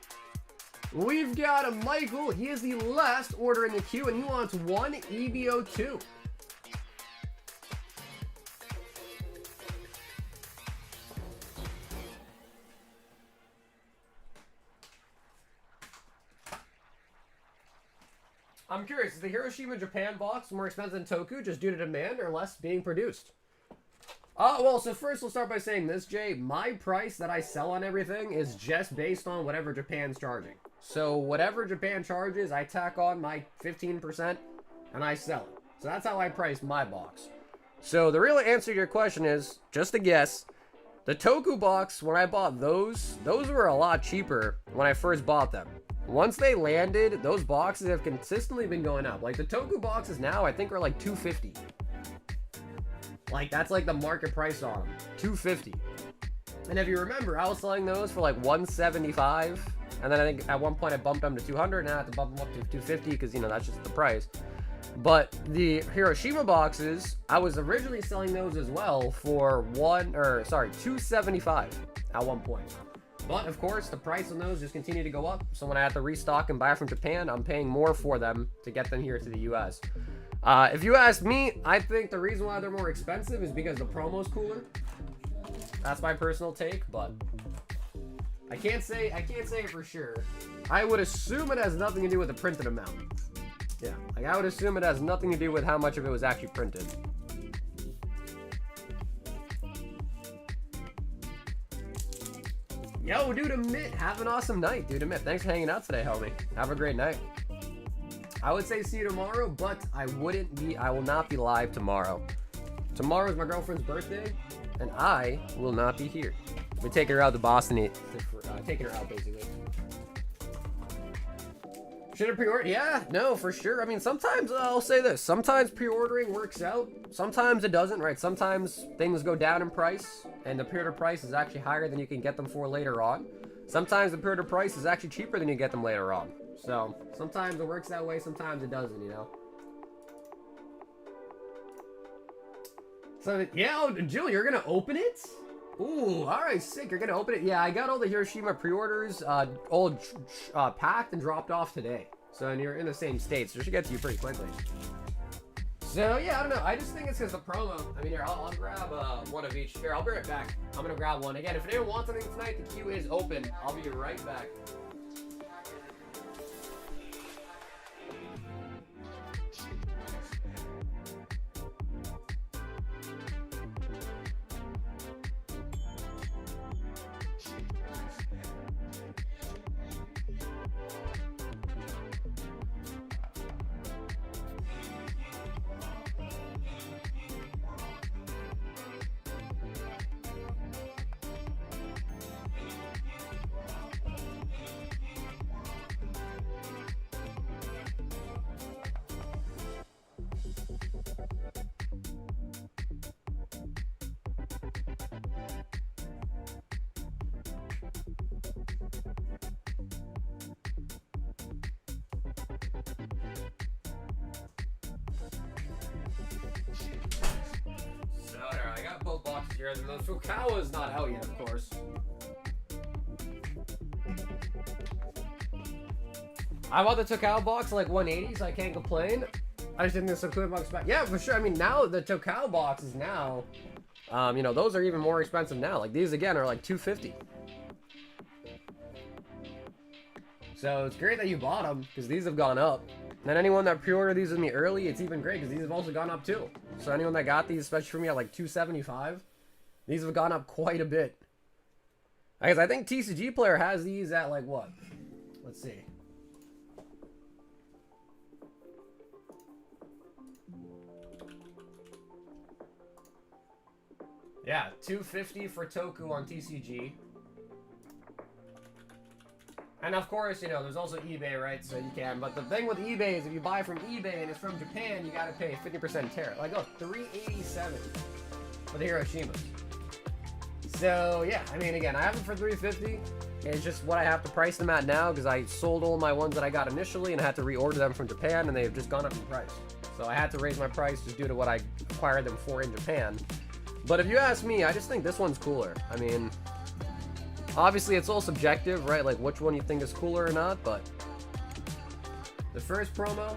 We've got a Michael. He is the last order in the queue, and he wants 1 EBO2. I'm curious, is the Hiroshima Japan box more expensive than Toku just due to demand or less being produced? Well, so first we'll start by saying this, Jay. My price that I sell on everything is just based on whatever Japan's charging. So whatever Japan charges, I tack on my 15% and I sell it. So that's how I price my box. So the real answer to your question is, just a guess, the Toku box, when I bought those were a lot cheaper when I first bought them. Once they landed, those boxes have consistently been going up. Like the Toku boxes now, I think are like $250. Like that's like the market price on them, $250. And if you remember, I was selling those for like $175, and then I think at one point I bumped them to $200. Now I have to bump them up to $250 because you know that's just the price. But the Hiroshima boxes, I was originally selling those as well for $275 at one point. But of course, the price on those just continue to go up. So when I have to restock and buy from Japan, I'm paying more for them to get them here to the US. If you ask me, I think the reason why they're more expensive is because the promo's cooler. That's my personal take, but I can't say it for sure. I would assume it has nothing to do with the printed amount. Yeah, like I would assume it has nothing to do with how much of it was actually printed. Yo, dude, Amit, have an awesome night, dude. Amit, thanks for hanging out today, homie. Have a great night. I would say see you tomorrow, but I will not be live tomorrow. Tomorrow is my girlfriend's birthday, and I will not be here. We're taking her out to Boston, taking her out, basically. Should have pre-ordered? Yeah, no, for sure. I mean, sometimes, I'll say this. Sometimes pre-ordering works out. Sometimes it doesn't, right? Sometimes things go down in price, and the pre-order price is actually higher than you can get them for later on. Sometimes the pre-order price is actually cheaper than you get them later on. So, sometimes it works that way, sometimes it doesn't, you know? So, yeah, oh, Jill, you're gonna open it? Ooh, alright, sick, you're gonna open it? Yeah, I got all the Hiroshima pre-orders all packed and dropped off today. So, and you're in the same state, so it should get to you pretty quickly. So, yeah, I don't know, I just think it's because the promo. I mean, here, I'll grab one of each. Here, I'll be right back. I'm gonna grab one. Again, if anyone wants anything tonight, the queue is open. I'll be right back. got both boxes here. The Fukawa is not out yet, of course. I bought the Tokao box like 180, so I can't complain. I just didn't get some cooler box back. Yeah, for sure. I mean, now the Tokao boxes now, you know, those are even more expensive now. Like these again are like 250. So it's great that you bought them because these have gone up. And anyone that pre-ordered these with me early, it's even great because these have also gone up too. So anyone that got these, especially for me at like 275, these have gone up quite a bit. I guess I think TCG Player has these at like what? Let's see. Yeah, 250 for Toku on TCG. And of course, you know, there's also eBay, right? So you can. But the thing with eBay is if you buy from eBay and it's from Japan, you gotta pay 50% tariff. Like, oh, 387 for the Hiroshima. So yeah, I mean, again, I have them for 350. It's just what I have to price them at now because I sold all my ones that I got initially and I had to reorder them from Japan and they've just gone up in price. So I had to raise my price just due to what I acquired them for in Japan. But if you ask me, I just think this one's cooler. I mean, obviously it's all subjective, right? Like which one you think is cooler or not, but the first promo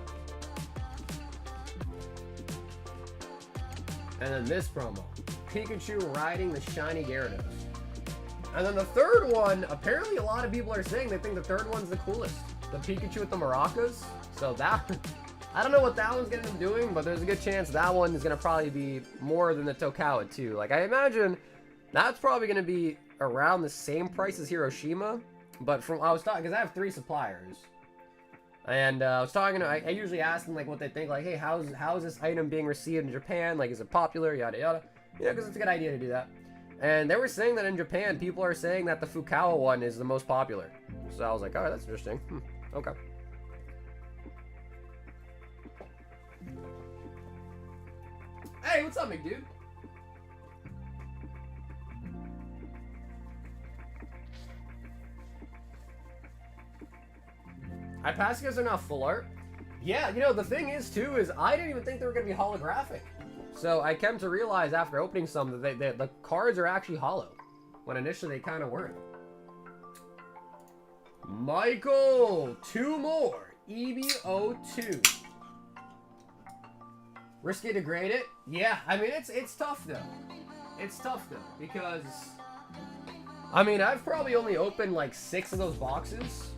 and then this promo, Pikachu riding the shiny Gyarados. And then the third one, apparently a lot of people are saying they think the third one's the coolest. The Pikachu with the maracas. So that, I don't know what that one's gonna end up doing, but there's a good chance that one is gonna probably be more than the Tokawa too. Like I imagine that's probably gonna be around the same price as Hiroshima. But from, I was talking, because I have 3 suppliers. And I was talking to, I usually ask them like what they think, like, hey, how is this item being received in Japan? Like, is it popular? Yada yada. You know, because it's a good idea to do that. And they were saying that in Japan, people are saying that the Fukawa one is the most popular. So I was like, oh, that's interesting. Okay. Hey, what's up, big dude? Hypasias are now full art. Yeah, you know, the thing is, too, is I didn't even think they were going to be holographic. So I came to realize after opening some that the cards are actually hollow, when initially they kind of weren't. Michael, 2 more. EBO2. Risky to grade it? Yeah, I mean, it's tough, though. It's tough, though, because, I mean, I've probably only opened, like, 6 of those boxes.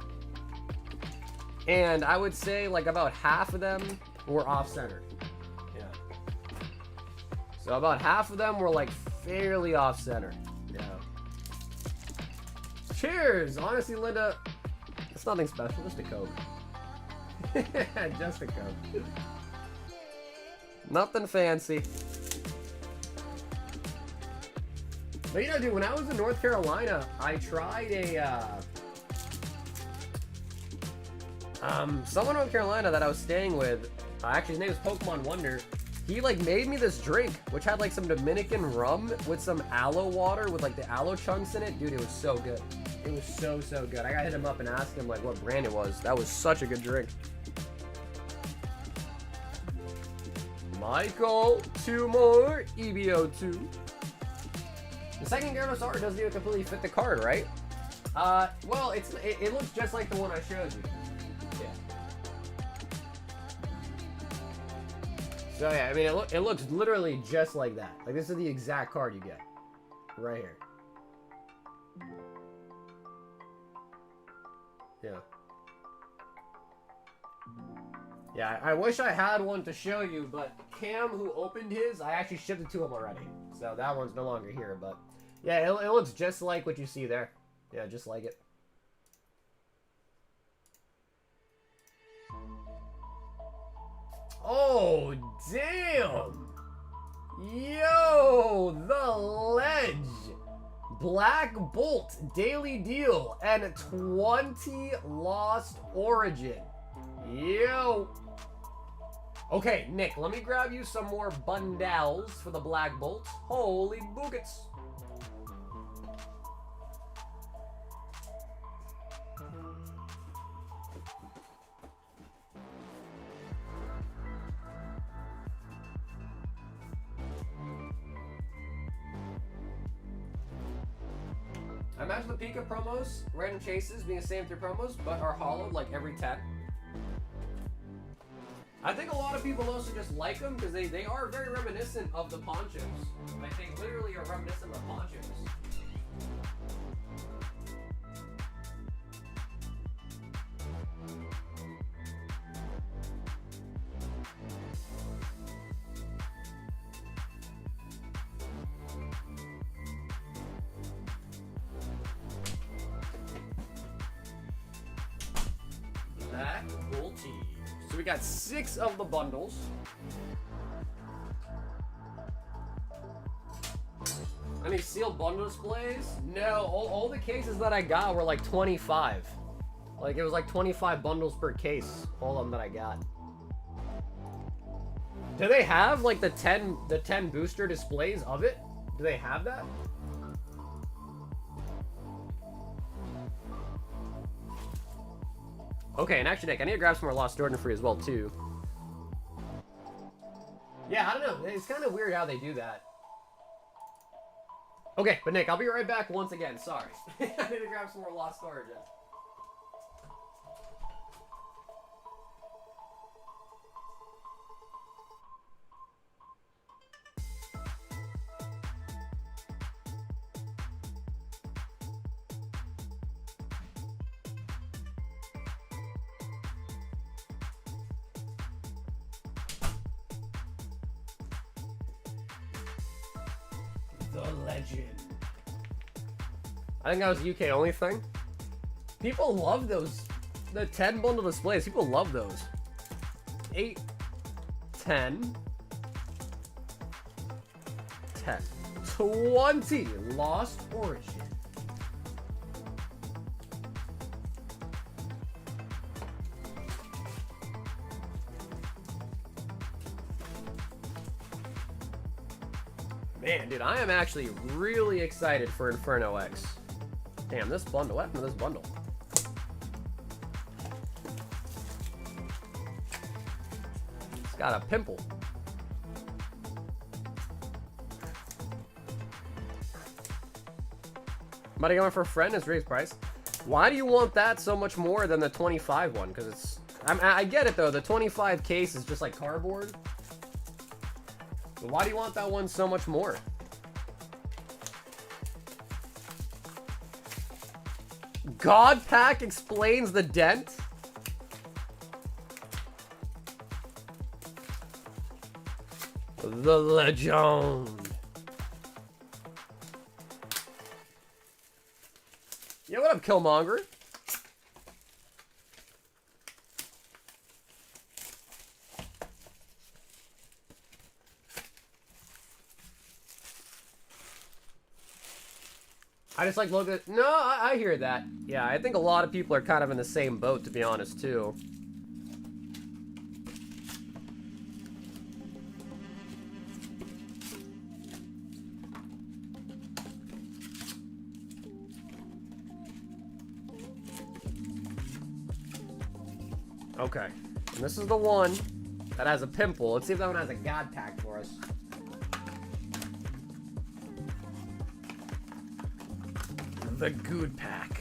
And I would say, like, about half of them were off-center. Yeah. So about half of them were, like, fairly off-center. Yeah. Cheers! Honestly, Linda, it's nothing special. Just a Coke. Just a Coke. Nothing fancy. But, you know, dude, when I was in North Carolina, I tried a, someone in North Carolina that I was staying with, actually his name is Pokemon Wonder, he like made me this drink, which had like some Dominican rum with some aloe water with like the aloe chunks in it. Dude, it was so good. It was so good. I gotta hit him up and ask him like what brand it was. That was such a good drink. Michael, 2 more, EBO2. The second Gyarados art doesn't even completely fit the card, right? Well, it looks just like the one I showed you. So yeah, I mean, it looks literally just like that. Like, this is the exact card you get. Right here. Yeah. Yeah, I wish I had one to show you, but Cam, who opened his, I actually shipped it to him already. So that one's no longer here, but... Yeah, it looks just like what you see there. Yeah, just like it. Oh, damn! Yo, the ledge! Black Bolt, daily deal, and 20 Lost Origin. Yo! Okay, Nick, let me grab you some more bundles for the Black Bolt. Holy boogets! I imagine the Pika promos, random chases being the same 3 promos, but are hollowed like every 10. I think a lot of people also just like them because they are very reminiscent of the ponchos. Like they literally are reminiscent of the ponchos. Black Bolt. So we got 6 of the bundles. Any sealed bundle displays? No, all the cases that I got were like 25. Like it was like 25 bundles per case, all of them that I got. Do they have like the 10 booster displays of it? Do they have that? Okay, and actually, Nick, I need to grab some more Lost Jordan for you as well, too. Yeah, I don't know. It's kind of weird how they do that. Okay, but Nick, I'll be right back once again. Sorry. I need to grab some more Lost Origin. The legend. I think that was a UK only thing. People love those. The 10 bundle displays. People love those. 8, 10, 10, 20 Lost Origin. Man, dude, I am actually really excited for Inferno X. Damn, this bundle. What happened to this bundle? It's got a pimple. Money going for a friend is raised price. Why do you want that so much more than the 25 one? Because it's... I get it, though. The 25 case is just like cardboard. But why do you want that one so much more? God Pack explains the dent? The legend. Yo, what up, Killmonger? I just like look at... No, I hear that. Yeah, I think a lot of people are kind of in the same boat, to be honest, too. Okay. And this is the one that has a pimple. Let's see if that one has a God Pack for us. The good pack.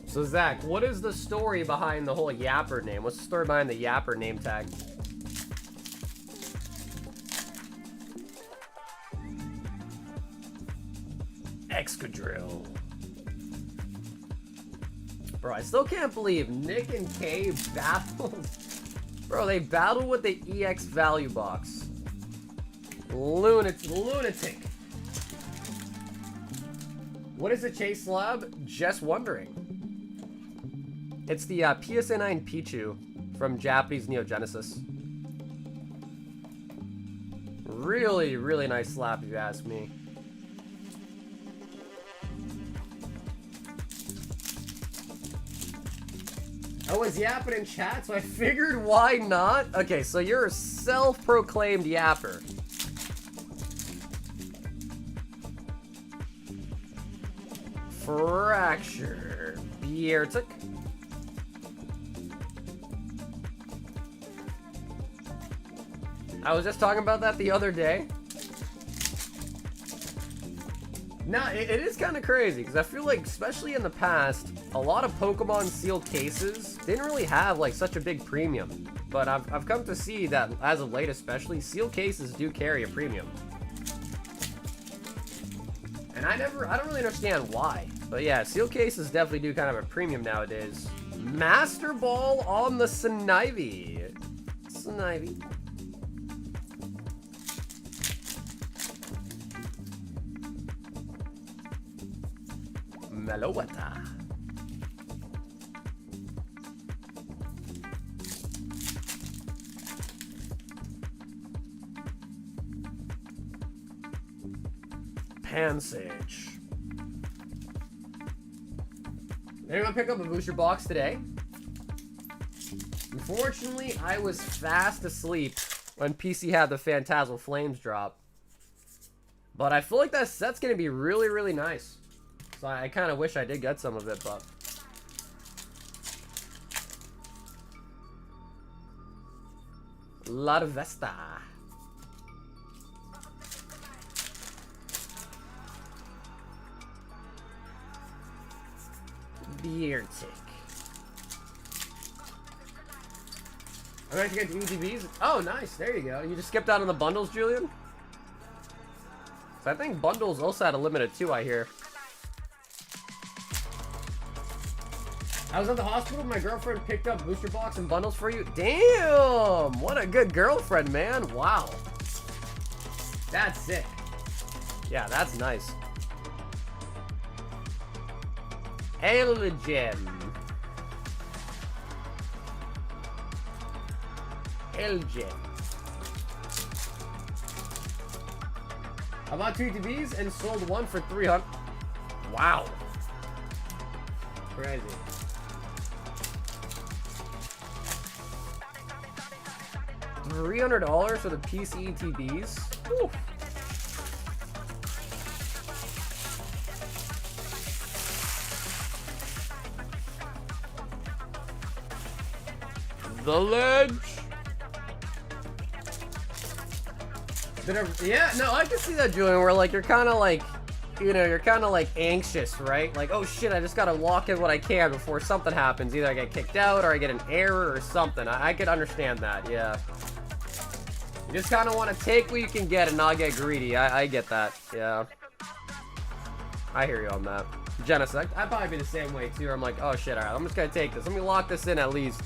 So Zach, what is the story behind the whole Yapper name? What's the story behind the Yapper name tag? Excadrill. Bro, I still can't believe Nick and Kay battled. Bro, they battled with the EX value box. Lunatic. What is a Chase Slab? Just wondering. It's the PSA 9 Pichu from Japanese Neo Genesis. Really, really nice slab if you ask me. I was yapping in chat, so I figured why not? Okay, so you're a self-proclaimed yapper. Fracture. Biertic. I was just talking about that the other day. Now, it is kind of crazy, because I feel like, especially in the past, a lot of Pokemon sealed cases didn't really have, like, such a big premium. But I've come to see that, as of late especially, sealed cases do carry a premium. And I don't really understand why. But yeah, sealed cases definitely do kind of a premium nowadays. Master Ball on the Snivy. Snivy. Meloetta. Pansage. Anyone pick up a booster box today? Unfortunately, I was fast asleep when PC had the Phantasmal Flames drop. But I feel like that set's gonna be really, really nice. So I kind of wish I did get some of it, but... Larvesta. Beer tick. I'm going to get the Etbs. Oh, nice. There you go. You just skipped out on the bundles, Julian? So I think bundles also had a limited too, I hear. I was at the hospital. My girlfriend picked up booster box and bundles for you. Damn! What a good girlfriend, man. Wow. That's sick. Yeah, that's nice. Elgin. Elgin. I bought 2 Etbs and sold one for 300. Wow. Crazy. $300 for the PC Etbs? Whew. The ledge. Yeah, no, I can see that, Julian, where like you're kind of like, you know, you're kind of like anxious, right? Like, oh shit, I just gotta lock in what I can before something happens. Either I get kicked out or I get an error or something. I could understand that, yeah. You just kind of want to take what you can get and not get greedy. I get that, yeah. I hear you on that. Genesis, I'd probably be the same way too. I'm like, oh shit, alright, I'm just gonna take this. Let me lock this in at least.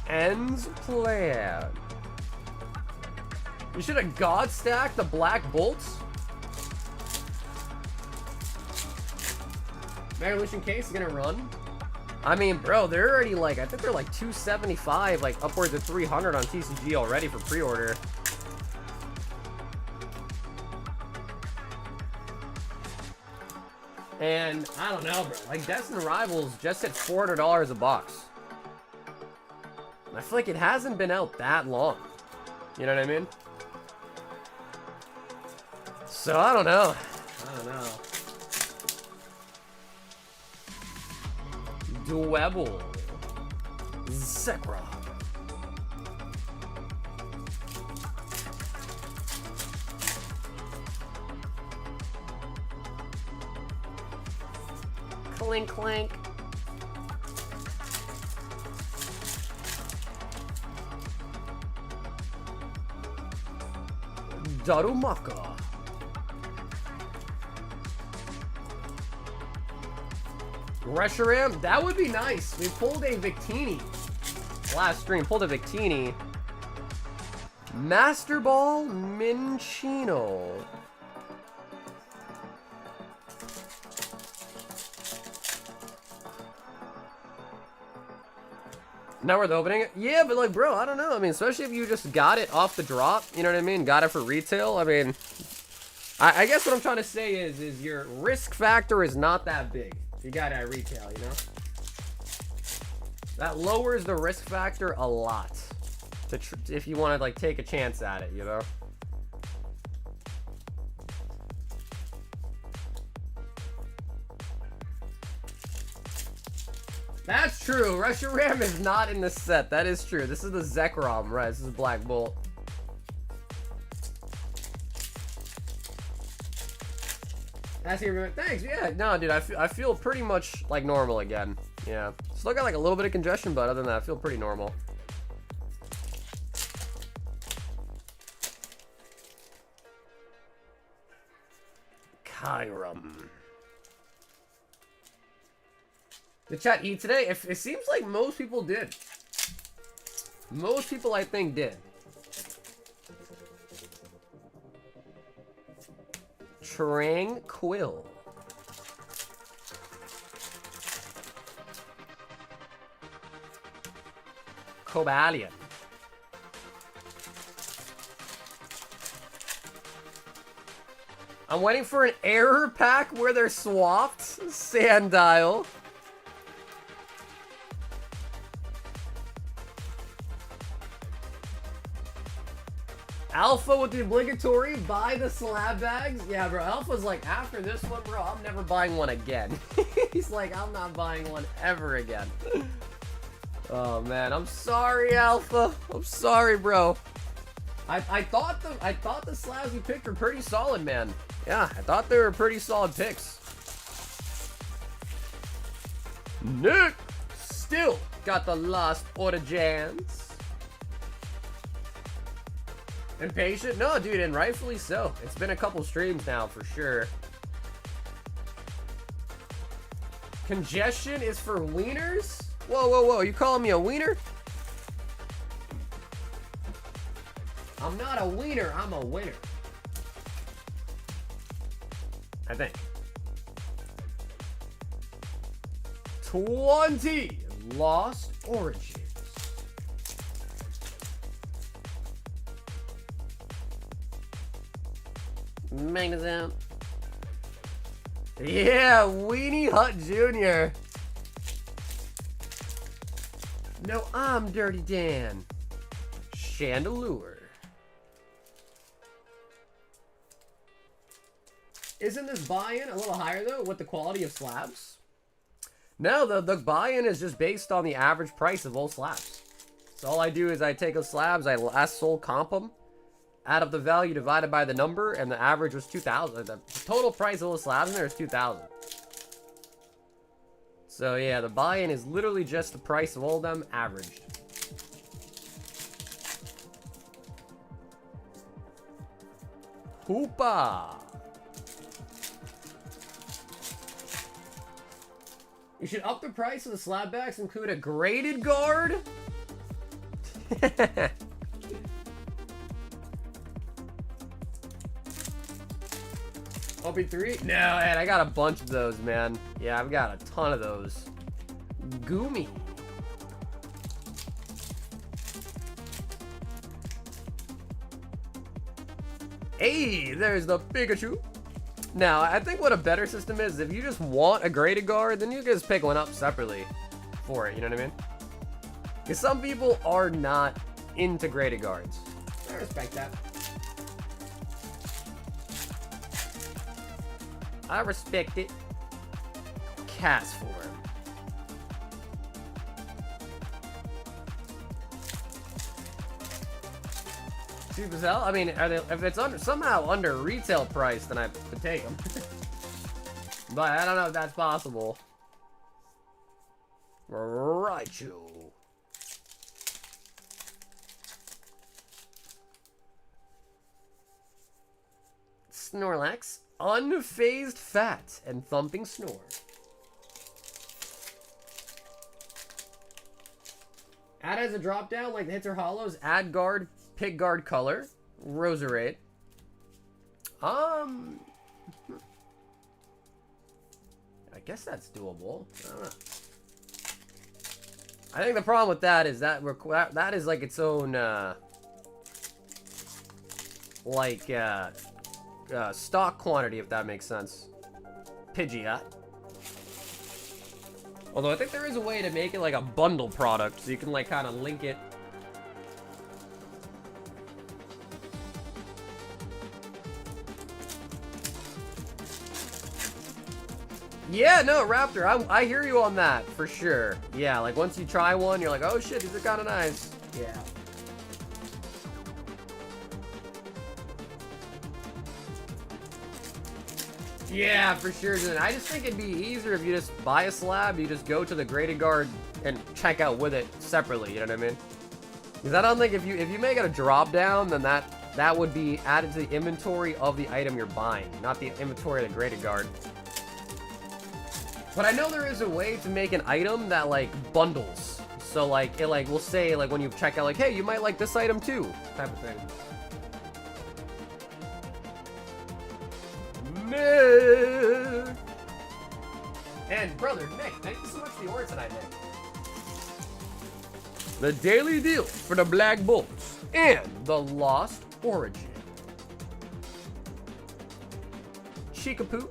Ends plan. You should have god stacked the Black Bolts. Mega Evolution case is gonna run. I mean, bro, they're already like, I think they're like 275, like upwards of 300 on TCG already for pre-order. And I don't know, bro. Like Destined Rivals just hit $400 a box. I feel like it hasn't been out that long. You know what I mean? So, I don't know. I don't know. Dwebble. Zekrom. Clink, clink. Darumaka. Reshiram, that would be nice. We pulled a Victini. Last stream, pulled a Victini. Master Ball Minchino. Now we're opening it? Yeah, but like, bro, I don't know. I mean, especially if you just got it off the drop, you know what I mean? Got it for retail. I mean, I guess what I'm trying to say is your risk factor is not that big if you got it at retail, you know? That lowers the risk factor a lot if you want to, like, take a chance at it, you know? That's true. Reshiram is not in the set. That is true. This is the Zekrom, right? This is Black Bolt. Thanks. Yeah, no, dude. I feel pretty much like normal again. Yeah. Still got like a little bit of congestion, but other than that, I feel pretty normal. Kyurem. The chat eat today? If it seems like most people did. Most people, I think, did. Tranquil. Cobalion. I'm waiting for an error pack where they're swapped. Sandile. Alpha with the obligatory buy the slab bags. Yeah, bro. Alpha's like, after this one, bro, I'm never buying one again. He's like, I'm not buying one ever again. Oh man, I'm sorry, Alpha. I'm sorry, bro. I thought the slabs you picked were pretty solid, man. Yeah, I thought they were pretty solid picks. Nick still got the Lost Origins. Impatient? No, dude, and rightfully so. It's been a couple streams now, for sure. Congestion is for wieners? Whoa, whoa, whoa. You calling me a wiener? I'm not a wiener. I'm a winner. I think. 20 Lost Origins. Magnus out. Yeah, Weenie Hut Jr. No, I'm Dirty Dan. Chandelure. Isn't this buy-in a little higher, though, with the quality of slabs? No, the buy-in is just based on the average price of all slabs. So all I do is I take those slabs, I last sold comp them, add up the value divided by the number, and the average was 2,000. The total price of those slabs in there is 2,000. So yeah, the buy-in is literally just the price of all of them averaged. Hoopa! You should up the price of the slab backs, include a graded guard. OP3? No, man, I got a bunch of those, man. Yeah, I've got a ton of those. Goomy. Hey, there's the Pikachu. Now, I think what a better system is, if you just want a graded guard, then you can just pick one up separately for it, you know what I mean? Because some people are not into graded guards. I respect that. I respect it. Cast form. Cheap as hell? I mean, if it's somehow under retail price, then I would take them. But I don't know if that's possible. Raichu. Snorlax. Unfazed Fat and Thumping Snore. Add as a drop down like the hits or hollows. Add guard, pick guard color. Roserade. I guess that's doable. I think the problem with that is that that is like its own stock quantity, if that makes sense. Pidgeot. Although I think there is a way to make it like a bundle product, so you can like kind of link it. Yeah, no, Raptor, I hear you on that, for sure. Yeah, like, once you try one, you're like, oh shit, these are kind of nice. Yeah. Yeah, for sure, dude. I just think it'd be easier if you just buy a slab, you just go to the graded guard and check out with it separately, you know what I mean? Because I don't think if you make it a drop down, then that would be added to the inventory of the item you're buying, not the inventory of the graded guard. But I know there is a way to make an item that, like, bundles. So, like, it, like, will say, like, when you check out, like, hey, you might like this item too, type of thing. Nick! And brother Nick, thank you so much for the order tonight, Nick. The daily deal for the Black Bolt and the Lost Origin. Chicapoo.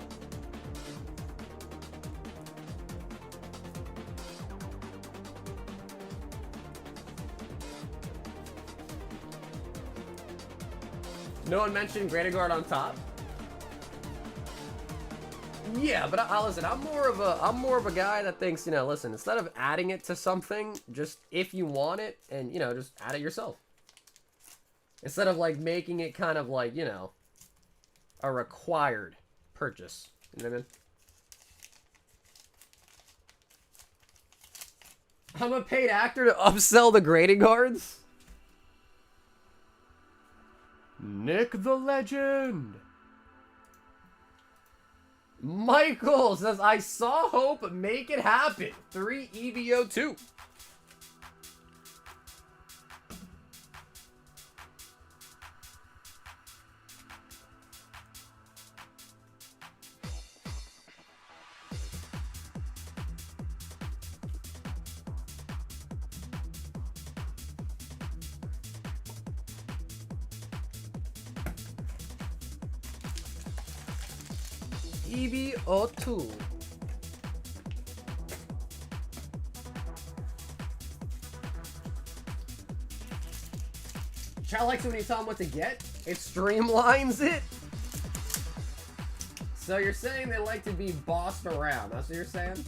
No one mentioned Graded Guard on top. Yeah, but listen, I'm more of a guy that thinks, you know, listen, instead of adding it to something, just if you want it, and, you know, just add it yourself. Instead of, like, making it kind of like, you know, a required purchase. You know what I mean? I'm a paid actor to upsell the grading guards? Nick the Legend. Michael says, I saw hope, make it happen. 3 EVO2. EVO2. Chat likes it when you tell him what to get. It streamlines it. So you're saying they like to be bossed around. That's what you're saying?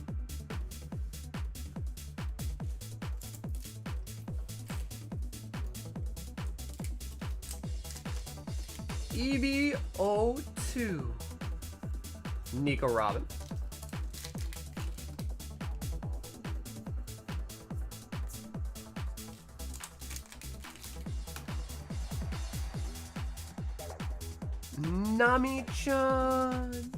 EVO2. Nico Robin. Nami-chan.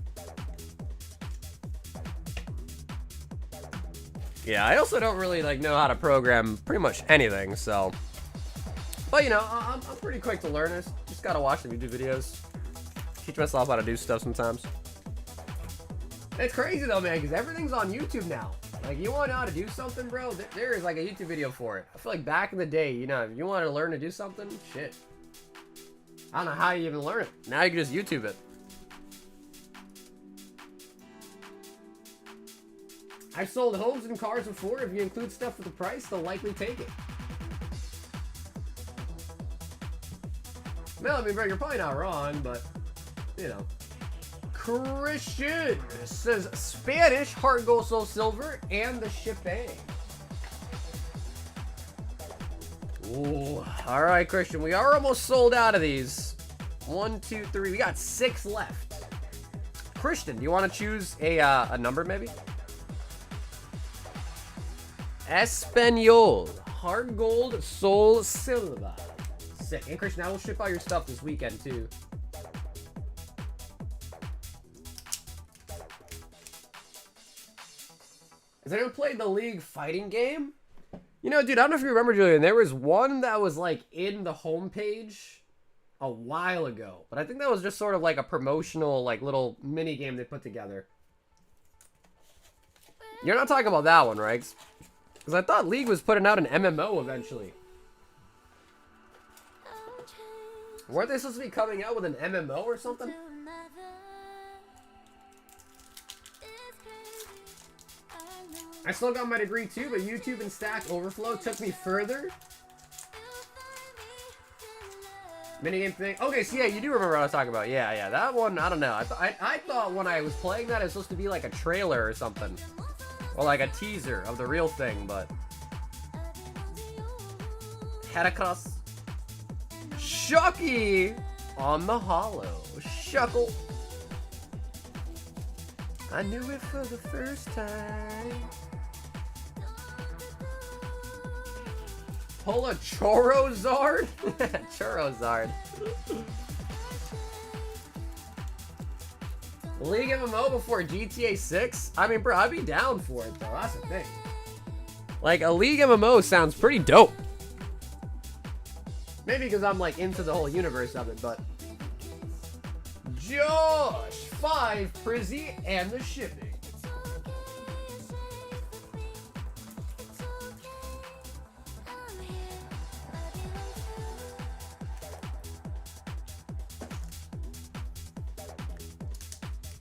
Yeah, I also don't really like know how to program pretty much anything, so. But you know, I'm pretty quick to learn this. Just gotta watch the YouTube videos. Teach myself how to do stuff sometimes. It's crazy though, man, because everything's on YouTube now. Like, you want to know how to do something, bro? There is like a YouTube video for it. I feel like back in the day, you know, if you wanted to learn to do something, shit. I don't know how you even learn it. Now you can just YouTube it. I've sold homes and cars before. If you include stuff with the price, they'll likely take it. Well, I mean, bro, you're probably not wrong, but, you know. Christian says Spanish heart gold soul silver and the shipping. Ooh, all right, Christian, we are almost sold out of these. 1, 2, 3. We got 6 left. Christian, do you want to choose a number maybe? Espanol heart gold soul silver. Sick. And Christian, I will ship out your stuff this weekend too. Has anyone played the League fighting game? You know, dude, I don't know if you remember, Julian, there was one that was, like, in the homepage a while ago. But I think that was just sort of like a promotional, like, little mini game they put together. You're not talking about that one, right? Because I thought League was putting out an MMO eventually. Weren't they supposed to be coming out with an MMO or something? I still got my degree too, but YouTube and Stack Overflow took me further. Minigame thing. Okay, so yeah, you do remember what I was talking about. Yeah, yeah, that one, I don't know. I thought when I was playing that, it was supposed to be like a trailer or something. Or like a teaser of the real thing, but... Hedicus. Shucky on the hollow. Shuckle. I knew it for the first time. Pull a Chorozard? Chorozard. League MMO before GTA 6? I mean, bro, I'd be down for it, though. That's the thing. Like, a League MMO sounds pretty dope. Maybe because I'm, like, into the whole universe of it, but... Josh! 5 Prizzy and the shipping.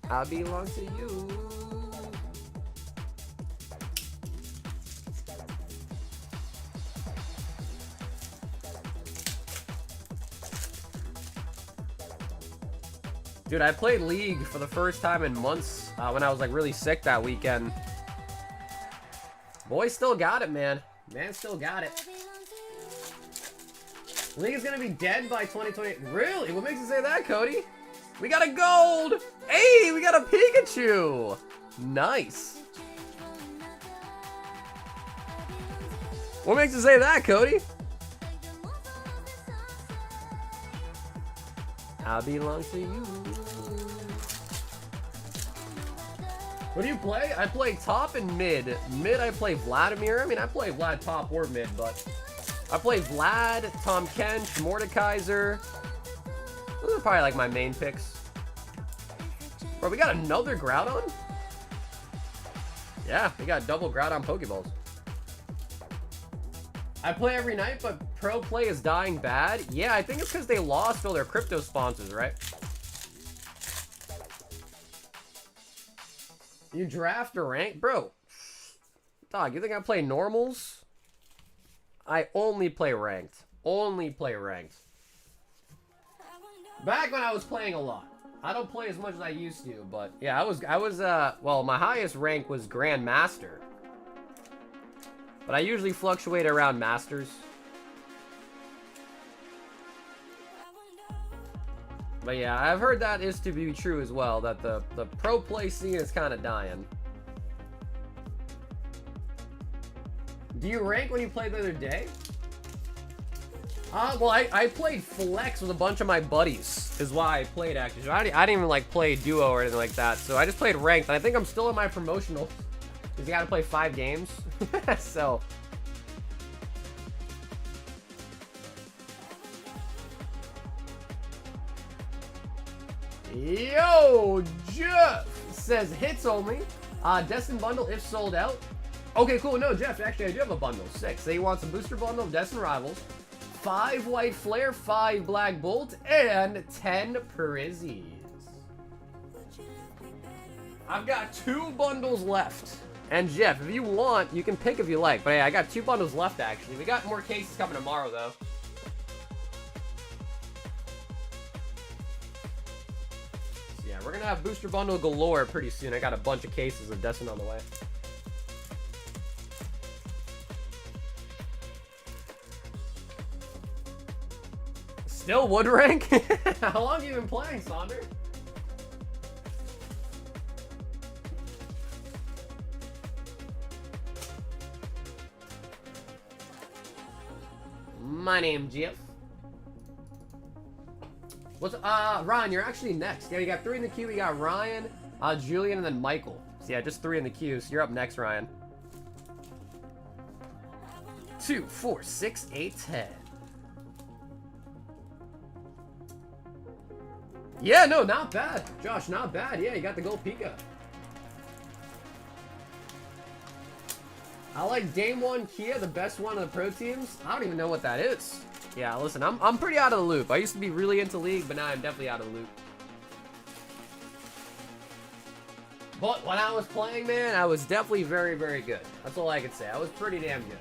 I belong to you. Dude, I played League for the first time in months when I was like really sick that weekend. Boy still got it, man. Man still got it. League is gonna be dead by 2020. Really? What makes you say that, Cody? We got a gold! Hey, we got a Pikachu! Nice. What makes you say that, Cody? I belong to you. What do you play? I play top and mid. Mid, I play Vladimir. I mean, I play Vlad top or mid, but I play Vlad, Tom Kench, Mordekaiser. Those are probably like my main picks. Bro, we got another Groudon? Yeah, we got double Groudon Pokeballs. I play every night, but pro play is dying bad. Yeah, I think it's because they lost all their crypto sponsors, right? You draft or rank? Bro. Dog, you think I play normals? I only play ranked. Only play ranked. Back when I was playing a lot. I don't play as much as I used to, but yeah, well, my highest rank was Grandmaster. But I usually fluctuate around Masters. But yeah, I've heard that is to be true as well, that the pro play scene is kind of dying. Do you rank when you played the other day? Well, I played Flex with a bunch of my buddies, is why I played, actually. So I didn't even, like, play duo or anything like that. So I just played ranked, and I think I'm still in my promotional, because you gotta play 5 games. So... Yo, Jeff says hits only. Destin bundle if sold out. Okay, cool. No, Jeff, actually, I do have a bundle. 6. So he wants a booster bundle of Destin Rivals, 5 White Flare, 5 Black Bolt, and 10 Prizzies. I've got 2 bundles left. And Jeff, if you want, you can pick if you like. But hey, I got 2 bundles left, actually. We got more cases coming tomorrow, though. So yeah, we're going to have booster bundle galore pretty soon. I got a bunch of cases of Destin on the way. Still wood rank? How long have you been playing, Sonder? My name, Jeff. What's Ryan? You're actually next. Yeah, we got 3 in the queue. We got Ryan, Julian, and then Michael. So yeah, just 3 in the queue. So you're up next, Ryan. 2, 4, 6, 8, 10. Yeah, no, not bad. Josh, not bad. Yeah, you got the gold Pika. I like Dame 1 Kia, the best one of the pro teams. I don't even know what that is. Yeah, listen, I'm pretty out of the loop. I used to be really into League, but now I'm definitely out of the loop. But when I was playing, man, I was definitely very, very good. That's all I could say. I was pretty damn good.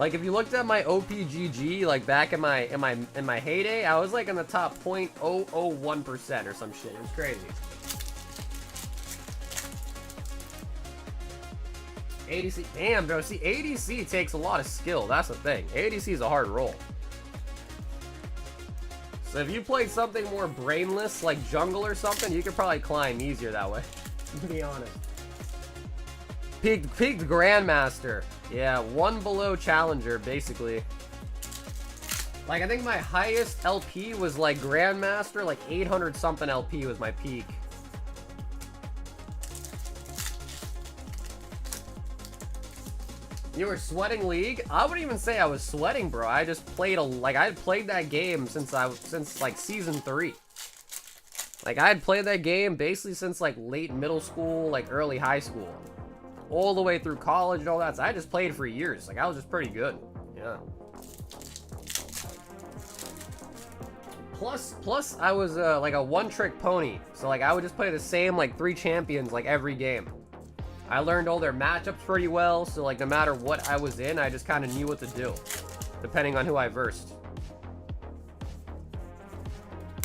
Like if you looked at my OPGG, like back in my heyday, I was like in the top 0.001% or some shit. It was crazy. ADC, damn, bro. See, ADC takes a lot of skill. That's the thing. ADC is a hard role. So if you played something more brainless, like jungle or something, you could probably climb easier that way. To be honest. Peaked Grandmaster. Yeah, one below Challenger, basically. Like, I think my highest LP was like Grandmaster, like 800 something LP was my peak. You were sweating League? I wouldn't even say I was sweating, bro. I just played I had played that game since like season 3. Like I had played that game basically since like late middle school, like early high school, all the way through college and all that. So I just played for years. Like I was just pretty good. Yeah. Plus I was like a one-trick pony. So like I would just play the same like 3 champions like every game. I learned all their matchups pretty well, so like no matter what I was in, I just kind of knew what to do, depending on who I versed.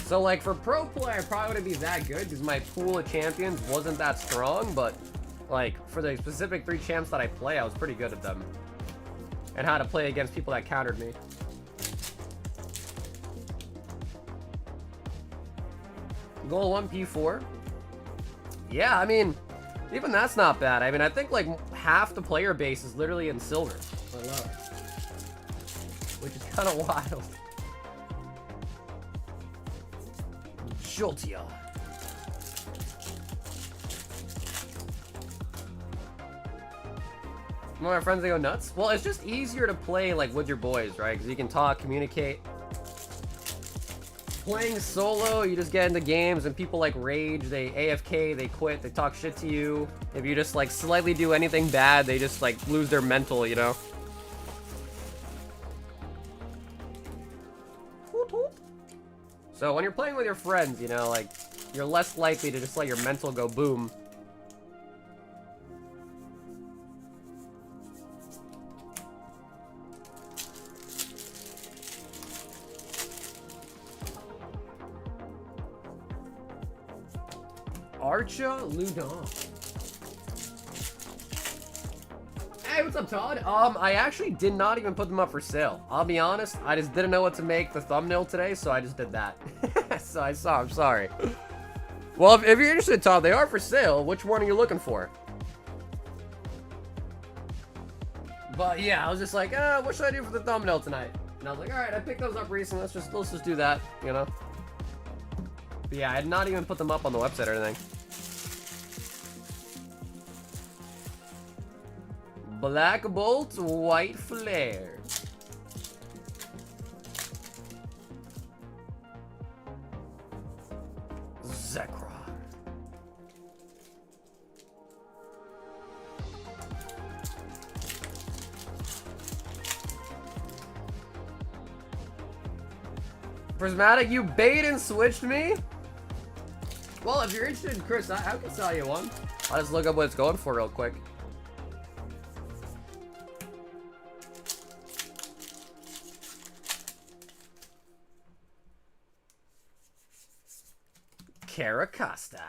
So like for pro play, I probably wouldn't be that good because my pool of champions wasn't that strong, but like for the specific 3 champs that I play, I was pretty good at them. And how to play against people that countered me. Goal 1 P4. Yeah, I mean, even that's not bad. I mean, I think like half the player base is literally in silver or lower, which is kind of wild. Joltia. One of my friends, they go nuts. Well, it's just easier to play like with your boys, right? Because you can talk, communicate. Playing solo, you just get into games and people like rage, they AFK, they quit, they talk shit to you. If you just like slightly do anything bad, they just like lose their mental, you know? So when you're playing with your friends, you know, like, you're less likely to just let your mental go boom. Archa Ludon. Hey, what's up, Todd? I actually did not even put them up for sale. I'll be honest, I just didn't know what to make the thumbnail today, so I just did that. So I'm sorry. Well, if you're interested, Todd, they are for sale. Which one are you looking for? But yeah, I was just like, what should I do for the thumbnail tonight? And I was like, all right, I picked those up recently. Let's just do that, you know? But yeah, I had not even put them up on the website or anything. Black Bolt, White Flare. Zekra. Prismatic, you bait and switched me? Well, if you're interested, Chris, I can sell you one. I'll just look up what it's going for real quick. Caracosta.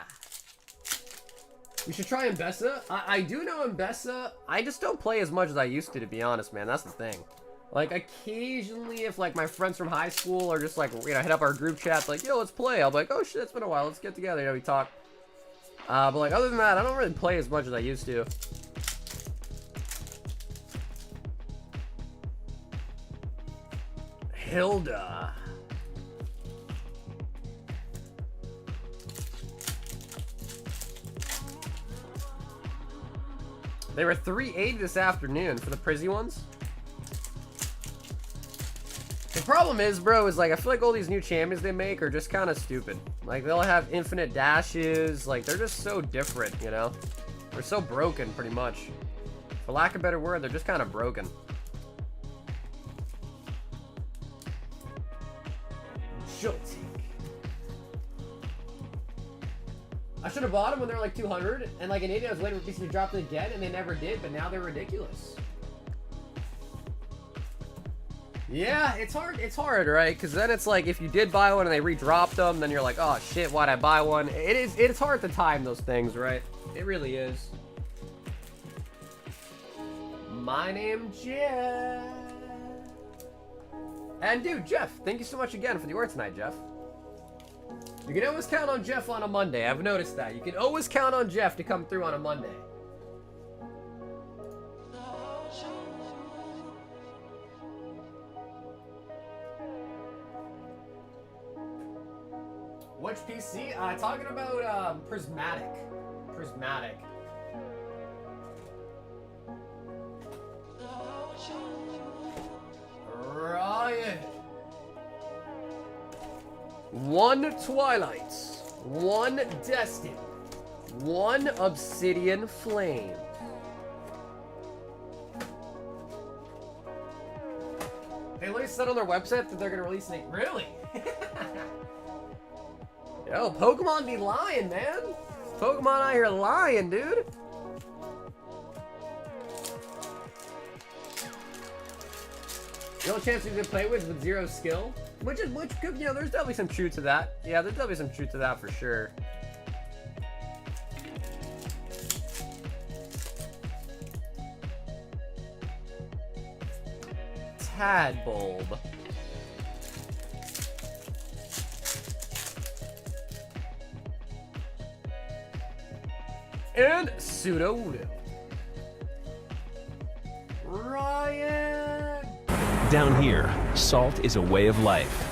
We should try Mbessa. I do know Mbessa. I just don't play as much as I used to be honest, man. That's the thing. Like, occasionally, if, like, my friends from high school are just, like, you know, hit up our group chat, like, yo, let's play. I'll be like, oh, shit, it's been a while. Let's get together. You know, we talk. But, like, other than that, I don't really play as much as I used to. Hilda. They were 380 this afternoon for the Prizzy ones. The problem is, bro, is like I feel like all these new champions they make are just kind of stupid. Like they'll have infinite dashes, like they're just so different, you know? They're so broken, pretty much. For lack of a better word, they're just kind of broken. Jolting. I should have bought them when they were like 200, and like an idiot, I was waiting for PC to drop it again, and they never did, but now they're ridiculous. Yeah, it's hard, right? Because then it's like, if you did buy one and they redropped them, then you're like, oh shit, why'd I buy one? It's hard to time those things, right? It really is. My name's Jeff. And dude, Jeff, thank you so much again for the order tonight, Jeff. You can always count on Jeff on a Monday. I've noticed that. You can always count on Jeff to come through on a Monday. Which PC? Talking about Prismatic. Prismatic. Riot. 1 Twilight. 1 Destined. 1 Obsidian Flame. They literally said on their website that they're gonna release an. Really? Yo, Pokemon be lying, man. Pokemon out here lying, dude. The only chance we could play with 0 skill, which could, you know, there's definitely some truth to that. Yeah, there's definitely some truth to that for sure. Tadbulb. And Pseudo-Wudo. Ryan! Down here, salt is a way of life.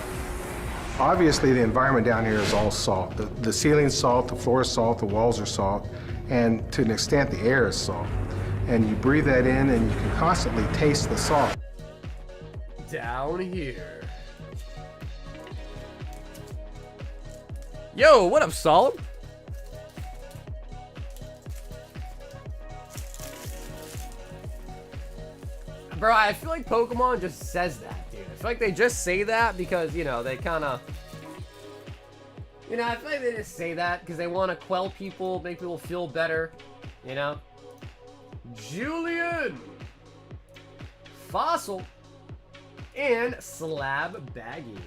Obviously, the environment down here is all salt. The ceiling's salt, the floor is salt, the walls are salt, and to an extent, the air is salt. And you breathe that in, and you can constantly taste the salt. Down here. Yo, what up, Solid? Bro, I feel like Pokemon just says that, dude. I feel like they just say that because, you know, they kind of... You know, I feel like they just say that because they want to quell people, make people feel better, you know? Julian! Fossil! And Slab Baggy.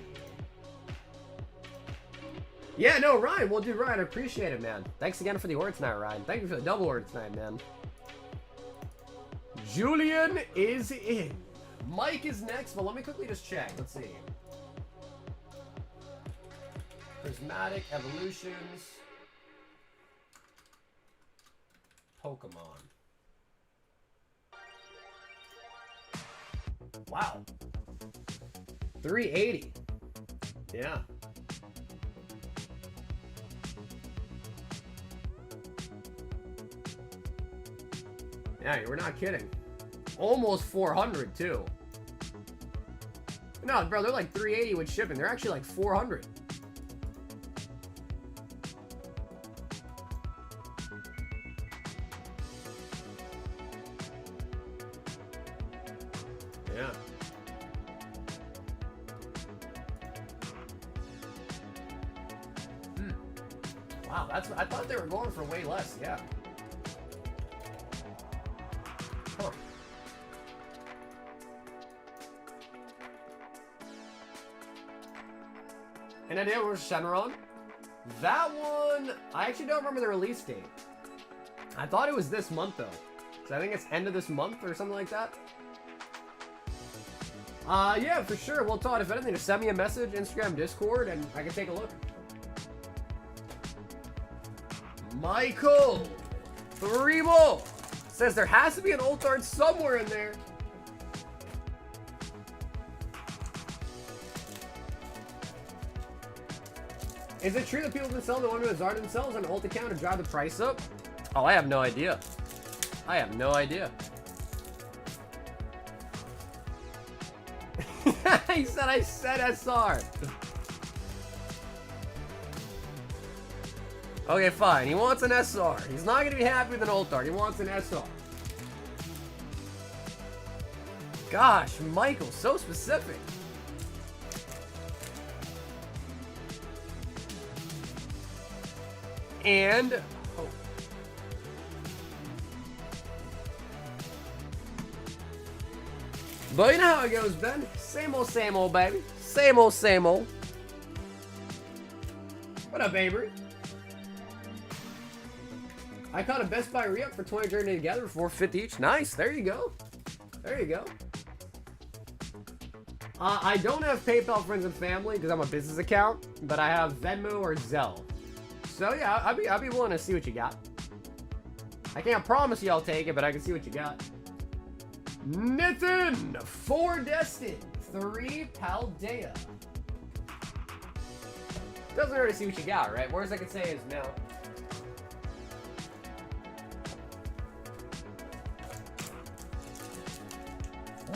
Yeah, no, Ryan. Well, dude, Ryan, I appreciate it, man. Thanks again for the order tonight, Ryan. Thank you for the double order tonight, man. Julian is in. Mike is next, but let me quickly just check. Let's see. Prismatic Evolutions. Pokemon. Wow. 380. Yeah. Yeah, we're not kidding. Almost 400 too. No, bro, they're like 380 with shipping. They're actually like 400. Yeah. Wow, that's. I thought they were going for way less. Yeah. Huh. An idea where Shenron? That one, I actually don't remember the release date. I thought it was this month though. So I think it's end of this month or something like that. Yeah, for sure. Well, Todd, if anything, just send me a message, Instagram, Discord, and I can take a look. Michael 3 more says there has to be an ult art somewhere in there. Is it true that people have been selling the one who has themselves on an ult account to drive the price up? Oh, I have no idea. I have no idea. He said I said SR. Okay, fine. He wants an SR. He's not going to be happy with an ult art. He wants an SR. Gosh, Michael, so specific. And hope. But you know how it goes, Ben. Same old, baby. Same old, same old. What up, Avery? I caught a Best Buy re-up for 20 Journey Together for $4.50 each. Nice. There you go. There you go. I don't have PayPal friends and family because I'm a business account, but I have Venmo or Zelle. So yeah, I'll be willing to see what you got. I can't promise you I'll take it, but I can see what you got. Nathan, 4 Destin, 3 Paldea. Doesn't hurt to see what you got, right? Worst I can say is no.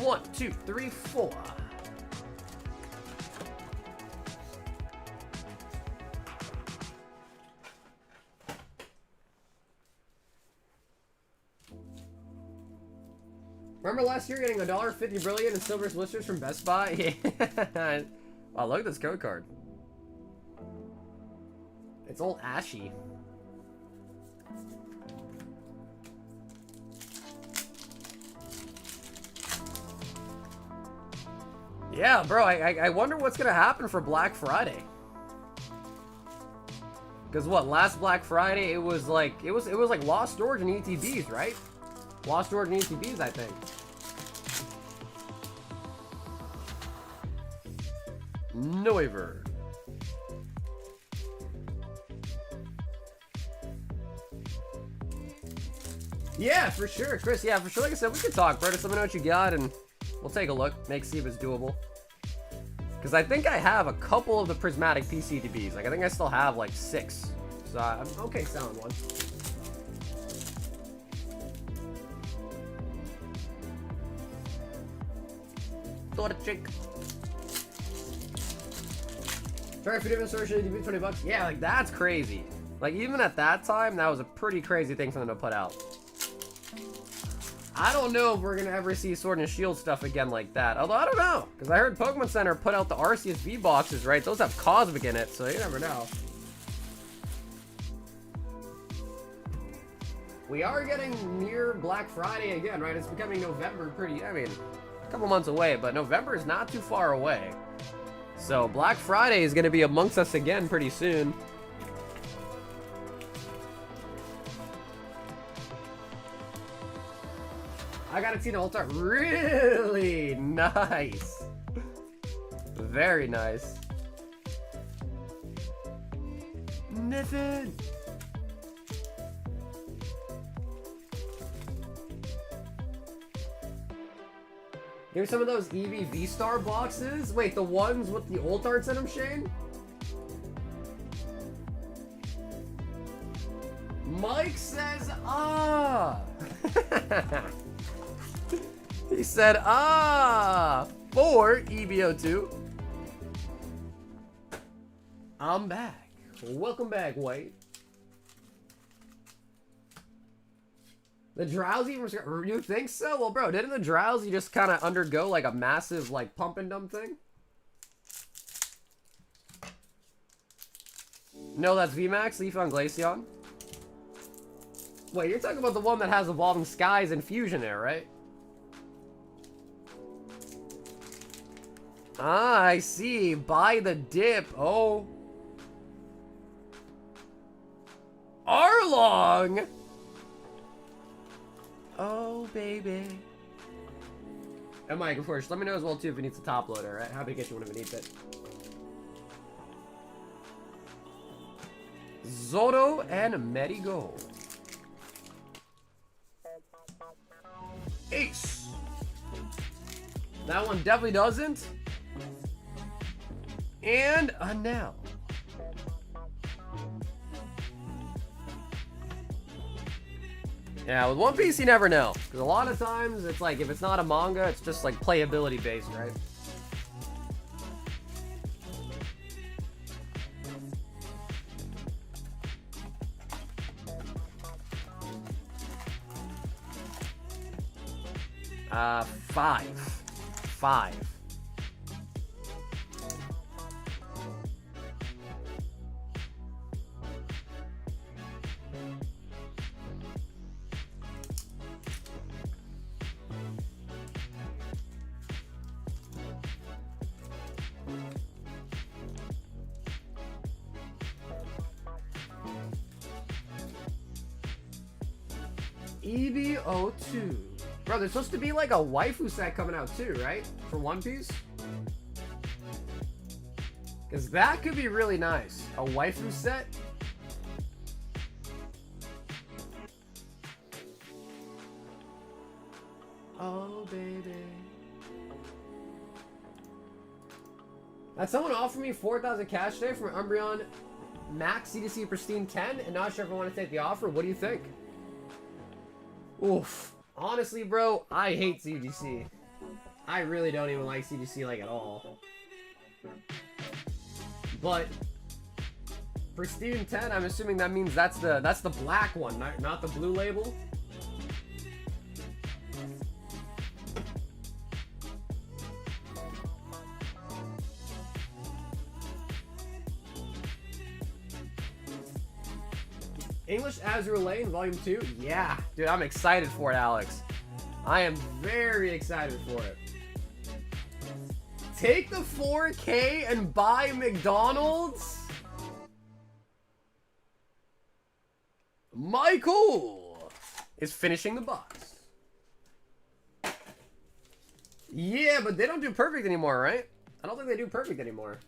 One, two, three, 4. Remember last year getting $1.50 Brilliant and Silver Blisters from Best Buy? Yeah. Wow, look at this code card. It's all ashy. Yeah, bro, I wonder what's gonna happen for Black Friday. Because what, last Black Friday it was like Lost Storage and Etbs, right? Lost Storage and Etbs, I think. Noiver. Yeah, for sure, Chris. Yeah, for sure. Like I said, we could talk, bro. Just let me know what you got, and we'll take a look. See if it's doable. Because I think I have a couple of the prismatic PCDBs. Like, I think I still have like 6. So I'm okay selling one. Torchic. Try for different search, $20. Yeah, like that's crazy. Like even at that time, that was a pretty crazy thing for them to put out. I don't know if we're gonna ever see Sword and Shield stuff again like that. Although I don't know, because I heard Pokemon Center put out the Arceus V boxes, right? Those have Cosmic in it, so you never know. We are getting near Black Friday again, right? It's becoming November I mean, a couple months away, but November is not too far away. So Black Friday is gonna be amongst us again pretty soon. I got a Tina Ultra. Really nice. Very nice. Nathan. Here's some of those EV V-Star boxes. Wait, the ones with the old arts in them, Shane? Mike says, ah. He said, ah, for EBO2. I'm back. Welcome back, White. The Drowsy, you think so? Well, bro, didn't the Drowsy just kind of undergo like a massive like pump and dump thing? No, that's VMAX, Leaf on Glaceon. Wait, you're talking about the one that has Evolving Skies and Fusion there, right? Ah, I see. Buy the dip. Oh. Arlong! Oh, baby. And Mike, of course, let me know as well, too, if it needs a top loader, right? Happy to get you one if it needs it. Zoto and Medigo. Ace. That one definitely doesn't. And a Nell. Yeah, with One Piece, you never know. Because a lot of times, it's like, if it's not a manga, it's just like playability based, right? Five. EB02. Bro, there's supposed to be like a waifu set coming out too, right? For One Piece? Because that could be really nice. A waifu set? Oh, baby. Had someone offer me 4,000 cash today from Umbreon Max CDC Pristine 10 and not sure if I want to take the offer. What do you think? Oof. Honestly, bro, I hate CDC. I really don't even like CDC like at all. But Pristine 10, I'm assuming that means that's the black one, not the blue label. English Azure Lane Volume 2? Yeah. Dude, I'm excited for it, Alex. I am very excited for it. Take the 4K and buy McDonald's? Michael is finishing the box. Yeah, but they don't do perfect anymore, right? I don't think they do perfect anymore.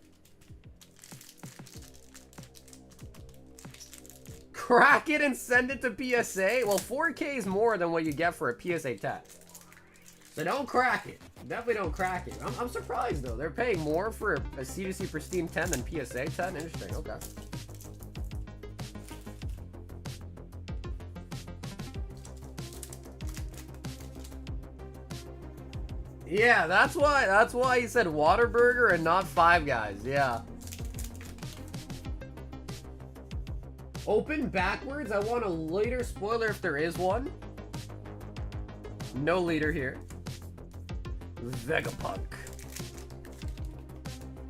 Crack it and send it to PSA? Well, 4K is more than what you get for a PSA 10. So don't crack it. Definitely don't crack it. I'm surprised, though. They're paying more for a CDC Pristine 10 than PSA 10? Interesting, okay. Yeah, that's why he said Whataburger and not Five Guys, yeah. Open backwards. I want a leader spoiler if there is one. No leader here. Vegapunk.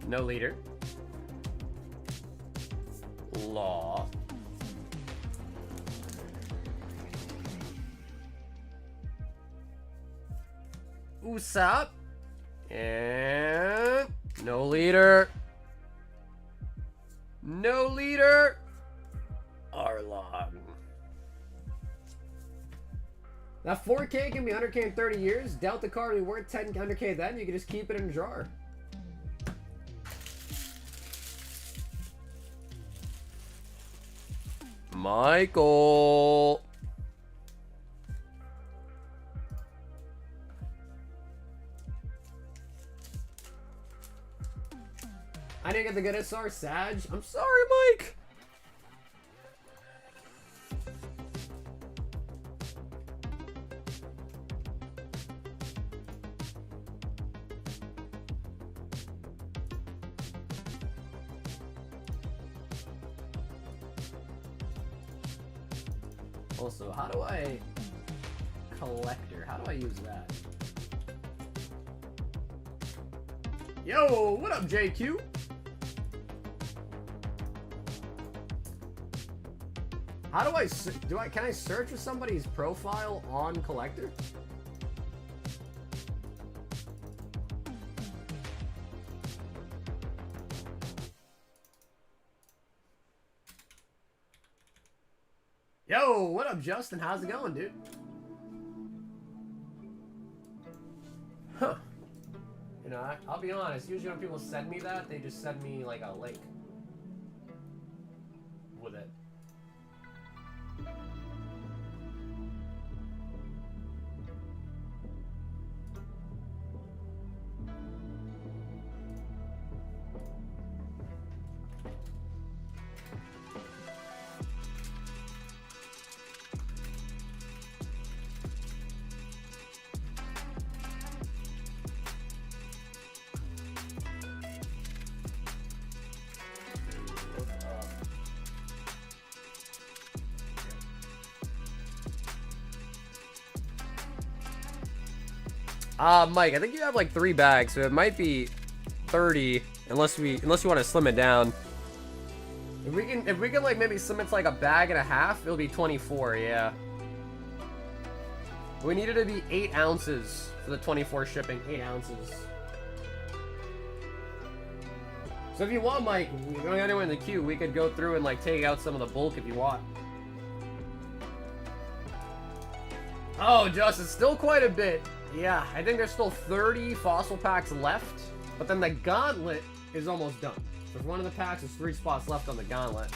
No leader. Law. Usopp. And no leader. No leader. Arlong. That 4K can be 100K in 30 years. Delta card will be worth 1000K then. You can just keep it in a jar. Michael. I didn't get the good SR, Sag. I'm sorry, Mike. Also, how do I collector? How do I use that? Yo, what up, JQ? How do I can I search for somebody's profile on collector? Yo, what up, Justin? How's it going, dude? Huh. You know, I'll be honest. Usually when people send me that, they just send me, like, a link with it. Mike, I think you have like 3 bags, so it might be 30 unless you want to slim it down. If we can like maybe slim it to like a bag and a half, it'll be 24, yeah. We need it to be 8 ounces for the 24 shipping, 8 ounces. So if you want, Mike, we don't have anyone in the queue, we could go through and like take out some of the bulk if you want. Oh, Justin, still quite a bit. Yeah, I think there's still 30 fossil packs left, but then the gauntlet is almost done. There's one of the packs, there's 3 spots left on the gauntlet.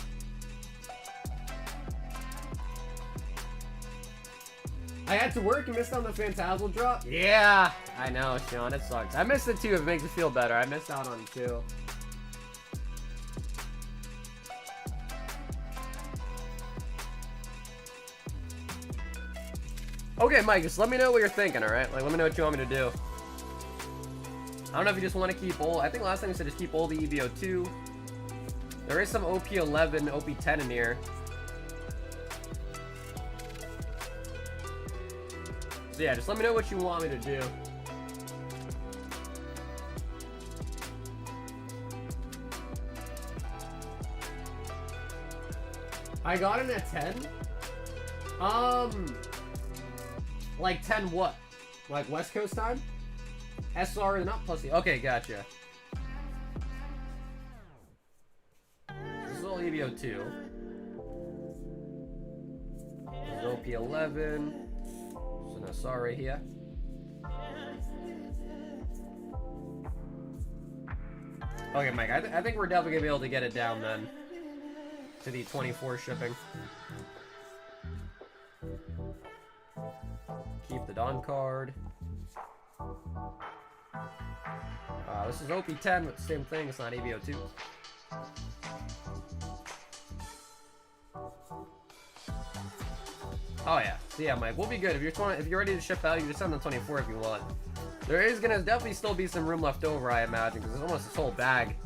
I had to work and missed on the Phantasmal drop. Yeah, I know, Sean, it sucks. I missed it too, if it makes me feel better. I missed out on it too. Okay, Mike, just let me know what you're thinking, alright? Like, let me know what you want me to do. I don't know if you just want to keep old. I think last time you said just keep old the EVO2. There is some OP11, OP10 in here. So yeah, just let me know what you want me to do. I got in at 10. Like 10 what? Like West Coast time? SR is not plus the. Okay, gotcha. This is all EVO2. This is OP11. There's an SR right here. Okay, Mike, I think we're definitely gonna be able to get it down then to the 24 shipping. Keep the Dawn card. This is OP10, but the same thing. It's not EVO2. Oh yeah, so yeah, Mike, we'll be good. If you're ready to ship out, you can just send the 24 if you want. There is gonna definitely still be some room left over, I imagine, because almost this whole bag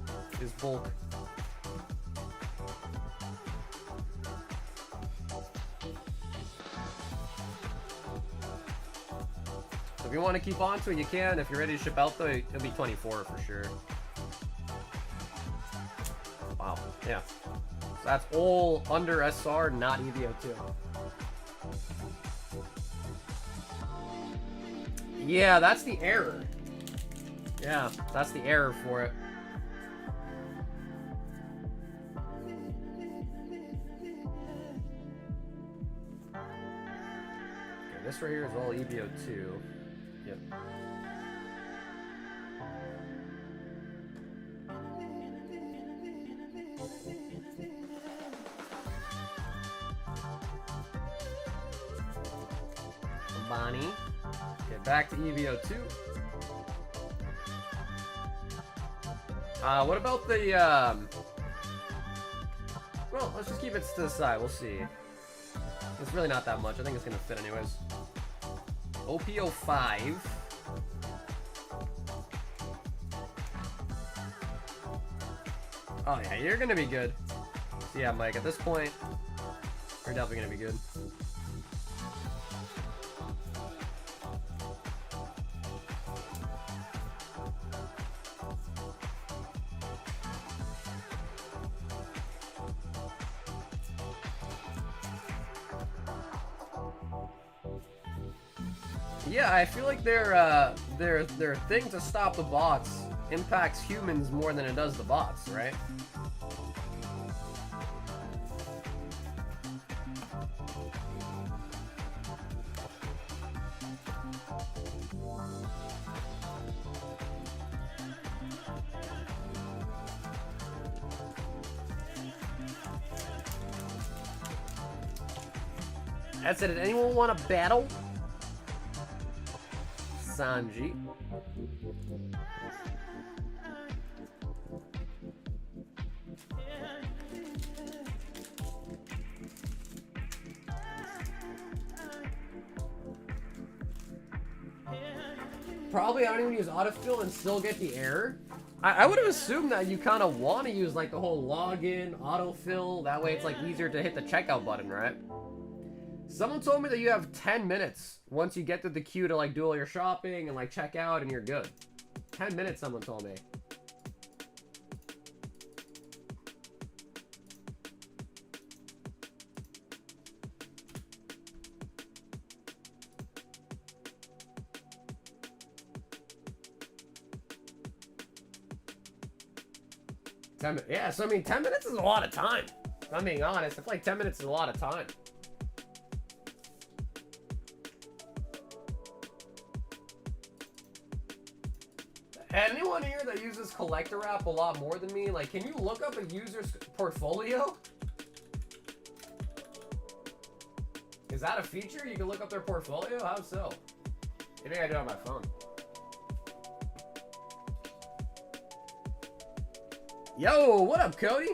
is bulk. So if you want to keep on to it, you can. If you're ready to ship out, though, it'll be 24 for sure. Wow, yeah. So that's all under SR, not EVO2. Yeah, that's the error. Yeah, that's the error for it. Okay, this right here is all EVO2. Yep. Bonnie. Okay, back to EVO2. What about the, well, let's just keep it to the side. We'll see. It's really not that much. I think it's going to fit anyways. OP05. Oh, yeah, you're going to be good. So, yeah, Mike, at this point, you're definitely going to be good. Yeah, I feel like their thing to stop the bots impacts humans more than it does the bots, right? That's it. Did anyone want to battle? Sanji. Probably I don't even use autofill and still get the error. I would have assumed that you kind of want to use like the whole login, autofill. That way it's like easier to hit the checkout button, right? Someone told me that you have 10 minutes once you get to the queue to like do all your shopping and like check out and you're good. 10 minutes, someone told me. Yeah, so I mean 10 minutes is a lot of time. If I'm being honest, I feel like 10 minutes is a lot of time. Anyone here that uses Collector app a lot more than me, like, can you look up a user's portfolio? Is that a feature? You can look up their portfolio? How so? Maybe I do it on my phone. Yo, what up, Cody?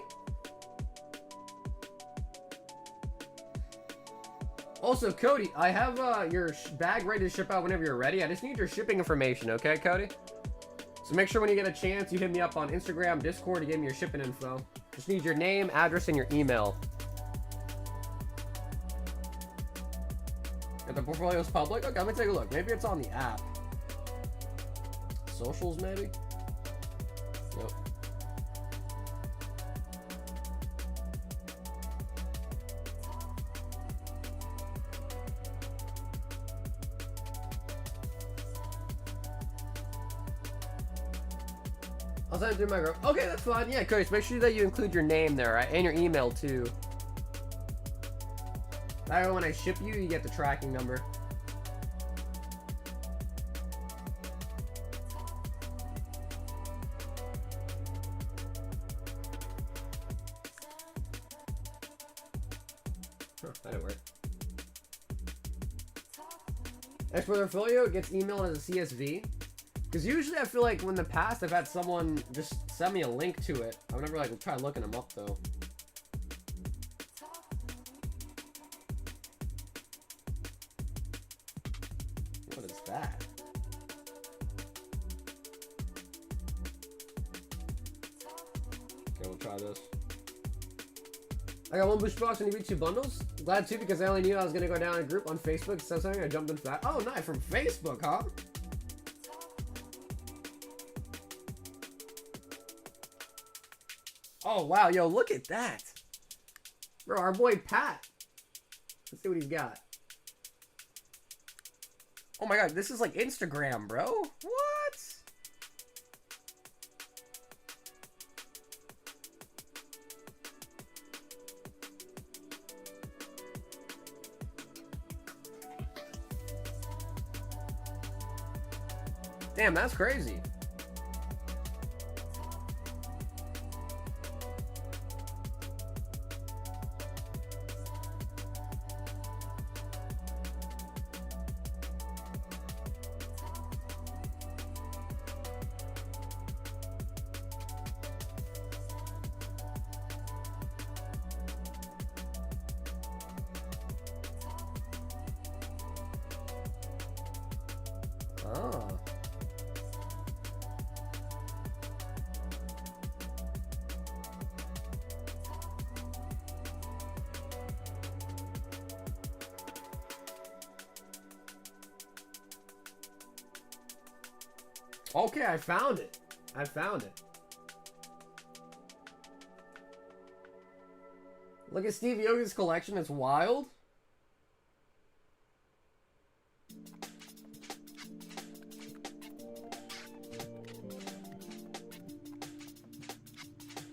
Also, Cody, I have your bag ready to ship out whenever you're ready. I just need your shipping information, okay, Cody? So make sure when you get a chance, you hit me up on Instagram, Discord to give me your shipping info. Just need your name, address, and your email. If the portfolio is public, okay, let me take a look. Maybe it's on the app. Socials, maybe? Yep. I'll send it through my group. Okay, that's fine. Yeah, Cody, make sure that you include your name there, right? And your email, too. That way when I ship you, you get the tracking number. Huh, that didn't work. As for the portfolio, it gets emailed as a CSV. Because usually I feel like when in the past I've had someone just send me a link to it. I've never like tried looking them up though. What is that? Okay, we'll try this. I got one booster box and you beat 2 bundles. Glad too because I only knew I was gonna go down in a group on Facebook. So something I jumped into that. Oh, nice, from Facebook, huh? Oh, wow. Yo, look at that. Bro, our boy Pat. Let's see what he's got. Oh my god, this is like Instagram, bro. What? Damn, that's crazy. Oh. Okay, I found it. I found it. Look at Steve Yogi's collection. It's wild.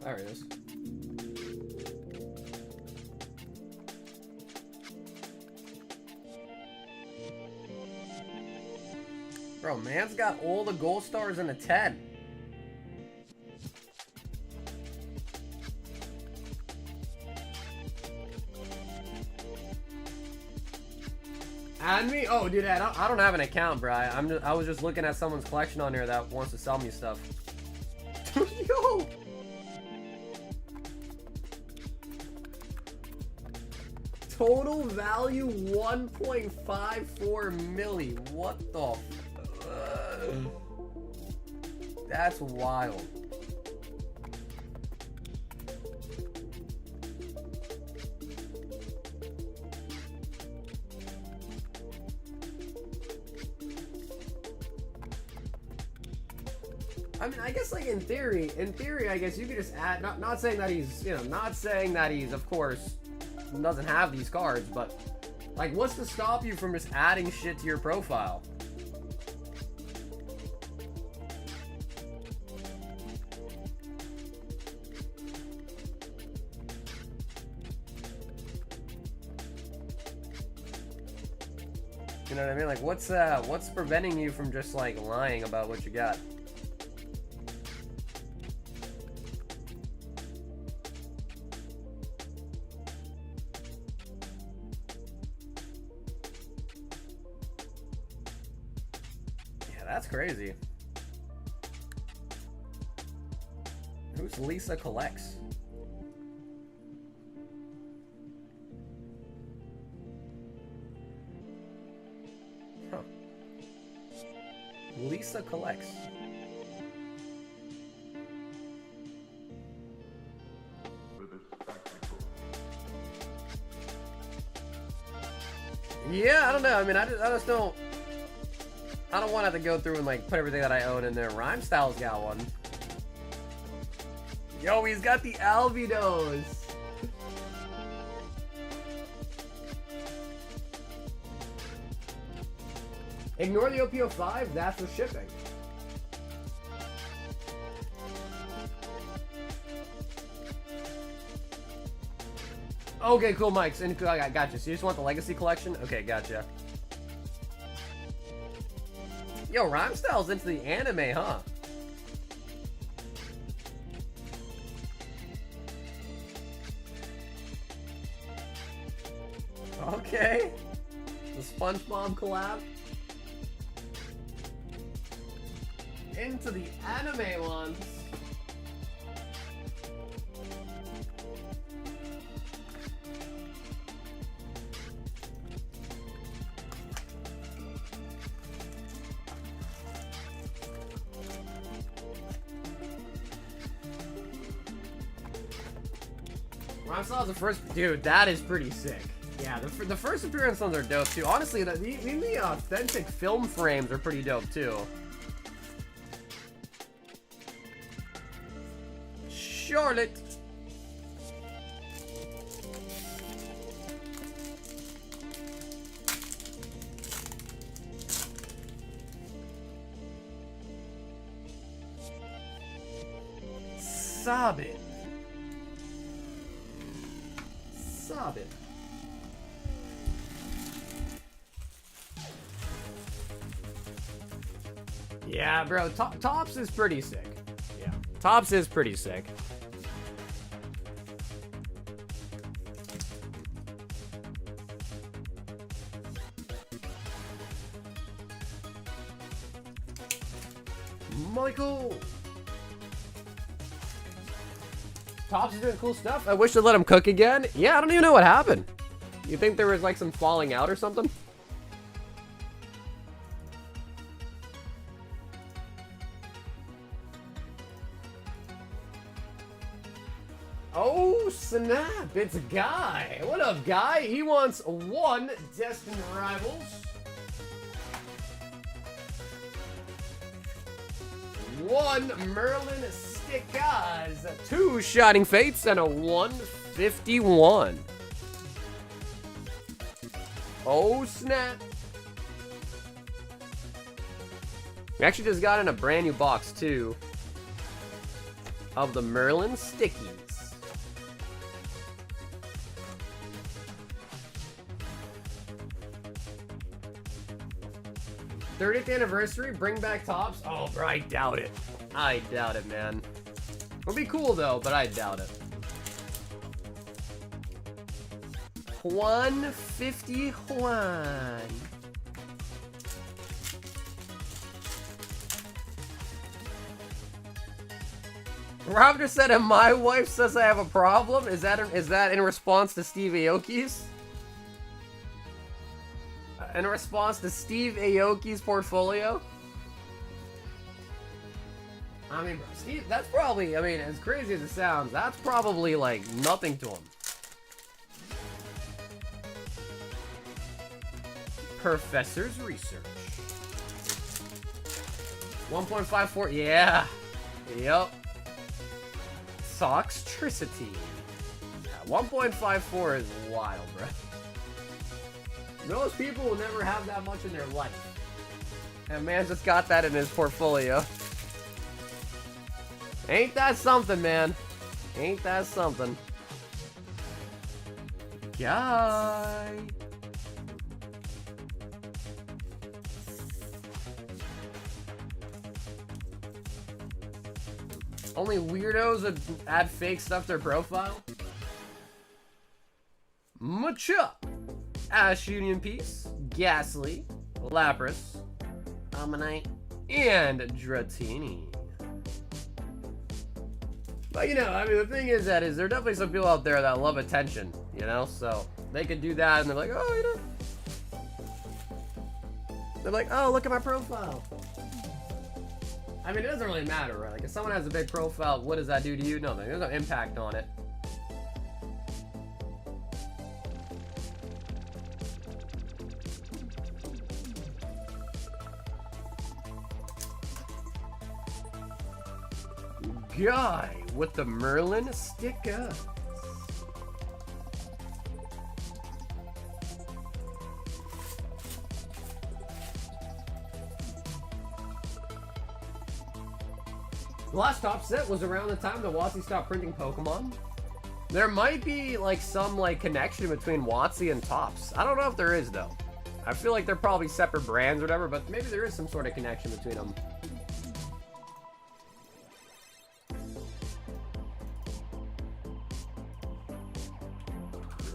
There it is. Bro, man's got all the gold stars in a 10. Add me? Oh, dude, I don't have an account, bro. I was just looking at someone's collection on there that wants to sell me stuff. Yo! Total value 1.54 milli. What the? That's wild. I mean, I guess like in theory, I guess you could just add. Not saying that he's, not saying that he's, of course, doesn't have these cards, but like, what's to stop you from just adding shit to your profile? You know what I mean? Like, what's preventing you from just like lying about what you got? That's crazy. Who's Lisa Collects? Huh. Lisa Collects. Yeah, I don't know. I mean, I just don't. I don't want to have to go through and like put everything that I own in there. Rhyme Style's got one. Yo, he's got the albinos. Ignore the OPO5. That's for shipping. Okay, cool, Mike. I got you. So you just want the Legacy Collection? Okay, gotcha. Yo, Rhyme Style's into the anime, huh? Okay. The SpongeBob collab. Into the anime ones. Rhyme Style's the first, dude. That is pretty sick. Yeah, the first appearance ones are dope too. Honestly, the authentic film frames are pretty dope too. Charlotte. Sabin. Sabin. Yeah, bro. Tops is pretty sick. Yeah, Tops is pretty sick. Michael. Tops is doing cool stuff. I wish they'd let him cook again. Yeah, I don't even know what happened. You think there was like some falling out or something? Oh, snap. It's Guy. What up, Guy? He wants 1 Destined Rivals. 1 Merlin Stickers, 2 Shining Fates, and a 151. Oh, snap. We actually just got in a brand new box, too, of the Merlin Stickies. 30th anniversary, bring back Tops. Oh, bro, I doubt it. I doubt it, man. It'll be cool, though, but I doubt it. 151. Robert said, and my wife says I have a problem. Is that in response to Steve Aoki's? In response to Steve Aoki's portfolio? I mean, bro, Steve, that's probably, I mean, as crazy as it sounds, that's probably, like, nothing to him. Professor's Research. 1.54, yeah. Yep. Soxtricity. Yeah, 1.54 is wild, bro. Most people will never have that much in their life. And man just got that in his portfolio. Ain't that something, man? Ain't that something? Guy. Only weirdos would add fake stuff to their profile? Macha. Ash Union Piece, Ghastly, Lapras, Ammonite, and Dratini. But, you know, I mean, the thing is that there are definitely some people out there that love attention, you know? So they could do that and they're like, oh, you know. They're like, oh, look at my profile. I mean, it doesn't really matter, right? Like, if someone has a big profile, what does that do to you? Nothing. There's no impact on it. Guy with the Merlin sticker. The last top set was around the time that WotC stopped printing Pokemon. There might be like some like connection between WotC and Topps. I don't know if there is though. I feel like they're probably separate brands or whatever, but maybe there is some sort of connection between them.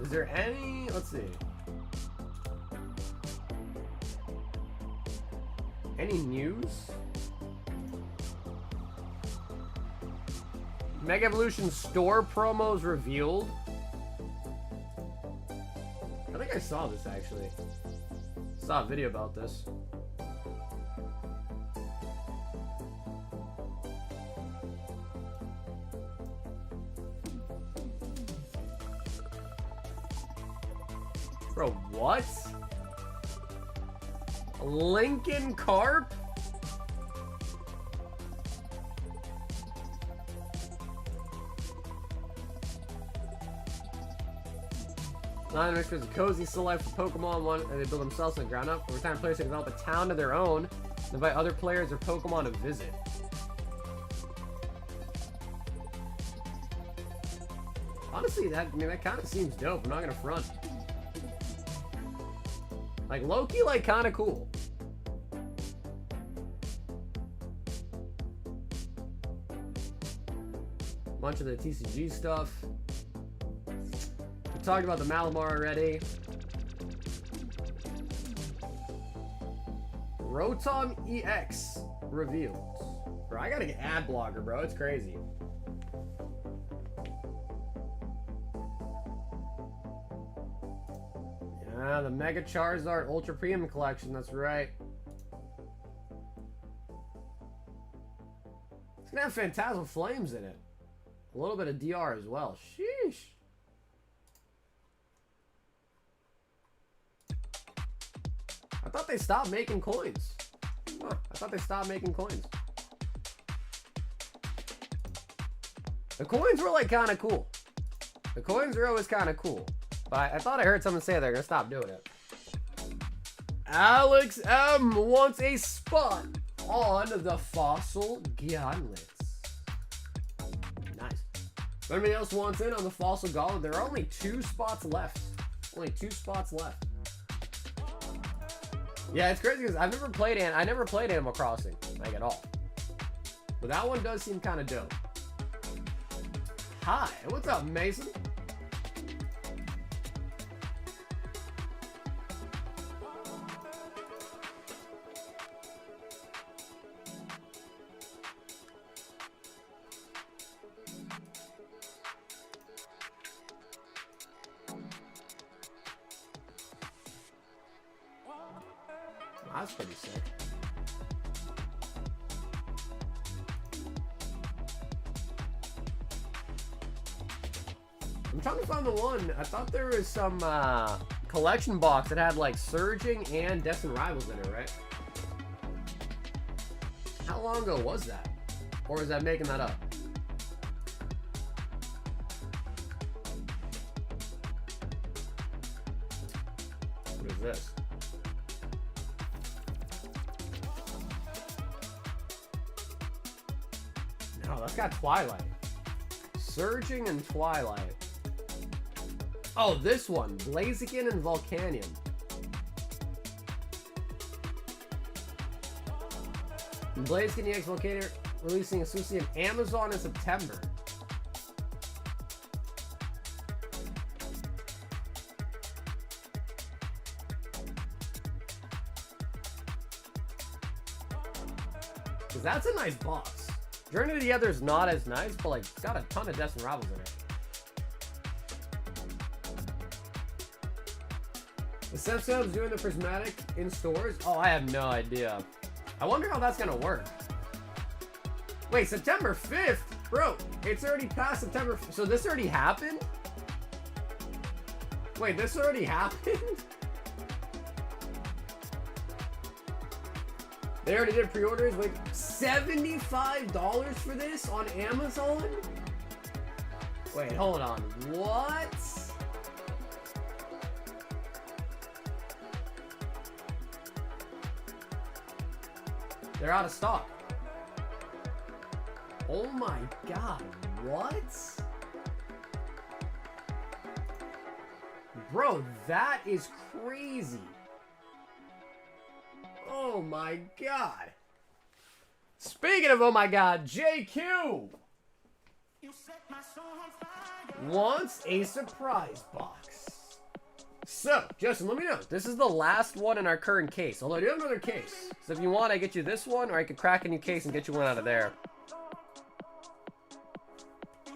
Is there any, let's see. Any news? Mega Evolution store promos revealed. I think I saw this actually. Saw a video about this. Bro, what? Lincoln Carp? Nine makes a cozy still life for Pokemon. One, and they build themselves from the ground up. Over time, players can develop a town of their own and invite other players or Pokemon to visit. Honestly, that kind of seems dope. I'm not gonna front. Like low-key, like kind of cool. Bunch of the TCG stuff. We talked about the Malamar already. Rotom EX revealed. Bro, I gotta get ad blocker, bro. It's crazy. Yeah, the Mega Charizard Ultra Premium Collection. That's right. It's gonna have Phantasmal Flames in it. A little bit of DR as well. Sheesh. I thought they stopped making coins. Huh, I thought they stopped making coins. The coins were like kind of cool. The coins were always kind of cool. But I thought I heard someone say they're gonna stop doing it. Alex M wants a spot on the fossil gauntlets. Nice. If anybody else wants in on the fossil gauntlet, there are only 2 spots left. Only 2 spots left. Yeah, it's crazy because I never played Animal Crossing, like at all. But that one does seem kind of dope. Hi, what's up, Mason? That's pretty sick. I'm trying to find the one. I thought there was some collection box that had like Surging and Destined Rivals in it, right? How long ago was that? Or is that making that up? What is this? No, that's got Twilight. Surging and Twilight. Oh, this one. Blaziken and Volcanion. Blaziken EX Volcanion releasing exclusively on Amazon in September. Because that's a nice box. Journey Together is not as nice, but like, it's got a ton of Destined Rivals in it. The Sepsub's doing the prismatic in stores? Oh, I have no idea. I wonder how that's gonna work. Wait, September 5th? Bro, it's already past September. So this already happened? Wait, this already happened? They already did pre-orders. Wait, $75 for this on Amazon? Wait, hold on. What? They're out of stock. Oh my god, what? Bro, that is crazy. Oh my god. Speaking of oh my god, JQ wants a surprise box. So, Justin, let me know. This is the last one in our current case. Although I do have another case. So if you want, I get you this one, or I could crack a new case and get you one out of there.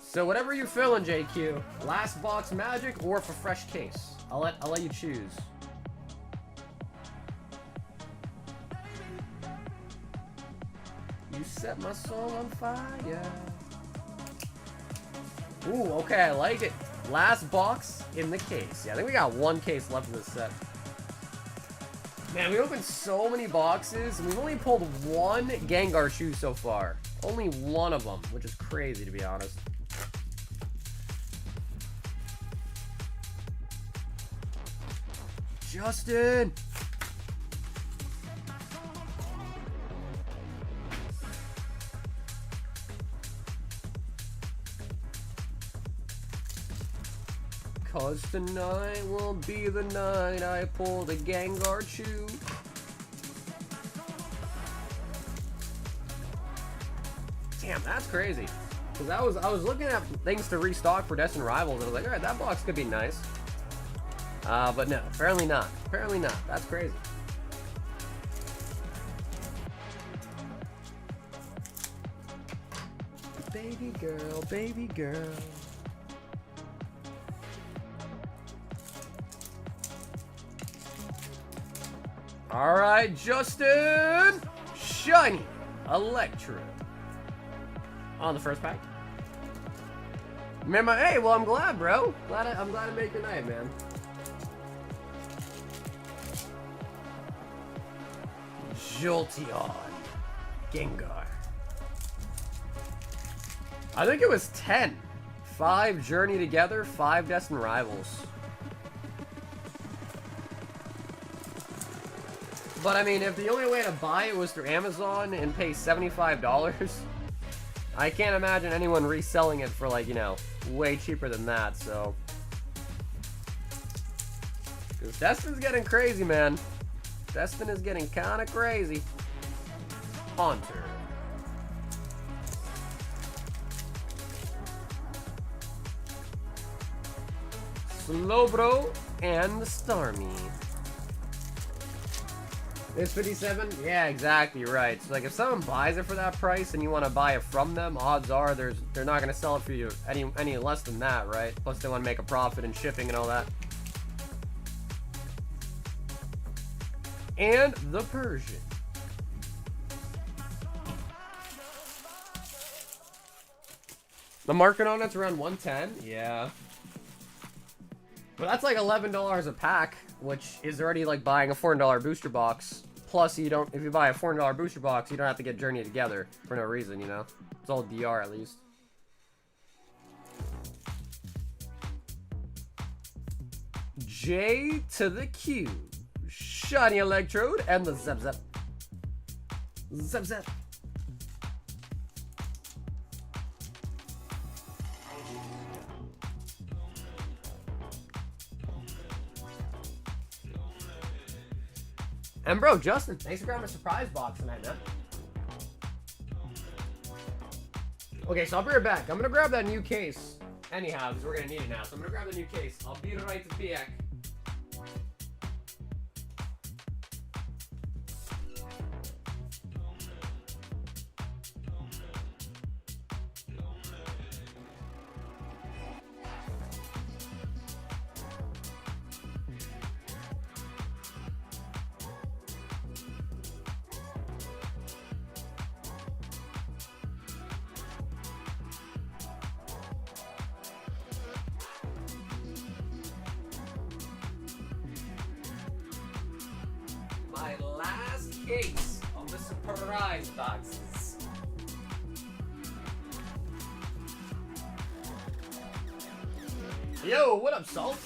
So whatever you're feeling, JQ. Last box magic or for fresh case. I'll let you choose. You set my soul on fire. Ooh, okay, I like it. Last box in the case. Yeah, I think we got one case left of this set. Man, we opened so many boxes, and we've only pulled one Gengar shoe so far. Only one of them, which is crazy, to be honest. Justin! Cause tonight will be the night I pull the Gengar shoe. Damn, that's crazy. Cause I was looking at things to restock for Destined Rivals, and I was like, alright, that box could be nice. But no, apparently not. Apparently not. That's crazy. Baby girl, baby girl. Alright, Justin! Shiny Electro. On the first pack. Remember, hey, well, I'm glad, bro. I'm glad to make your night, man. Jolteon. Gengar. I think it was 10. 5 Journey Together, 5 Destined Rivals. But I mean, if the only way to buy it was through Amazon and pay $75, I can't imagine anyone reselling it for, like, you know, way cheaper than that, so. Because Destin's getting crazy, man. Destin is getting kind of crazy. Haunter. Slowbro and the Starmie. It's 57? Yeah, exactly right. So like if someone buys it for that price and you want to buy it from them, odds are they're not going to sell it for you any less than that, right? Plus they want to make a profit in shipping and all that. And the Persian. The market on it's around 110. Yeah. But that's like $11 a pack, which is already like buying a $400 booster box. Plus, you don't, if you buy a $400 booster box, you don't have to get Journey Together for no reason, you know? It's all DR at least. J to the Q. Shiny Electrode and the Zep Zep. Zep Zep. And bro, Justin, thanks for grabbing a surprise box tonight, man. Okay, so I'll be right back. I'm gonna grab that new case anyhow, because we're gonna need it now. So I'm gonna grab the new case. I'll be right back. case of the surprise boxes. Yo, what up, Salt?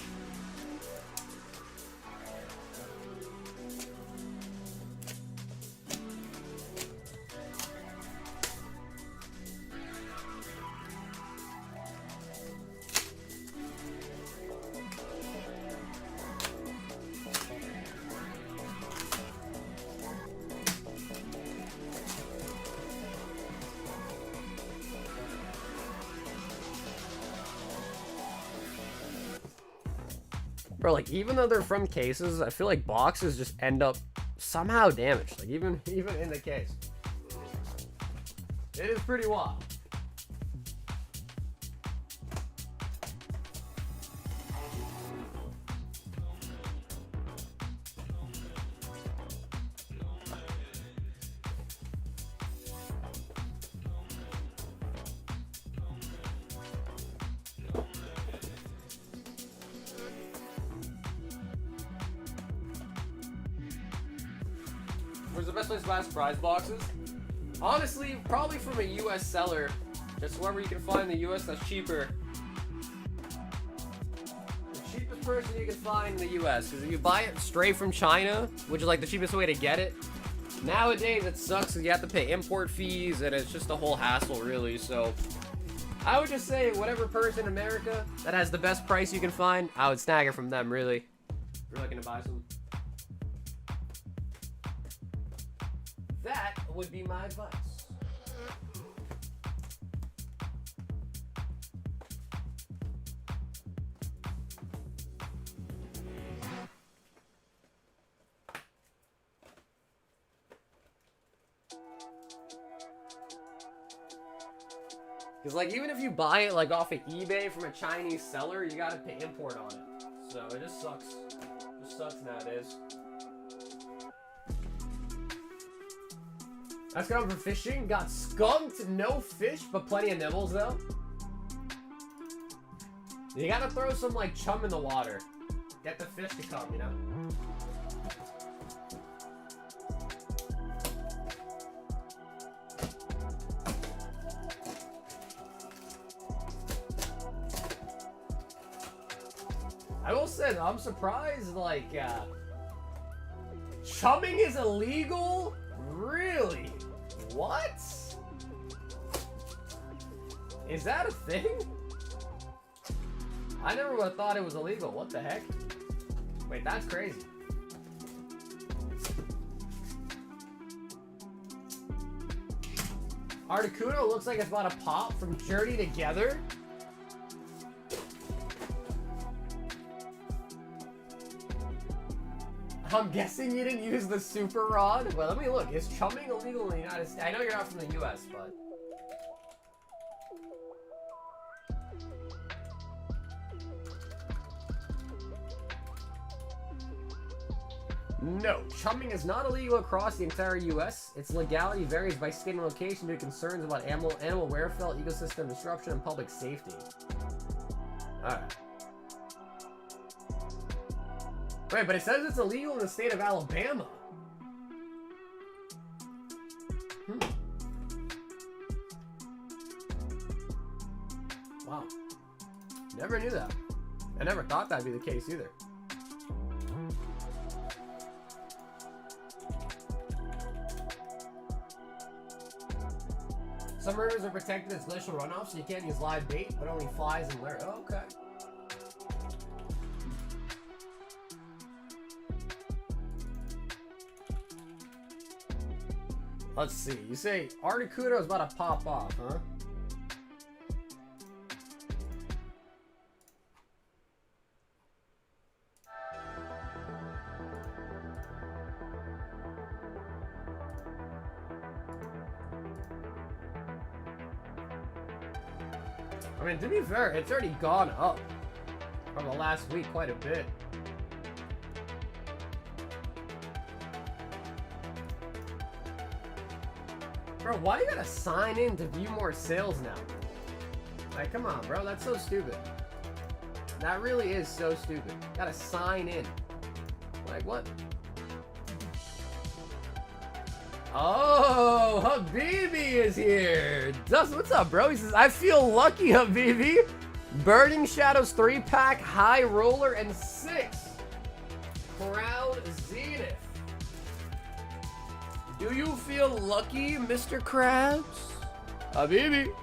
Bro, like, even though they're from cases, I feel like boxes just end up somehow damaged. Like, even in the case. It is pretty wild. Where's the best place to buy surprise boxes? Honestly, probably from a US seller. Just wherever you can find in the US that's cheaper. The cheapest person you can find in the US. Because if you buy it straight from China, which is like the cheapest way to get it, nowadays it sucks because you have to pay import fees and it's just a whole hassle, really. So I would just say whatever person in America that has the best price you can find, I would snag it from them, really. If you're looking to buy some. That would be my advice. Because, like, even if you buy it, like, off of eBay from a Chinese seller, you gotta pay import on it. So, it just sucks. It just sucks nowadays. That's going for fishing. Got skunked, no fish, but plenty of nibbles, though. You gotta throw some, like, chum in the water. Get the fish to come, you know? I will say, though, I'm surprised, like, chumming is illegal? Really? What? Is that a thing? I never would have thought it was illegal. What the heck? Wait, that's crazy. Articuno looks like it's about to pop from Journey Together. I'm guessing you didn't use the super rod. Well, let me look. Is chumming illegal in the United States? I know you're not from the US, but... No, chumming is not illegal across the entire US. Its legality varies by state and location due to concerns about animal welfare, ecosystem disruption, and public safety. Alright. Wait, but it says it's illegal in the state of Alabama. Wow. Never knew that. I never thought that'd be the case either. Some rivers are protected as glacial runoff, so you can't use live bait, but only flies and lure. Oh, okay. Let's see. You say Articuno is about to pop off, huh? I mean, to be fair, it's already gone up from the last week quite a bit. Bro, why do you gotta sign in to view more sales now? Like, come on, bro, that's so stupid. That really is so stupid. Gotta sign in. Like, what? Oh, Habibi is here. Dustin, what's up, bro? He says, I feel lucky, Habibi. Burning Shadows 3-pack, High Roller, and 6. Crown Zenith. Do you feel lucky, Mr. Krabs? Habibi.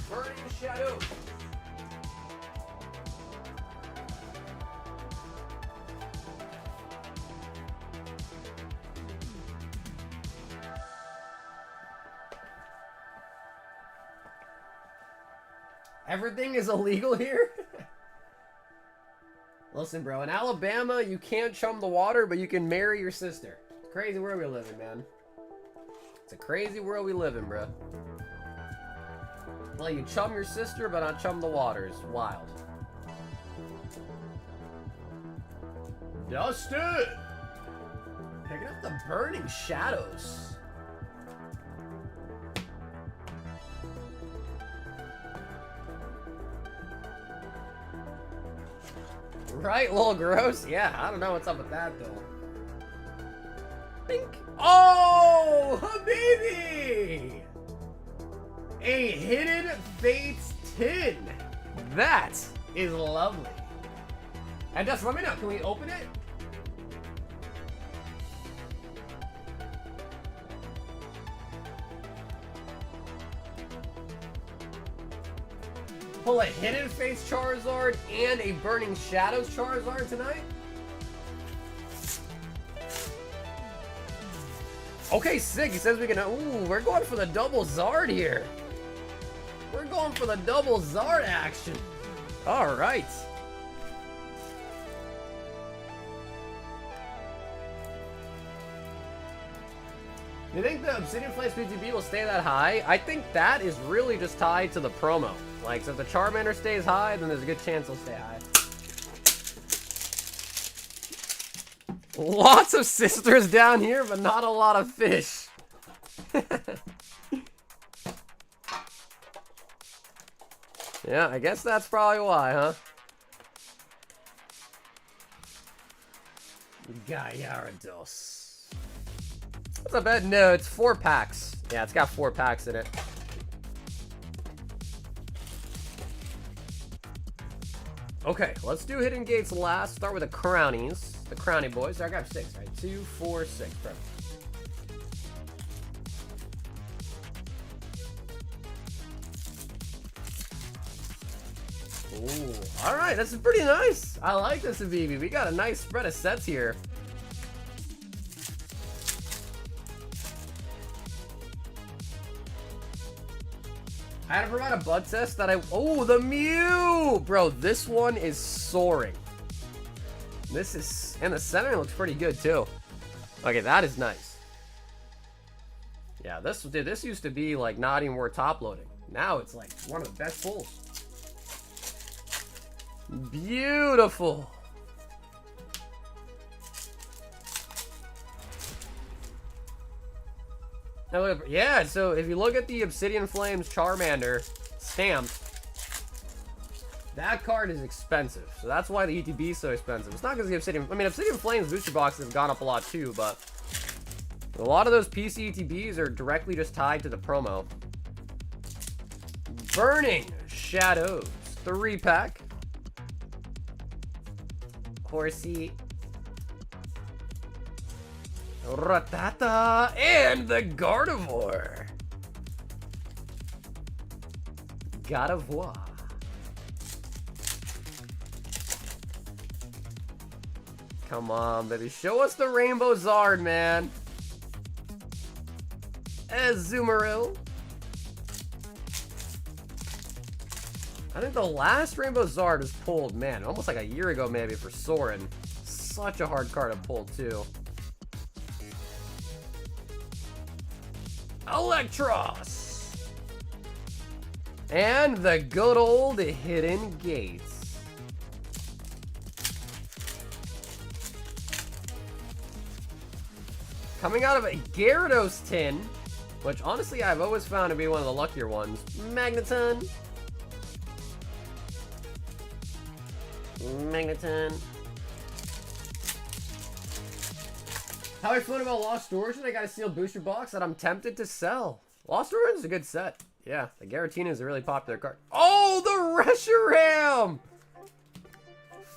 Burning Shadows. Everything is illegal here? Listen, bro, in Alabama, you can't chum the water, but you can marry your sister. It's a crazy world we live in, man. It's a crazy world we live in, bro. Well, you chum your sister, but not chum the water. It's wild. Dustin! Picking up the Burning Shadows. Right, a little gross? Yeah, I don't know what's up with that, though. Think. Oh, Habibi! A Hidden Fates tin. That is lovely. And just let me know, can we open it? Pull a Hidden Fates Charizard and a Burning Shadows Charizard tonight? Okay, sick. He says we can... Ooh, we're going for the double Zard here. We're going for the double Zard action. All right. Do you think the Obsidian Flames PTB will stay that high? I think that is really just tied to the promo. Like, so if the Charmander stays high, then there's a good chance he'll stay high. Lots of sisters down here, but not a lot of fish. Yeah, I guess that's probably why, huh? Gyarados. What's up, Ed? No, it's 4 packs. Yeah, it's got 4 packs in it. Okay, let's do Hidden Gates last. Start with the Crownies. The Crownie boys. I got 6, right? 2, 4, 6. Perfect. Ooh, alright, this is pretty nice. I like this, Avivi. We got a nice spread of sets here. I had to provide a bud test that oh, the Mew! Bro, this one is soaring. This is, and the centering looks pretty good too. Okay, that is nice. Yeah, this used to be like not even worth top loading. Now it's like one of the best pulls. Beautiful. Now look, yeah, so if you look at the Obsidian Flames Charmander stamped, that card is expensive. So that's why the ETB is so expensive. It's not because the Obsidian... I mean, Obsidian Flames booster boxes have gone up a lot too, but a lot of those PC ETBs are directly just tied to the promo. Burning Shadows 3-pack. Horsey. Rattata. And the Gardevoir. Gardevoir. Come on, baby. Show us the Rainbow Zard, man. Azumarill. I think the last Rainbow Zard was pulled, man, almost like a year ago maybe for Soren. Such a hard card to pull, too. Electros. And the good old Hidden Gates. Coming out of a Gyarados tin, which honestly I've always found to be one of the luckier ones. Magneton. Magneton. How I feeling about Lost Origin? I got a sealed booster box that I'm tempted to sell. Lost Origin is a good set. Yeah, the Garatina is a really popular card. Oh, the Reshiram!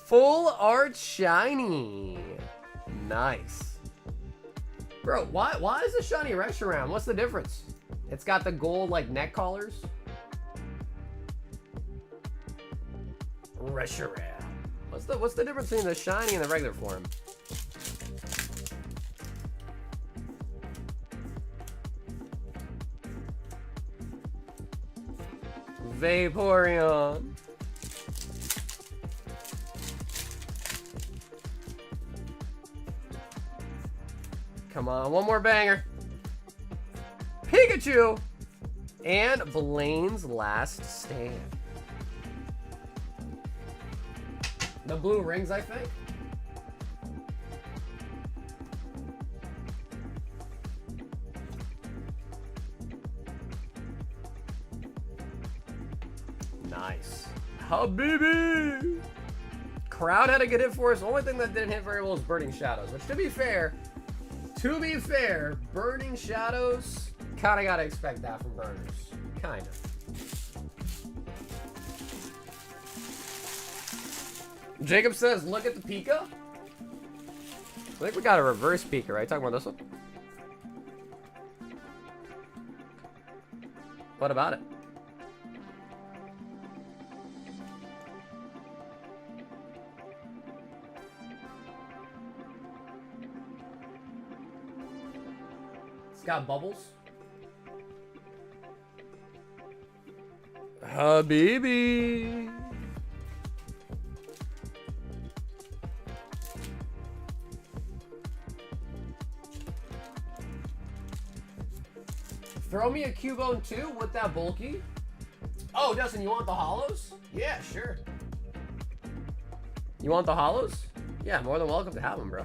Full art shiny. Nice. Bro, why is the shiny Reshiram? What's the difference? It's got the gold like neck collars. Reshiram. What's the difference between the shiny and the regular form? Vaporeon. Come on, one more banger. Pikachu. And Blaine's Last Stand. The blue rings, I think. Nice. Habibi! Crowd had a good hit for us. The only thing that didn't hit very well was Burning Shadows, which to be fair, Burning Shadows, kinda gotta expect that from burners. Kinda. Jacob says, look at the Pika. I think we got a reverse Pika, right? Talking about this one? What about it? It's got bubbles. Habibi. Throw me a Cubone too with that bulky. Oh, Dustin, you want the holos? Yeah, sure. You want the holos? Yeah, more than welcome to have them, bro.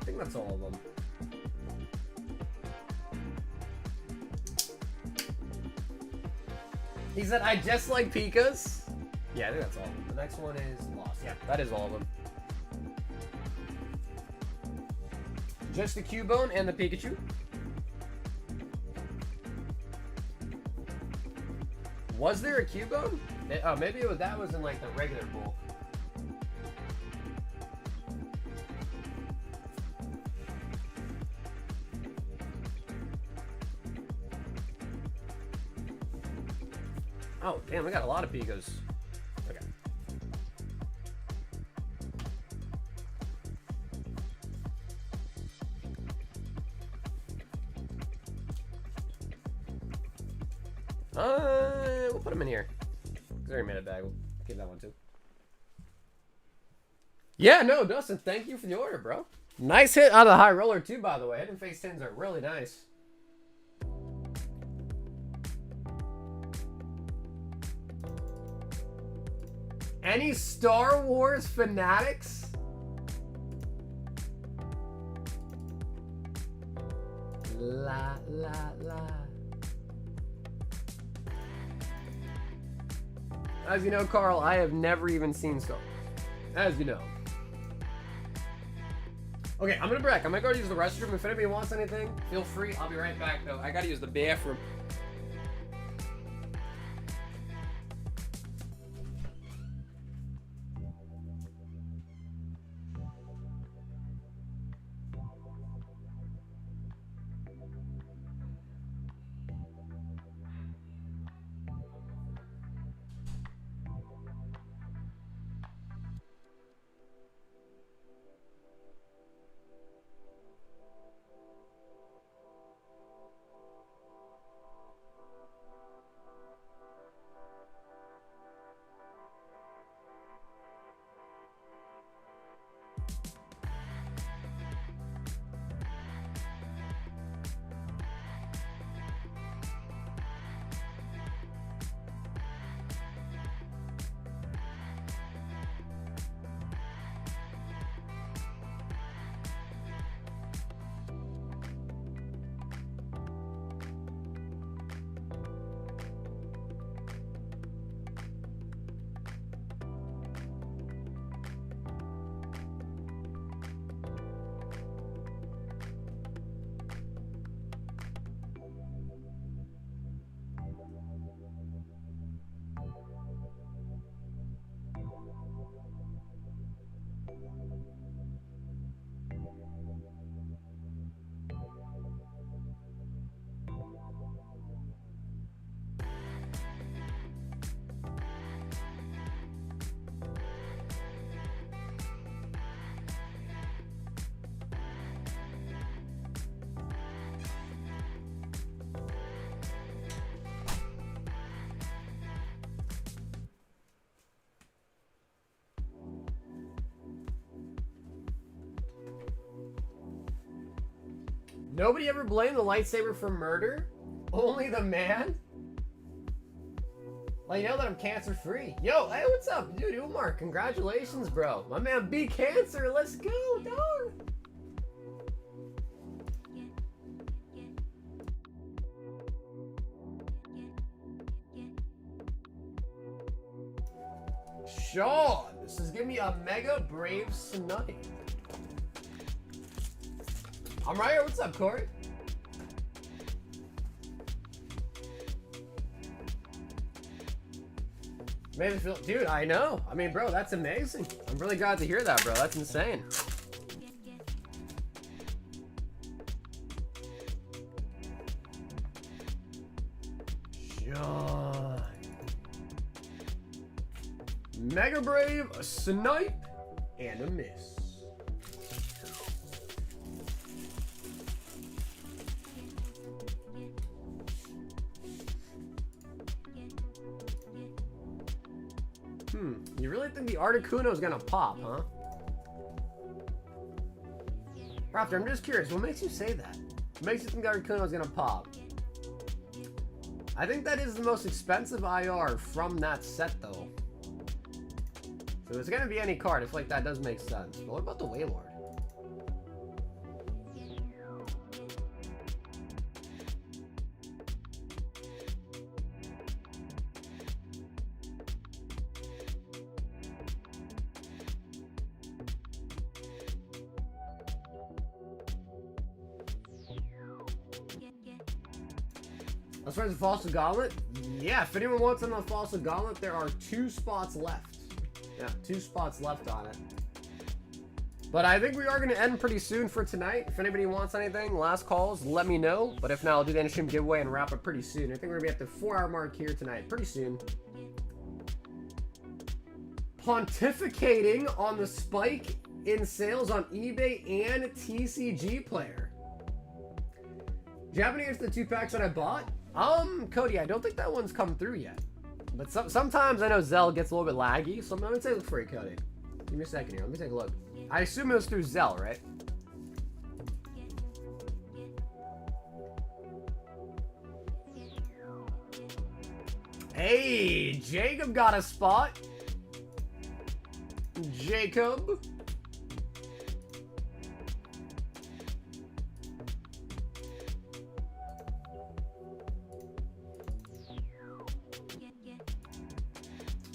I think that's all of them. He said, I just like Pikas. Yeah, I think that's all of them. The next one is Lost. Yeah, that is all of them. Just the Cubone and the Pikachu. Was there a Cubone? Oh, maybe that was in like the regular bulk. Oh, damn, we got a lot of Pikas. Okay. We'll put them in here. They're in a bag. We'll give that one too. Yeah, no, Dustin, thank you for the order, bro. Nice hit out of the high roller too, by the way. Hidden Face 10s are really nice. Any Star Wars fanatics? La la la. As you know, Carl, I have never even seen Star Wars. As you know. Okay, I'm gonna break. I'm gonna go use the restroom. If anybody wants anything, feel free. I'll be right back though. I gotta use the bathroom. Nobody ever blamed the lightsaber for murder? Only the man? Like, you know that I'm cancer free. Yo, hey, what's up? Dude, Umar, congratulations, bro. My man beat cancer. Let's go, dog. Sean, this is giving me a mega brave snipe. I'm right here. What's up, Corey? Made me feel, dude, I know. I mean, bro, that's amazing. I'm really glad to hear that, bro. That's insane. Sean. Mega Brave, a snipe, and a miss. You really think the Articuno is gonna pop, huh? Raptor, I'm just curious, what makes you say that? What makes you think the Articuno is gonna pop? I think that is the most expensive IR from that set, though. So it's gonna be any card. I feel like that does make sense. But what about the Waylord? As far as the Fossil Gauntlet, yeah, if anyone wants on the Fossil Gauntlet, there are 2 spots left. Yeah, 2 spots left on it. But I think we are going to end pretty soon for tonight. If anybody wants anything, last calls, let me know. But if not, I'll do the end stream giveaway and wrap up pretty soon. I think we're going to be at the 4-hour mark here tonight, pretty soon. Pontificating on the spike in sales on eBay and TCG Player. Japanese, the 2 packs that I bought. Cody, I don't think that one's come through yet. But sometimes I know Zelle gets a little bit laggy, so I'm going to take a look for it, Cody. Give me a second here. Let me take a look. I assume it was through Zelle, right? Hey, Jacob got a spot. Jacob.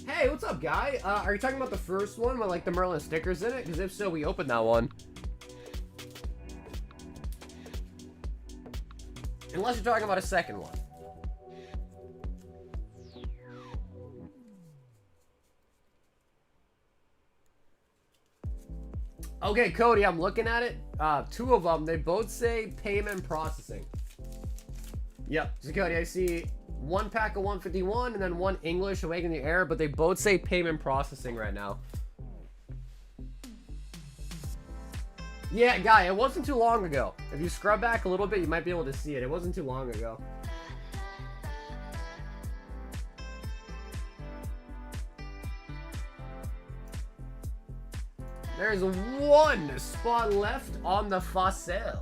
Hey, what's up, guy? Are you talking about the first one with, like, the Merlin stickers in it? Because if so, we opened that one. Unless you're talking about a second one. Okay, Cody, I'm looking at it. 2 of them, they both say payment processing. Yep, so Cody, I see 1 pack of 151 and then 1 English Awake in the Air, but they both say payment processing right now. Yeah, guy, it wasn't too long ago. If you scrub back a little bit, you might be able to see it. It wasn't too long ago. There's 1 spot left on the Fossil.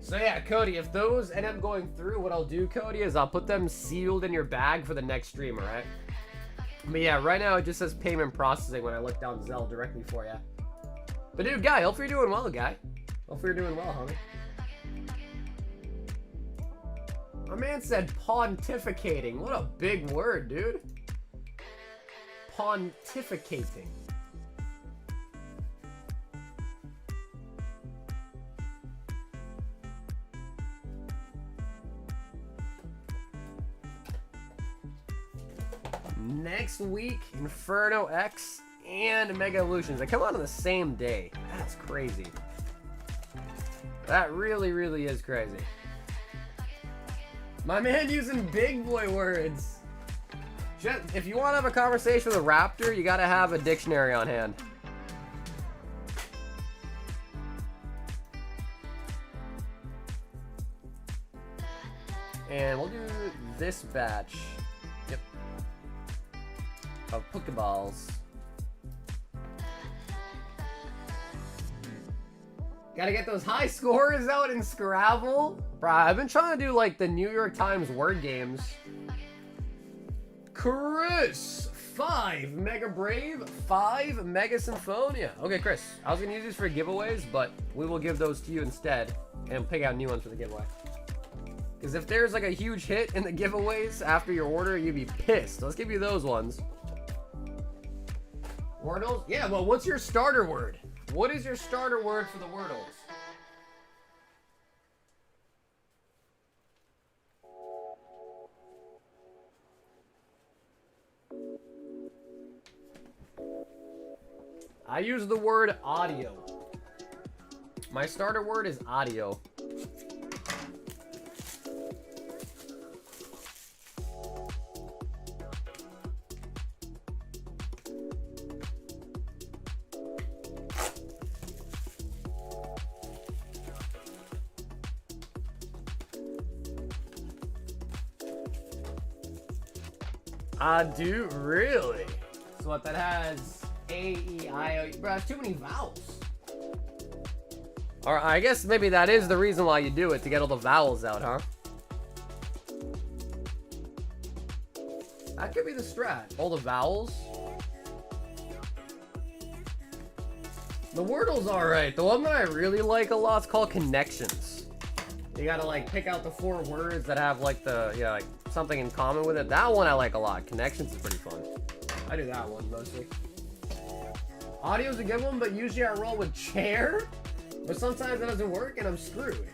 So yeah, Cody, if those end up going through, what I'll do, Cody, is I'll put them sealed in your bag for the next stream, alright? But yeah, right now it just says payment processing when I look down Zelle directly for you. But dude, guy, hopefully you're doing well, guy. Hopefully you're doing well, homie. My man said pontificating. What a big word, dude. Pontificating. Next week, Inferno X and Mega Evolutions. They come out on the same day. That's crazy. That really, really is crazy. My man using big boy words. Just, if you want to have a conversation with a raptor, you got to have a dictionary on hand. And we'll do this batch. Yep. Of Pokeballs. Gotta get those high scores out in Scrabble. Bruh, I've been trying to do like the New York Times word games. Chris, 5 Mega Brave, 5 Mega Symphonia. Okay, Chris, I was gonna use these for giveaways, but we will give those to you instead and pick out new ones for the giveaway. Because if there's like a huge hit in the giveaways after your order, you'd be pissed. Let's give you those ones. Wordles? Yeah, well, what's your starter word? What is your starter word for the Wordles? I use the word audio. My starter word is audio. I do, really? So what, that has A, E, I, O, bro, that's too many vowels. Or I guess maybe that is the reason why you do it, to get all the vowels out, huh? That could be the strat. All the vowels. The Wordle's alright. The one that I really like a lot is called Connections. You gotta like pick out the 4 words that have like the, yeah, like something in common with it. That one I like a lot. Connections is pretty fun. I do that one mostly. Audio's a good one, but usually I roll with chair. But sometimes it doesn't work and I'm screwed.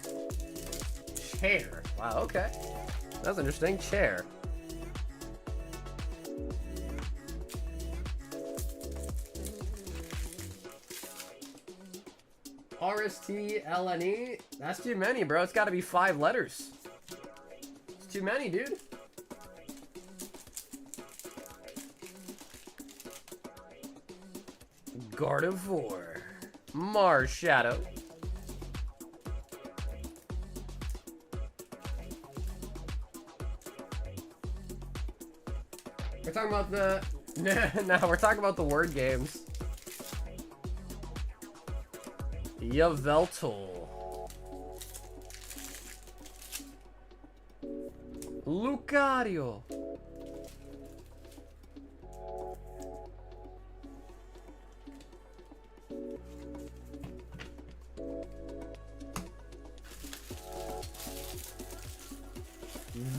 Chair. Wow, okay. That's interesting. Chair. RSTLNE. That's too many, bro. It's gotta be 5 letters. It's too many, dude. Gardevoir. Mars Shadow. We're talking about the... No, we're talking about the word games. Yveltal. Lucario.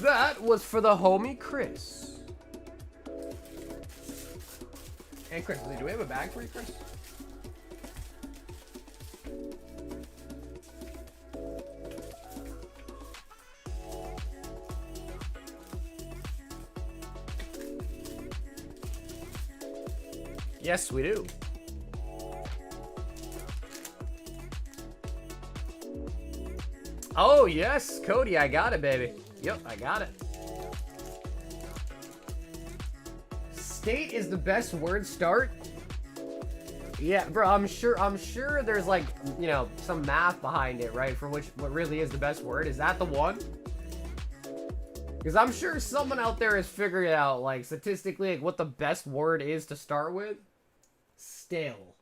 That was for the homie Chris. And Chris, do we have a bag for you, Chris? Yes, we do. Oh, yes, Cody, I got it, baby. Yep, I got it. State is the best word start. Yeah, bro, I'm sure there's like, you know, some math behind it, right? For which what really is the best word. Is that the one? Because I'm sure someone out there has figured out, like, statistically, like, what the best word is to start with. Stale.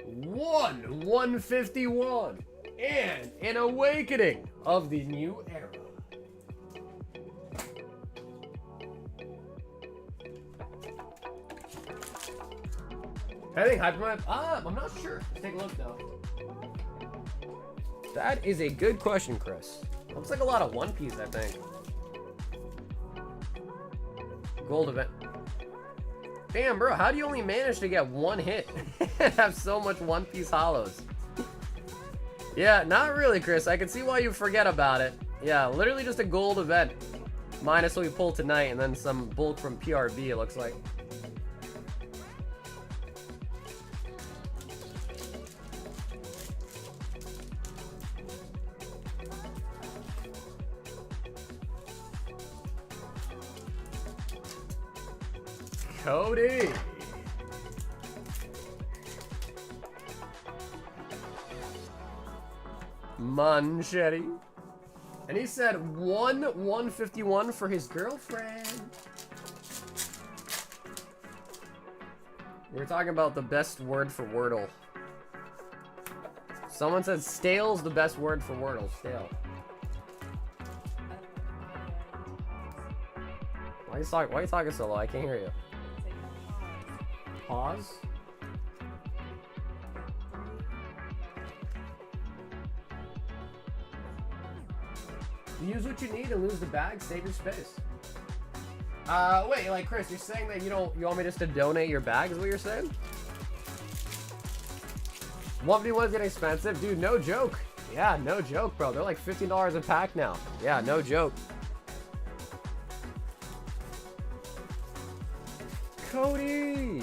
One 151 and an awakening of the new era. I think Hypermap. I'm not sure. Let's take a look though. That is a good question, Chris. Looks like a lot of One Piece, I think. Gold event. Damn, bro, how do you only manage to get 1 hit and have so much One Piece holos? Yeah, not really, Chris. I can see why you forget about it. Yeah, literally just a gold event. Minus what we pulled tonight and then some bulk from PRB, it looks like. Cody. Manchetti. And he said 151 for his girlfriend. We're talking about the best word for Wordle. Someone said stale's the best word for Wordle. Stale. Why are you talking so low? I can't hear you. Pause? Use what you need and lose the bag, save your space. Wait, like Chris, you're saying that you want me just to donate your bag is what you're saying? 1v1's getting expensive? Dude, no joke. Yeah, no joke, bro. They're like $15 a pack now. Yeah, no joke. Cody!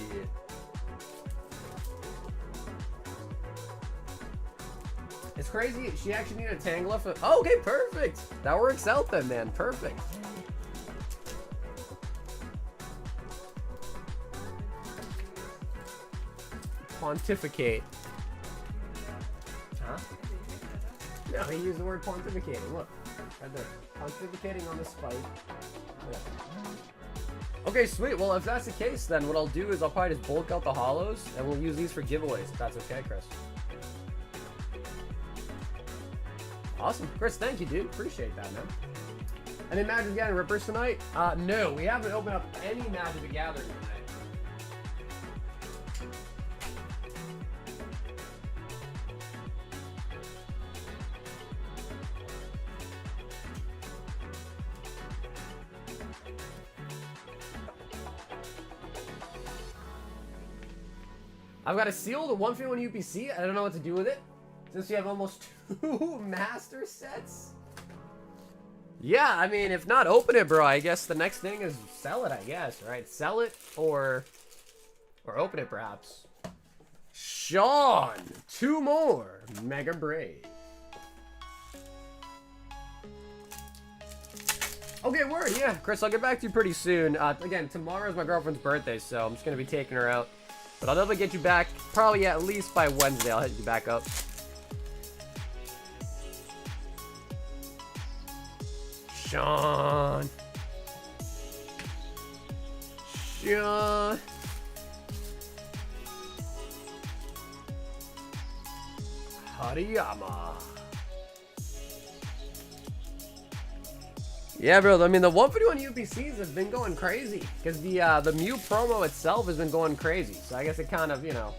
It's crazy. She actually needed a Tangela. Oh, okay, perfect. That works out then, man. Perfect. Pontificate. Huh? No, he used the word pontificating. Look, right there. Pontificating on the spike. Yeah. Okay, sweet. Well, if that's the case, then what I'll do is I'll probably just bulk out the holos, and we'll use these for giveaways, if that's okay, Chris. Awesome. Chris, thank you, dude. Appreciate that, man. Any Magic the Gathering Rippers tonight? No, we haven't opened up any Magic the Gathering tonight. I've got a seal, the 151 UPC. I don't know what to do with it. Since you have almost 2 master sets. Yeah, I mean, if not open it, bro, I guess the next thing is sell it, I guess, right? Sell it or open it, perhaps. Sean, 2 more. Mega Brave. Okay, word, yeah. Chris, I'll get back to you pretty soon. Again, tomorrow's my girlfriend's birthday, so I'm just going to be taking her out. But I'll definitely get you back, probably at least by Wednesday. I'll hit you back up. Sean. Hariyama. Yeah, bro. I mean, the 151 UPCs have been going crazy because the Mew promo itself has been going crazy. So I guess it kind of, you know.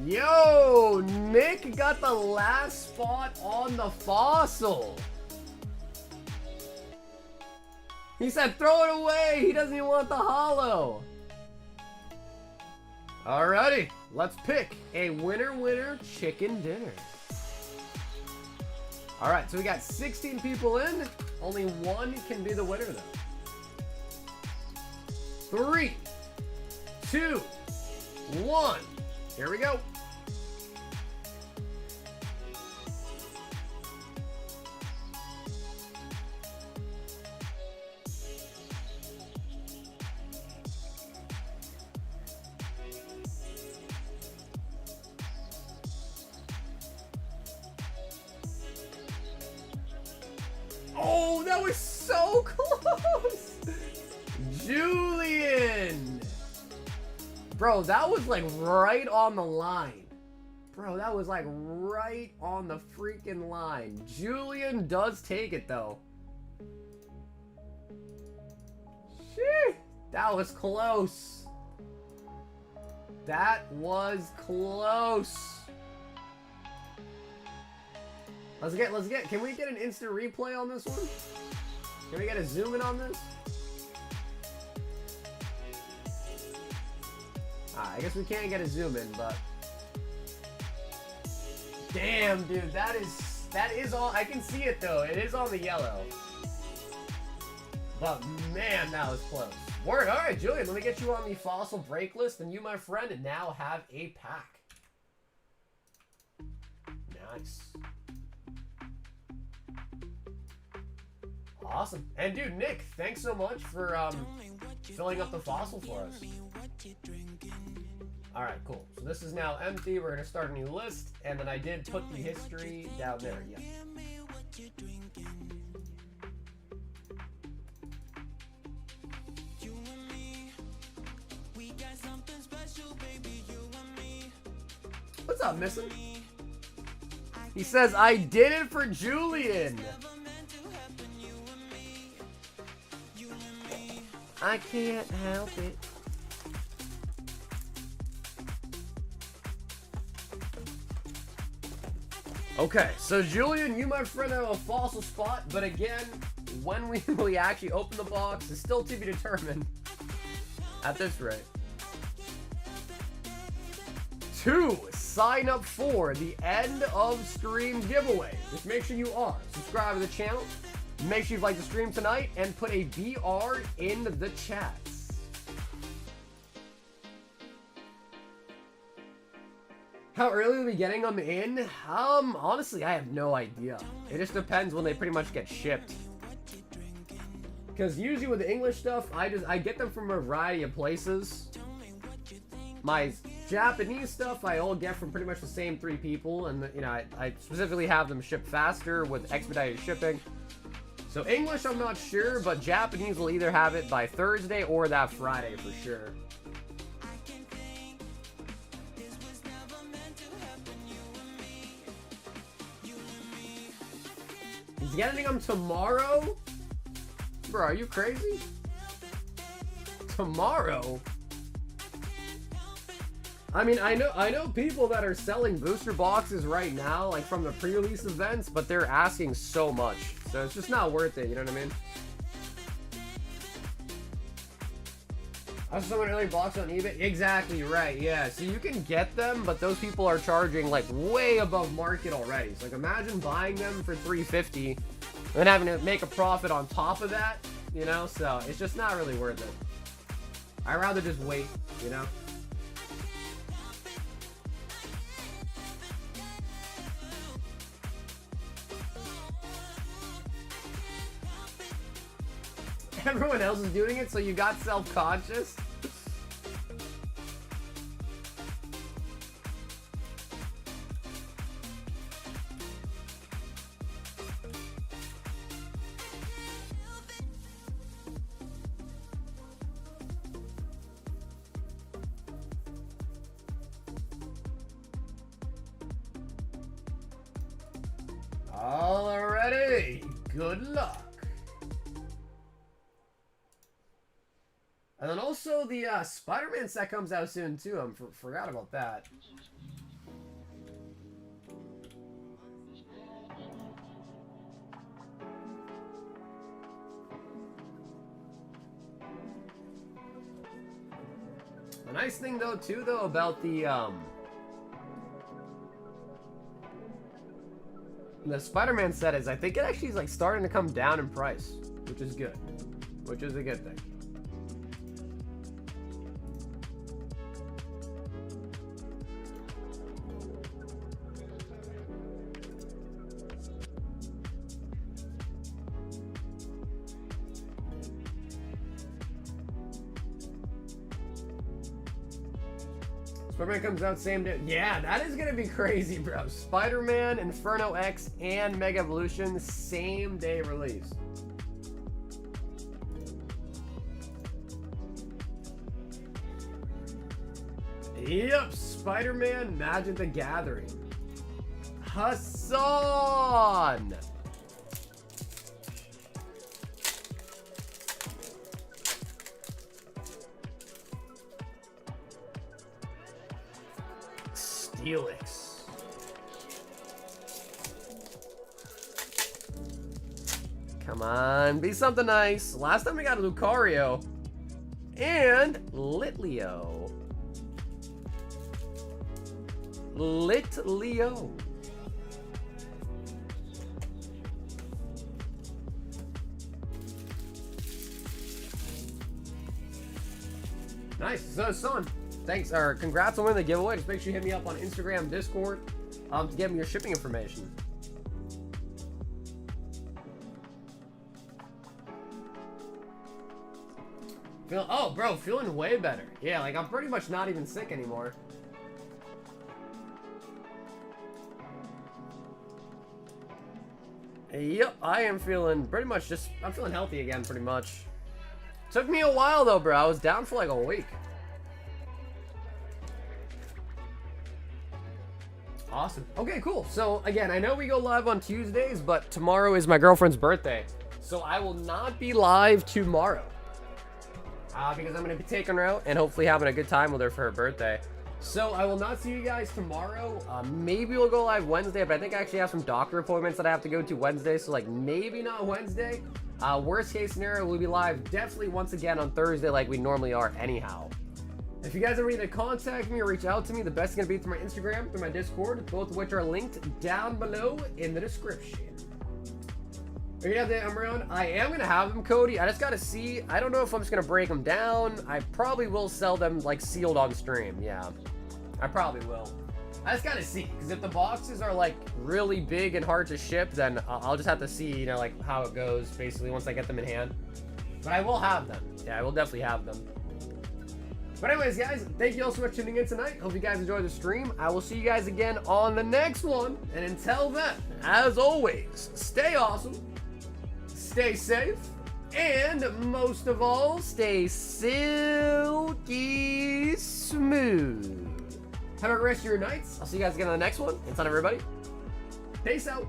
Yo, Nick got the last spot on the fossil. He said, throw it away. He doesn't even want the holo. Alrighty, let's pick a winner chicken dinner. All right, so we got 16 people in. Only 1 can be the winner, though. 3, 2, 1. Here we go. Oh, that was so close! Julian! Bro, that was like right on the line. Bro, that was like right on the freaking line. Julian does take it though. Sheesh, that was close. That was close. Let's get, can we get an instant replay on this one? Can we get a zoom in on this? I guess we can't get a zoom in, but. Damn, dude, that is all, I can see it though. It is on the yellow. But man, that was close. Word, alright, Julian, let me get you on the fossil break list, and you, my friend, now have a pack. Nice. Awesome. And dude, Nick, thanks so much for filling up the fossil for us. Alright, cool. So this is now empty. We're going to start a new list. And then I did put the history down there. Yeah. what's up, Missing? He says, I did it for Julian. I can't help it. Okay, so Julian, you, my friend, have a fossil spot, but again, when we actually open the box is still to be determined at this rate. 2, sign up for the end of stream giveaway. Just make sure you are subscribed to the channel. Make sure you've liked the stream tonight and put a BR in the chats. How early are we getting them in? Honestly, I have no idea. It just depends when they pretty much get shipped. Because usually with the English stuff, I get them from a variety of places. My Japanese stuff, I all get from pretty much the same 3 people, and you know, I specifically have them shipped faster with expedited shipping. So English, I'm not sure, but Japanese will either have it by Thursday or that Friday for sure. He's getting them tomorrow? Bro, are you crazy? Tomorrow? I mean, I know people that are selling booster boxes right now, like from the pre-release events, but they're asking so much. So it's just not worth it, you know what I mean? I saw someone early box on eBay. Exactly right, yeah. So you can get them, but those people are charging like way above market already. So like imagine buying them for $350 and then having to make a profit on top of that, you know? So it's just not really worth it. I'd rather just wait, you know? Everyone else is doing it, so you got self-conscious? Alrighty, good luck. And then also the Spider-Man set comes out soon too. I forgot about that. The nice thing though too about the Spider-Man set is I think it actually is like starting to come down in price, which is good. Which is a good thing. Spider-Man comes out same day. Yeah, that is gonna be crazy, bro. Spider-Man, Inferno X, and Mega Evolution, same day release. Yep, Spider-Man, Magic the Gathering. Hassan! Helix. Come on, be something nice. Last time we got Lucario and Litleo. Litleo. Nice. So, son. Thanks, or congrats on winning the giveaway. Just make sure you hit me up on Instagram, Discord, to get me your shipping information. Oh, bro, feeling way better. Yeah, like I'm pretty much not even sick anymore. Yep, I am feeling pretty much I'm feeling healthy again, pretty much. Took me a while though, bro. I was down for like a week. Awesome. Okay, cool. So again, I know we go live on Tuesdays, but tomorrow is my girlfriend's birthday. So I will not be live tomorrow. Because I'm going to be taking her out and hopefully having a good time with her for her birthday. So I will not see you guys tomorrow. Maybe we'll go live Wednesday, but I think I actually have some doctor appointments that I have to go to Wednesday. So like maybe not Wednesday. Worst case scenario, we'll be live definitely once again on Thursday like we normally are anyhow. If you guys are ready to contact me or reach out to me, the best is going to be through my Instagram, through my Discord, both of which are linked down below in the description. Are you gonna have them around? I am gonna have them, Cody. I just gotta see. I don't know if I'm just gonna break them down. I probably will sell them like sealed on stream. Yeah, I probably will. I just gotta see, because if the boxes are like really big and hard to ship, then I'll just have to see, you know, like how it goes basically once I get them in hand. But I will have them. Yeah, I will definitely have them. But anyways, guys, thank you all so much for tuning in tonight. Hope you guys enjoyed the stream. I will see you guys again on the next one. And until then, as always, stay awesome. Stay safe, and most of all, stay silky smooth. Have a great rest of your nights. I'll see you guys again on the next one. Until then, everybody, peace out.